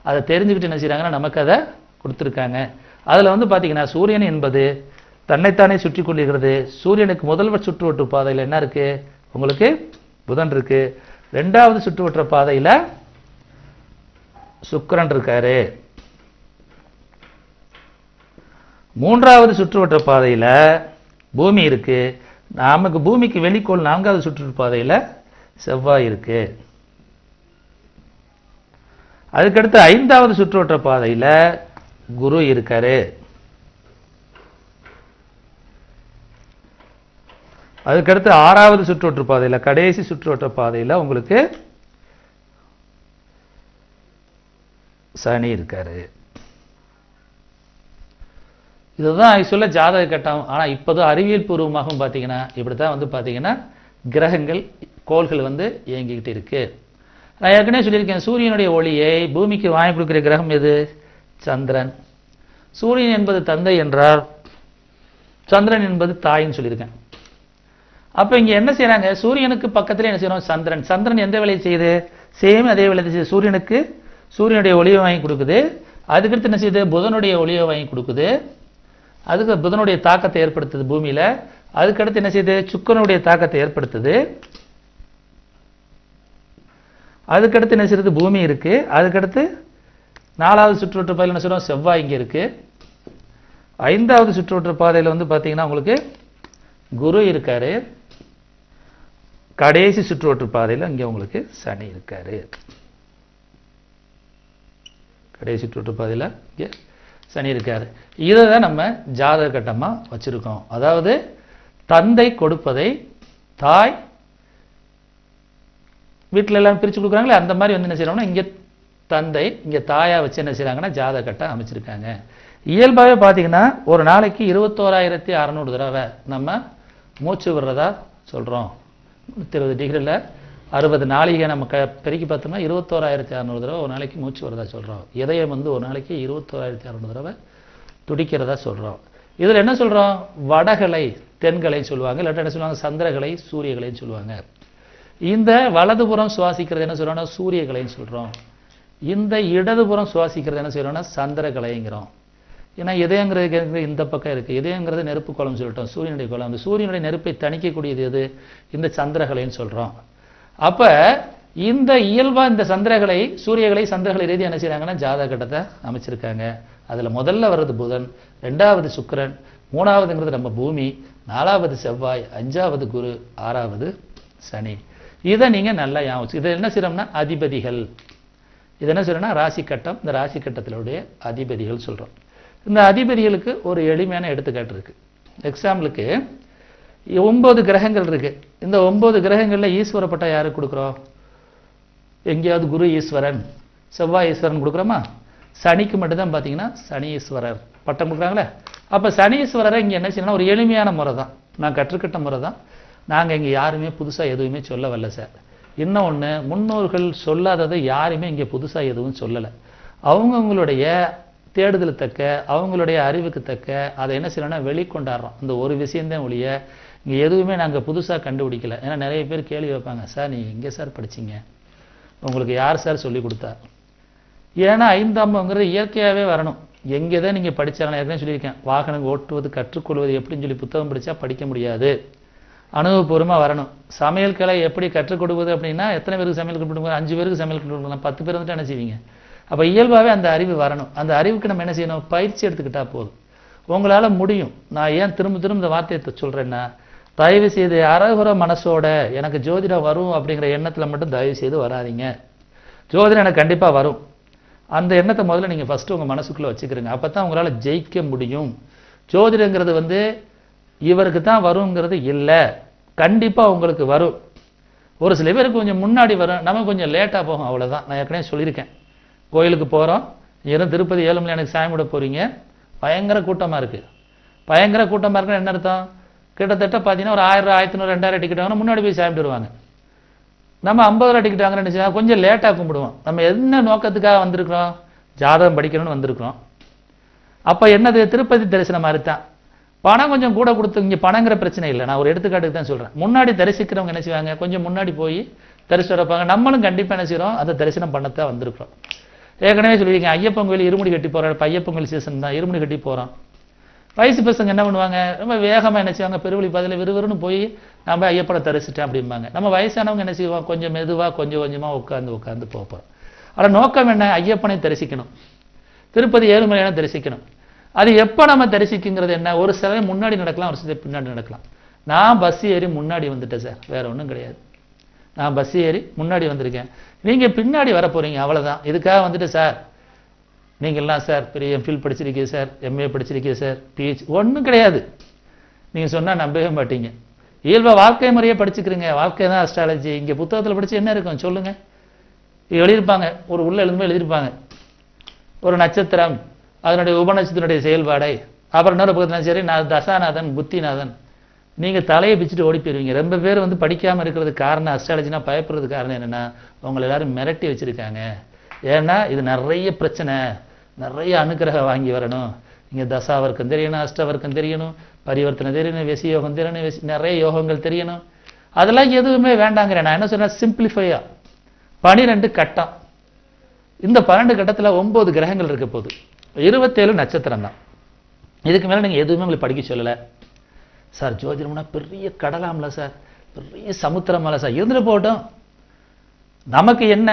அதை தெரிஞ்சுக்கிட்டு என்ன செய்யறாங்கன்னா நமக்கு அதை கொடுத்துருக்காங்க. அதுல பாத்தீங்கன்னா சூரியன் என்பது தன்னைத்தானே சுற்றி கொண்டிருக்கிறது. சூரியனுக்கு முதல்வர் சுற்றுவட்ட பாதையில் என்ன இருக்கு? உங்களுக்கு புதன் இருக்கு. 2வது சுற்றுவட்ட பாதையில சுக்கிரன் இருக்காரு. 3வது சுற்றுவட்ட பாதையில பூமி இருக்கு. நமக்கு பூமிக்கு வெளிக்கோள் 4வது சுற்றுவட்ட பாதையில செவ்வாய் இருக்கு. அதுக்கடுத்து 5வது சுற்றுவட்ட பாதையில குரு இருக்காரு. அதுக்கடுத்து 6வது சுற்றுவட்ட பாதையில கடைசி சுற்றுவட்ட பாதையில உங்களுக்கு சனி இருக்காரு. இதுதான் ஆக்சுவலா ஜாதக கட்டம். ஆனா இப்போதான் அறிவியல் பூர்வமாகவும் பாத்தீங்கன்னா இப்படித்தான் பாத்தீங்கன்னா கிரகங்கள் கோள்கள் இயங்கிக்கிட்டு இருக்கு. நான் ஏற்கனவே சொல்லியிருக்கேன், சூரியனுடைய ஒளியை பூமிக்கு வாங்கி கொடுக்கிற கிரகம் எது? சந்திரன். சூரியன் என்பது தந்தை என்றால் சந்திரன் என்பது தாயின்னு சொல்லியிருக்கேன். அப்ப இங்க என்ன செய்யறாங்க? சூரியனுக்கு பக்கத்துல என்ன செய்யறோம்? சந்திரன். சந்திரன் எந்த வேலையை செய்யுது? சேம் அதே வேலை செய்யுது. சூரியனுக்கு சூரியனுடைய ஒளியை வாங்கி கொடுக்குது. அதுக்கடுத்து என்ன செய்யுது? புதனுடைய ஒளியை வாங்கி கொடுக்குது. அதுக்கு புதனுடைய தாக்கத்தை ஏற்படுத்துது பூமியில. அதுக்கடுத்து என்ன செய்யுது? சுக்கிரனுடைய தாக்கத்தை ஏற்படுத்துது. அதுக்கடுத்து என்ன செய்யுது? பூமி இருக்கு. அதுக்கடுத்து 4வது சுற்றுவட்ட பாதையில் என்ன சொல்றோம்? செவ்வாய் இங்க இருக்கு. 5வது சுற்றுவட்ட பாதையில பாத்தீங்கன்னா உங்களுக்கு குரு இருக்காரு. கடைசி சுற்றுவட்ட பாதையில இங்க உங்களுக்கு சனி இருக்காரு. கடைசி சுற்றுவட்ட பாதையில இங்க சனி இருக்காரு. இதைதான் நம்ம ஜாதக கட்டமா வச்சிருக்கோம். அதாவது தந்தை கொடுப்பதை தாய் வீட்டுல எல்லாம் பிரிச்சு கொடுக்குறாங்களே அந்த மாதிரி என்ன செய்யறாங்கன்னா இங்க தந்தை இங்க தாயா வச்சு என்ன செய்யறாங்கன்னா ஜாதக கட்டம் அமைச்சிருக்காங்க. இயல்பாவே பாத்தீங்கன்னா ஒரு நாளைக்கு 21,600 தடவை நம்ம மூச்சு விடுறதா சொல்றோம். 120 டிகிரில 60 நாளிகை நம்ம பெருக்கி பார்த்தோம்னா 21,600 தடவை ஒரு நாளைக்கு மூச்சு வரதா சொல்றோம். இதயம் ஒரு நாளைக்கு 21,600 தடவை துடிக்கிறதா சொல்றோம். இதுல என்ன சொல்றோம்? வடகலை தென்கலை சொல்லுவாங்க, இல்லாட்டா என்ன சொல்லுவாங்க? சந்திரகலை சூரியகலைன்னு சொல்லுவாங்க. இந்த வலதுபுறம் சுவாசிக்கிறது என்ன சொல்றோம்னா சூரியகலைன்னு சொல்றோம். இந்த இடதுபுறம் சுவாசிக்கிறது என்ன செய்யறோம்னா சந்திரகலைங்கிறோம். ஏன்னா இதயங்கிறது இந்த பக்கம் இருக்கு. இதயங்கிறது நெருப்பு கோலம் சொல்லிட்டோம், சூரியனுடைய கோலம். அந்த சூரியனுடைய நெருப்பை தணிக்கக்கூடியது எது? இந்த சந்திரகலைன்னு சொல்றோம். அப்ப இந்த இயல்பா இந்த சந்திரகலை சூரியகலை சந்திரகலை ரீதியாக என்ன செய்யறாங்கன்னா ஜாதக கட்டத்தை அமைச்சிருக்காங்க. அதுல முதல்ல வர்றது புதன், 2வது சுக்கிரன், 3வதுங்கிறது நம்ம பூமி, 4வது செவ்வாய், 5வது குரு, 6வது சனி. இதை நீங்க நல்லா ஞாபகம். இதை என்ன செய்யறோம்னா அதிபதிகள். இது என்ன சொல்றோம்னா ராசி கட்டம். இந்த ராசி கட்டத்தினுடைய அதிபதிகள் சொல்றோம். இந்த அதிபதிகளுக்கு ஒரு எளிமையான எடுத்துக்காட்டு இருக்கு. எக்ஸாம்பிளுக்கு 9 கிரகங்கள் இருக்கு. இந்த 9 கிரகங்கள்ல ஈஸ்வர பட்டம் யாருக்கு கொடுக்குறோம்? எங்கேயாவது குரு ஈஸ்வரன், செவ்வாய் ஈஸ்வரன் கொடுக்குறோமா? சனிக்கு மட்டும்தான் பாத்தீங்கன்னா சனீஸ்வரர் பட்டம் கொடுக்குறாங்களே. அப்ப சனீஸ்வரரை இங்க என்ன செய்யணும்? ஒரு எளிமையான முறை தான், நான் கற்றுக்கிட்ட முறை தான். நாங்க இங்க யாருமே புதுசா எதுவுமே சொல்ல வரல சார். இன்னொன்னு, முன்னோர்கள் சொல்லாததை யாருமே இங்க புதுசா எதுவும் சொல்லல. அவங்கவுங்களுடைய தேடுதல் தக்க, அவங்களுடைய அறிவுக்கு தக்க அதை என்ன செய்யணும்னா வெளிக்கொண்டாடுறோம். இந்த ஒரு விஷயம்தான் ஒழிய இங்க எதுவுமே நாங்க புதுசா கண்டுபிடிக்கல. ஏன்னா நிறைய பேர் கேள்வி வைப்பாங்க, சார் நீங்க எங்க சார் படிச்சீங்க, உங்களுக்கு யார் சார் சொல்லி கொடுத்தா? ஏன்னா 5ஆம் பாவம்ங்கிறது இயற்கையாவே வரணும். எங்கேதான் நீங்க படிச்சாலும் ஏற்கனவே சொல்லியிருக்கேன், வாகனம் ஓட்டுவது கற்றுக்கொள்வது எப்படின்னு சொல்லி புத்தகம் படிச்சா படிக்க முடியாது, அனுபவபூர்வமா வரணும். சமையல் கலை எப்படி கற்றுக் கொடுப்பது அப்படின்னா எத்தனை பேருக்கு சமையல் கற்றுக் கொடுங்க? 5 பேருக்கு சமையல் கற்றுக் கொடுக்கலாம், 10 பேர் வந்துட்டு என்ன செய்வீங்க? அப்ப இயல்பாவே அந்த அறிவு வரணும். அந்த அறிவுக்கு நம்ம என்ன செய்யணும்? பயிற்சி எடுத்துக்கிட்டா போதும், உங்களால முடியும். நான் ஏன் திரும்ப திரும்ப இந்த வார்த்தையை சொல்றேன்னா, தயவு செய்து அரகுர மனசோட எனக்கு ஜோதிடம் வரும் அப்படிங்கிற எண்ணத்துல மட்டும் தயவு செய்து வராதிங்க. ஜோதிடம் எனக்கு கண்டிப்பா வரும், அந்த எண்ணத்தை முதல்ல நீங்க ஃபர்ஸ்ட் உங்க மனசுக்குள்ள வச்சுக்கிறீங்க. அப்பதான் உங்களால ஜெயிக்க முடியும். ஜோதிடங்கிறது இவருக்கு தான் வருங்கிறது இல்லை, கண்டிப்பா உங்களுக்கு வரும். ஒரு சில பேருக்கு கொஞ்சம் முன்னாடி வரும், நமக்கு கொஞ்சம் லேட்டாக போகும், அவ்வளோதான். நான் ஏற்கனவே சொல்லியிருக்கேன். கோயிலுக்கு போகிறோம், இங்கே திருப்பதி ஏழுமலையானுக்கு சாமி விட போகிறீங்க, பயங்கர கூட்டமாக இருக்குது. பயங்கர கூட்டமாக இருக்குன்னு என்ன அர்த்தம்? கிட்டத்தட்ட பார்த்தீங்கன்னா ஒரு 1000, 1500, 2000 டிக்கெட் வாங்கினா முன்னாடி போய் சாப்பிட்டு வருவாங்க. நம்ம 50 ரூபா டிக்கெட் வாங்குறேன்னு நினச்சா கொஞ்சம் லேட்டாக கும்பிடுவோம். நம்ம என்ன நோக்கத்துக்காக வந்திருக்கிறோம்? ஜாதகம் படிக்கணும்னு வந்திருக்கிறோம். அப்போ என்னது? திருப்பதி தரிசனம் மாதிரி தான். பணம் கொஞ்சம் கூட கொடுத்து, இங்கே பணங்கிற பிரச்சனை இல்லை, நான் ஒரு எடுத்துக்காட்டுக்கு தான் சொல்கிறேன். முன்னாடி தரிசிக்கிறவங்க என்ன செய்வாங்க? கொஞ்சம் முன்னாடி போய் தரிசனம் வைப்பாங்க. நம்மளும் கண்டிப்பாக என்ன செய்கிறோம்? அந்த தரிசனம் பண்ணத்தான் வந்திருக்கிறோம். ஏற்கனவே சொல்லியிருக்கேன், ஐயப்பன் கோயில் இருமுடி கட்டி போகிறோம். இப்போ ஐயப்பன் கோயில் சீசன் தான், இருமுடி கட்டி போகிறோம். வயசு பசங்க என்ன பண்ணுவாங்க? ரொம்ப வேகமாக என்ன செய்வாங்க? பெருவழி பாதையில் விறுவிறுன்னு போய் நம்ம ஐயப்பனை தரிசிட்டேன் அப்படிம்பாங்க. நம்ம வயசானவங்க என்ன செய்வோம்? கொஞ்சம் மெதுவாக கொஞ்சம் கொஞ்சமாக உட்காந்து போப்போம். ஆனால் நோக்கம் என்ன? ஐயப்பனை தரிசிக்கணும், திருப்பதி ஏழுமலையான தரிசிக்கணும். அது எப்போ நம்ம தரிசிக்குங்கிறது என்ன? ஒரு சில முன்னாடி நடக்கலாம், ஒரு சில பின்னாடி நடக்கலாம். நான் பஸ் ஏறி முன்னாடி வந்துட்டேன் சார், வேற ஒன்றும் கிடையாது. நான் பஸ் ஏறி முன்னாடி வந்திருக்கேன், நீங்கள் பின்னாடி வர போகிறீங்க, அவ்வளோதான். இதுக்காக வந்துட்டு சார் நீங்கள்லாம் சார் பெரிய எம்ஃபில் படிச்சிருக்கீங்க சார், எம்ஏ படிச்சிருக்கீங்க சார், பிஹெச் ஒன்றும் கிடையாது. நீங்கள் சொன்னால் நம்பவே மாட்டீங்க. இயல்பாக வாழ்க்கை முறையே படிச்சுக்கிறீங்க. வாழ்க்கை தான் அஸ்ட்ராலஜி. இங்கே புத்தகத்தில் படித்து என்ன இருக்கும் சொல்லுங்கள்? எழுதியிருப்பாங்க, ஒரு உள்ள எழுதுமே எழுதியிருப்பாங்க, ஒரு நட்சத்திரம், அதனுடைய உபநட்சத்தினுடைய செயல்பாடை, அப்புறம் இன்னொரு பக்கத்தில் சரி நான் தசாநாதன் புத்திநாதன். நீங்கள் தலையை பிச்சுட்டு ஓடி போயிருவீங்க. ரொம்ப பேர் வந்து படிக்காமல் இருக்கிறதுக்கு காரணம், அஸ்ட்ராலஜினா பயப்படுறதுக்கு காரணம் என்னென்னா, உங்களை எல்லாரும் மிரட்டி வச்சுருக்காங்க. ஏன்னா இது நிறைய பிரச்சனை, நிறைய அனுக்கிரகம் வாங்கி வரணும். இங்கே தசாவர்க்கம் தெரியணும், அஷ்டவர்க்கம் தெரியணும், பரிவர்த்தனை தெரியணும், வெசியோகம் தெரியணும், நிறைய யோகங்கள் தெரியணும். அதெல்லாம் எதுவுமே வேண்டாங்கிறேன். நான் என்ன சொன்னேன்? சிம்பிளிஃபையா 12 கட்டம். இந்த 12 கட்டத்தில் 9 கிரகங்கள் இருக்க போகுது, 27 நட்சத்திரம் தான். இதுக்கு மேலே நீங்கள் எதுவுமே உங்களுக்கு படிக்க சொல்லலை சார். ஜோதிடம்னா பெரிய கடலாம்ல சார், பெரிய சமுத்திரமால சார். இருந்துட்டு போகட்டும், நமக்கு என்ன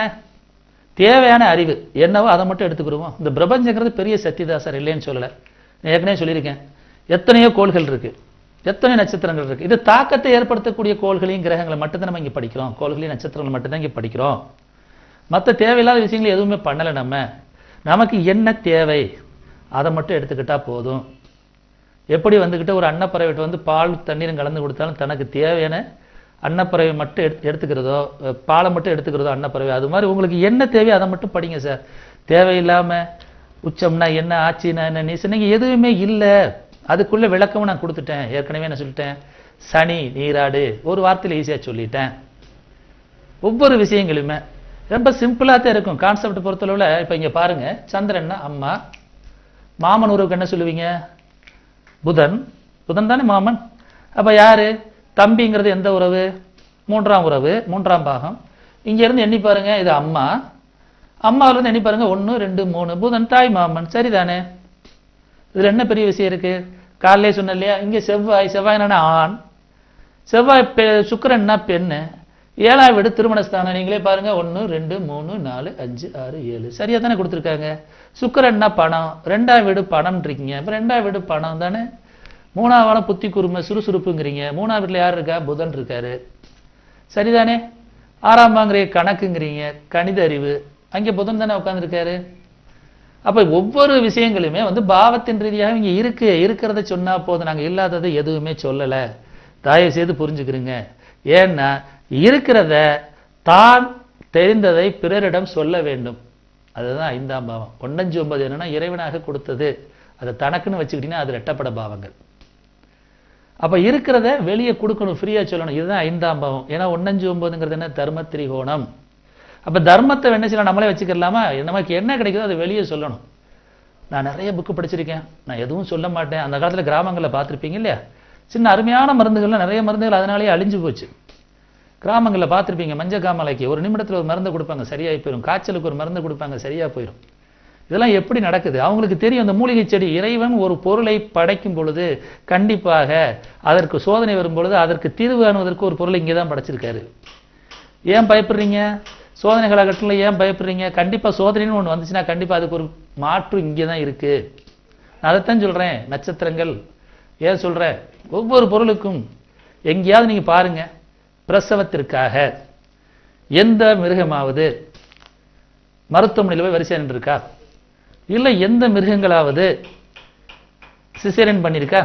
தேவையான அறிவு என்னவோ அதை மட்டும் எடுத்துக்கிடுவோம். இந்த பிரபஞ்சங்கிறது பெரிய சக்தி தான் சார், இல்லைன்னு சொல்லலை. நான் ஏற்கனவே சொல்லியிருக்கேன், எத்தனையோ கோள்கள் இருக்குது, எத்தனை நட்சத்திரங்கள் இருக்குது. இது தாக்கத்தை ஏற்படுத்தக்கூடிய கோள்களையும் கிரகங்களை மட்டும்தான் நம்ம இங்கே படிக்கிறோம், கோள்களையும் நட்சத்திரங்களை மட்டும்தான் இங்கே படிக்கிறோம். மற்ற தேவையில்லாத விஷயங்களை எதுவுமே பண்ணலை. நமக்கு என்ன தேவை அதை மட்டும் எடுத்துக்கிட்டால் போதும். எப்படி வந்துக்கிட்ட ஒரு அன்னப்பறவைட்டு வந்து பால் தண்ணீரும் கலந்து கொடுத்தாலும் தனக்கு தேவையான அன்னப்பறவை மட்டும் எடுத்துக்கிறதோ, பாலை மட்டும் எடுத்துக்கிறதோ அன்னப்பறவை, அது மாதிரி உங்களுக்கு என்ன தேவையோ அதை மட்டும் படிங்க சார். தேவையில்லாமல் உச்சம்னா என்ன, ஆட்சினா என்ன, நீ சொன்னீங்க எதுவுமே இல்லை. அதுக்குள்ளே விளக்கமும் நான் கொடுத்துட்டேன். ஏற்கனவே நான் சொல்லிட்டேன், சனி நீராடு, ஒரு வார்த்தையில் ஈஸியாக சொல்லிட்டேன். ஒவ்வொரு விஷயங்களுமே ரொம்ப சிம்பிளாக தான் இருக்கும். கான்செப்ட் பொறுத்தளவில் இப்போ இங்கே பாருங்கள், சந்திரன்னா அம்மா, மாமன் உறவுக்கு என்ன சொல்லுவீங்க? புதன். புதன் தானே மாமன். அப்போ யார்? தம்பிங்கிறது எந்த உறவு? 3ஆம் உறவு, 3ஆம் பாகம். இங்கேருந்து எண்ணி பாருங்க, இது அம்மா. அம்மாவிலேருந்து எண்ணி பாருங்க, 1 2 3. புதன் தாய் மாமன். சரிதானே? இதில் என்ன பெரிய விஷயம் இருக்கு? காலையிலே சொன்ன இல்லையா, இங்கே செவ்வாய். செவ்வாய் என்னன்னா ஆண், செவ்வாய் சுக்கிரன்னா பெண்ணு. 7ஆம் வீடு திருமணஸ்தானம். நீங்களே பாருங்க, 1 2 3 4 5 6 7. சரியா தானே கொடுத்துருக்காங்க. சுக்கிரன்னா பணம், 2ஆம் வீடு பணம் இருக்கீங்க. இப்போ 2ஆம் வீடு பணம் தானே. 3ஆம் வாரம் புத்தி கூர்மை சுறுசுறுப்புங்கிறீங்க. 3ஆம் வீட்டில் யார் இருக்கா? புதன் இருக்காரு. சரிதானே? 6ஆம் பாங்கிறீங்க கணக்குங்கிறீங்க, கணித அறிவு, அங்கே புதன் தானே உட்காந்துருக்காரு. அப்போ ஒவ்வொரு விஷயங்களுமே வந்து பாவத்தின் ரீதியாக இங்கே இருக்கிறத சொன்னால் போதும். நாங்கள் இல்லாததை எதுவுமே சொல்லலை. தயவு செய்து புரிஞ்சுக்கிறீங்க. ஏன்னா இருக்கிறத தான் தெரிந்ததை பிறரிடம் சொல்ல வேண்டும். அதுதான் 5ஆம் பாவம். 1 5 9 என்னன்னா இறைவனாக கொடுத்தது. அதை தனக்குன்னு வச்சுக்கிட்டீங்கன்னா அது ரெட்டப்பட பாவங்கள். அப்போ இருக்கிறத வெளியே கொடுக்கணும், ஃப்ரீயாக சொல்லணும். இதுதான் 5ஆம் பாவம். ஏன்னா 1 5 9ங்கிறது என்ன? தர்ம திரிகோணம். அப்போ தர்மத்தை என்ன செய்யலாம்? நம்மளே வச்சுக்கலாமா? நமக்கு என்ன கிடைக்குதோ அதை வெளியே சொல்லணும். நான் நிறைய புக்கு படிச்சிருக்கேன், நான் எதுவும் சொல்ல மாட்டேன். அந்த காலத்தில் கிராமங்களில் பார்த்துருப்பீங்க இல்லையா, சின்ன அருமையான மருந்துகள்லாம், நிறைய மருந்துகள் அதனாலேயே அழிஞ்சு போச்சு. கிராமங்களில் பார்த்துருப்பீங்க, மஞ்சள் காமலைக்கு 1 நிமிடத்தில் ஒரு மருந்து கொடுப்பாங்க, சரியாகி போயிடும். காய்ச்சலுக்கு ஒரு மருந்து கொடுப்பாங்க, சரியாக போயிடும். இதெல்லாம் எப்படி நடக்குது? அவங்களுக்கு தெரியும். அந்த மூலிகை செடி, இறைவன் ஒரு பொருளை படைக்கும் பொழுது கண்டிப்பாக அதற்கு சோதனை வரும் பொழுது அதற்கு தீர்வு காணுவதற்கு ஒரு பொருளை இங்கே தான் படைச்சிருக்காரு. ஏன் பயப்படுறீங்க? சோதனை காலகட்டத்தில் ஏன் பயப்படுறீங்க? கண்டிப்பாக சோதனைன்னு ஒன்று வந்துச்சுன்னா கண்டிப்பாக அதுக்கு ஒரு மாற்று இங்கே தான் இருக்குது. நான் அதைத்தான் சொல்கிறேன். நட்சத்திரங்கள் ஏன் சொல்கிறேன்? ஒவ்வொரு பொருளுக்கும் எங்கேயாவது நீங்கள் பாருங்கள், பிரசவத்திற்காக எந்த மிருகமாவது மருத்துவமனையில் போய் வரிசை நின்றுருக்கா? இல்லை எந்த மிருகங்களாவது சிசேரியன் பண்ணியிருக்கா?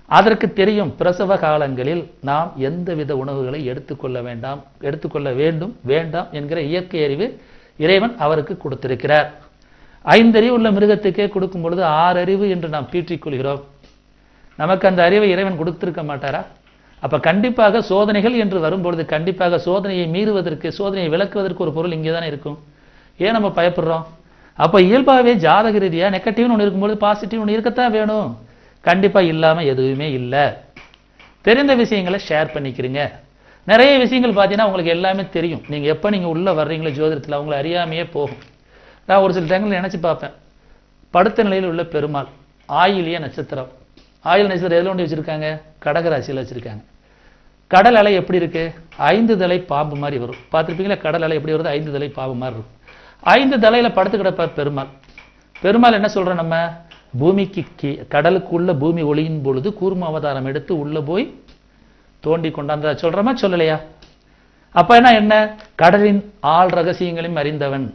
அதற்கு தெரியும் பிரசவ காலங்களில் நாம் எந்தவித உணவுகளை எடுத்துக்கொள்ள வேண்டும் வேண்டாம் என்கிற இயற்கை அறிவு இறைவன் அவருக்கு கொடுத்திருக்கிறார். 5 அறிவு உள்ள மிருகத்துக்கே கொடுக்கும் பொழுது 6 அறிவு என்று நாம் பீற்றிக் கொள்கிறோம். நமக்கு அந்த அறிவை இறைவன் கொடுத்திருக்க மாட்டாரா? அப்ப கண்டிப்பாக சோதனைகள் என்று வரும்பொழுது கண்டிப்பாக சோதனையை மீறுவதற்கு, சோதனையை விளக்குவதற்கு ஒரு பொருள் இங்கே தானே இருக்கும். ஏன் நம்ம பயப்படுறோம்? அப்ப இயல்பாகவே ஜாதக ரீதியா நெகட்டிவ்னு ஒன்று இருக்கும்பொழுது பாசிட்டிவ் ஒன்று இருக்கத்தான் வேணும். கண்டிப்பா இல்லாம எதுவுமே இல்லை. தெரிந்த விஷயங்களை ஷேர் பண்ணிக்கிறீங்க. நிறைய விஷயங்கள் பார்த்தீங்கன்னா உங்களுக்கு எல்லாமே தெரியும். நீங்க எப்ப நீங்க உள்ள வர்றீங்களோ ஜோதிடத்தில் அவங்களை அறியாமையே போகும். நான் ஒரு சில டைம்ல நினைச்சு பார்ப்பேன், படுத்த நிலையில் உள்ள பெருமாள் ஆயிலிய நட்சத்திரம். ஆயில் நட்சத்திரம் எதில் ஒன்று வச்சிருக்காங்க? கடகராசியில் வச்சிருக்காங்க. கடல் அலை எப்படி இருக்கு? 5 தலை பாம்பு மாதிரி வரும். பார்த்துருப்பீங்களா? கடல் அலை எப்படி வருது? 5 தலை பாம்பு மாதிரி இருக்கும். 5 தலையில படுத்து கிடப்பார் பெருமாள். பெருமாள் என்ன சொல்றோம் நம்ம? பூமிக்கு கடலுக்குள்ள பூமி ஒளியின் பொழுது கூர்ம அவதாரம் எடுத்து உள்ள போய் தோண்டி கொண்டாந்த சொல்றமா சொல்லலையா? அப்ப என்ன கடலின் ஆள் ரகசியங்களையும் அறிந்தவன்,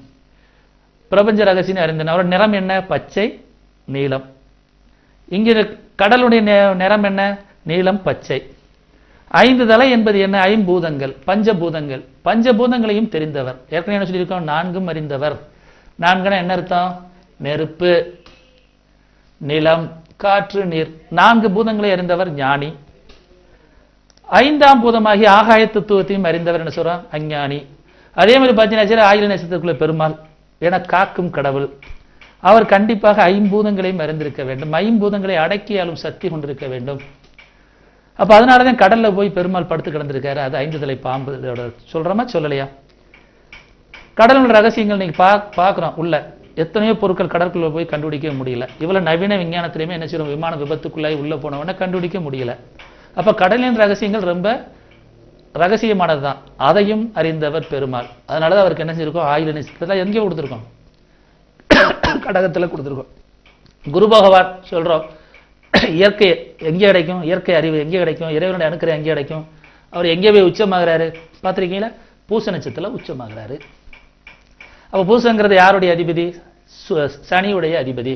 பிரபஞ்ச ரகசியம் அறிந்தவன். அவரோட நிறம் என்ன? பச்சை நீலம். இங்க கடலுடைய நிறம் என்ன? நீலம் பச்சை. 5 தலை என்பது என்ன? ஐம்பூதங்கள், பஞ்சபூதங்கள். பஞ்சபூதங்களையும் தெரிந்தவர். ஏற்கனவே என்ன சொல்லியிருக்கோம்? 4ம் அறிந்தவர். 4 என்ன அர்த்தம்? நெருப்பு, நிலம், காற்று, நீர். 4 பூதங்களை அறிந்தவர் ஞானி. 5ஆம் பூதமாகி ஆகாய தத்துவத்தையும் அறிந்தவர் என்ன சொல்றான்? அஞ்ஞானி. அதே மாதிரி பார்த்தீங்கன்னா ஆயில நட்சத்திரத்துக்குள்ள பெருமாள் என காக்கும் கடவுள். அவர் கண்டிப்பாக 5 பூதங்களையும் அறிந்திருக்க வேண்டும். 5 பூதங்களை அடக்கியாலும் சக்தி கொண்டிருக்க வேண்டும். அப்ப அதனாலதான் கடல்ல போய் பெருமாள் படுத்து கிடந்திருக்காரு. அது 5 தலை பாம்பு சொல்றமா சொல்லலையா? கடலோட ரகசியங்கள் நீங்க பார்க்கிறோம். உள்ள எத்தனையோ பொருட்கள் கடற்குள்ள போய் கண்டுபிடிக்க முடியல. இவ்வளவு நவீன விஞ்ஞானத்திலுமே என்ன செய்யணும்? விமான விபத்துக்குள்ளாய் உள்ள போனவன கண்டுபிடிக்க முடியல. அப்ப கடலின் ரகசியங்கள் ரொம்ப ரகசியமானதுதான். அதையும் அறிந்தவர் பெருமாள். அதனாலதான் அவருக்கு என்ன செய்யிருக்கோம்? ஆயில நட்சத்திரத்துல எங்கே கொடுத்திருக்கோம்? கடகத்துல கொடுத்திருக்கோம். குரு பகவான் சொல்றோம், இயற்கை எங்கே கிடைக்கும்? இயற்கை அறிவு எங்கே கிடைக்கும்? இறைவனுடைய அனுக்கிரகம் எங்கே கிடைக்கும்? அவர் எங்கே போய் உச்சமாகிறாரு பார்த்திருக்கீங்களா? பூச நட்சத்திரத்துல உச்சமாகிறாரு. அப்ப பூசங்கிறது யாருடைய அதிபதி? சனியுடைய அதிபதி.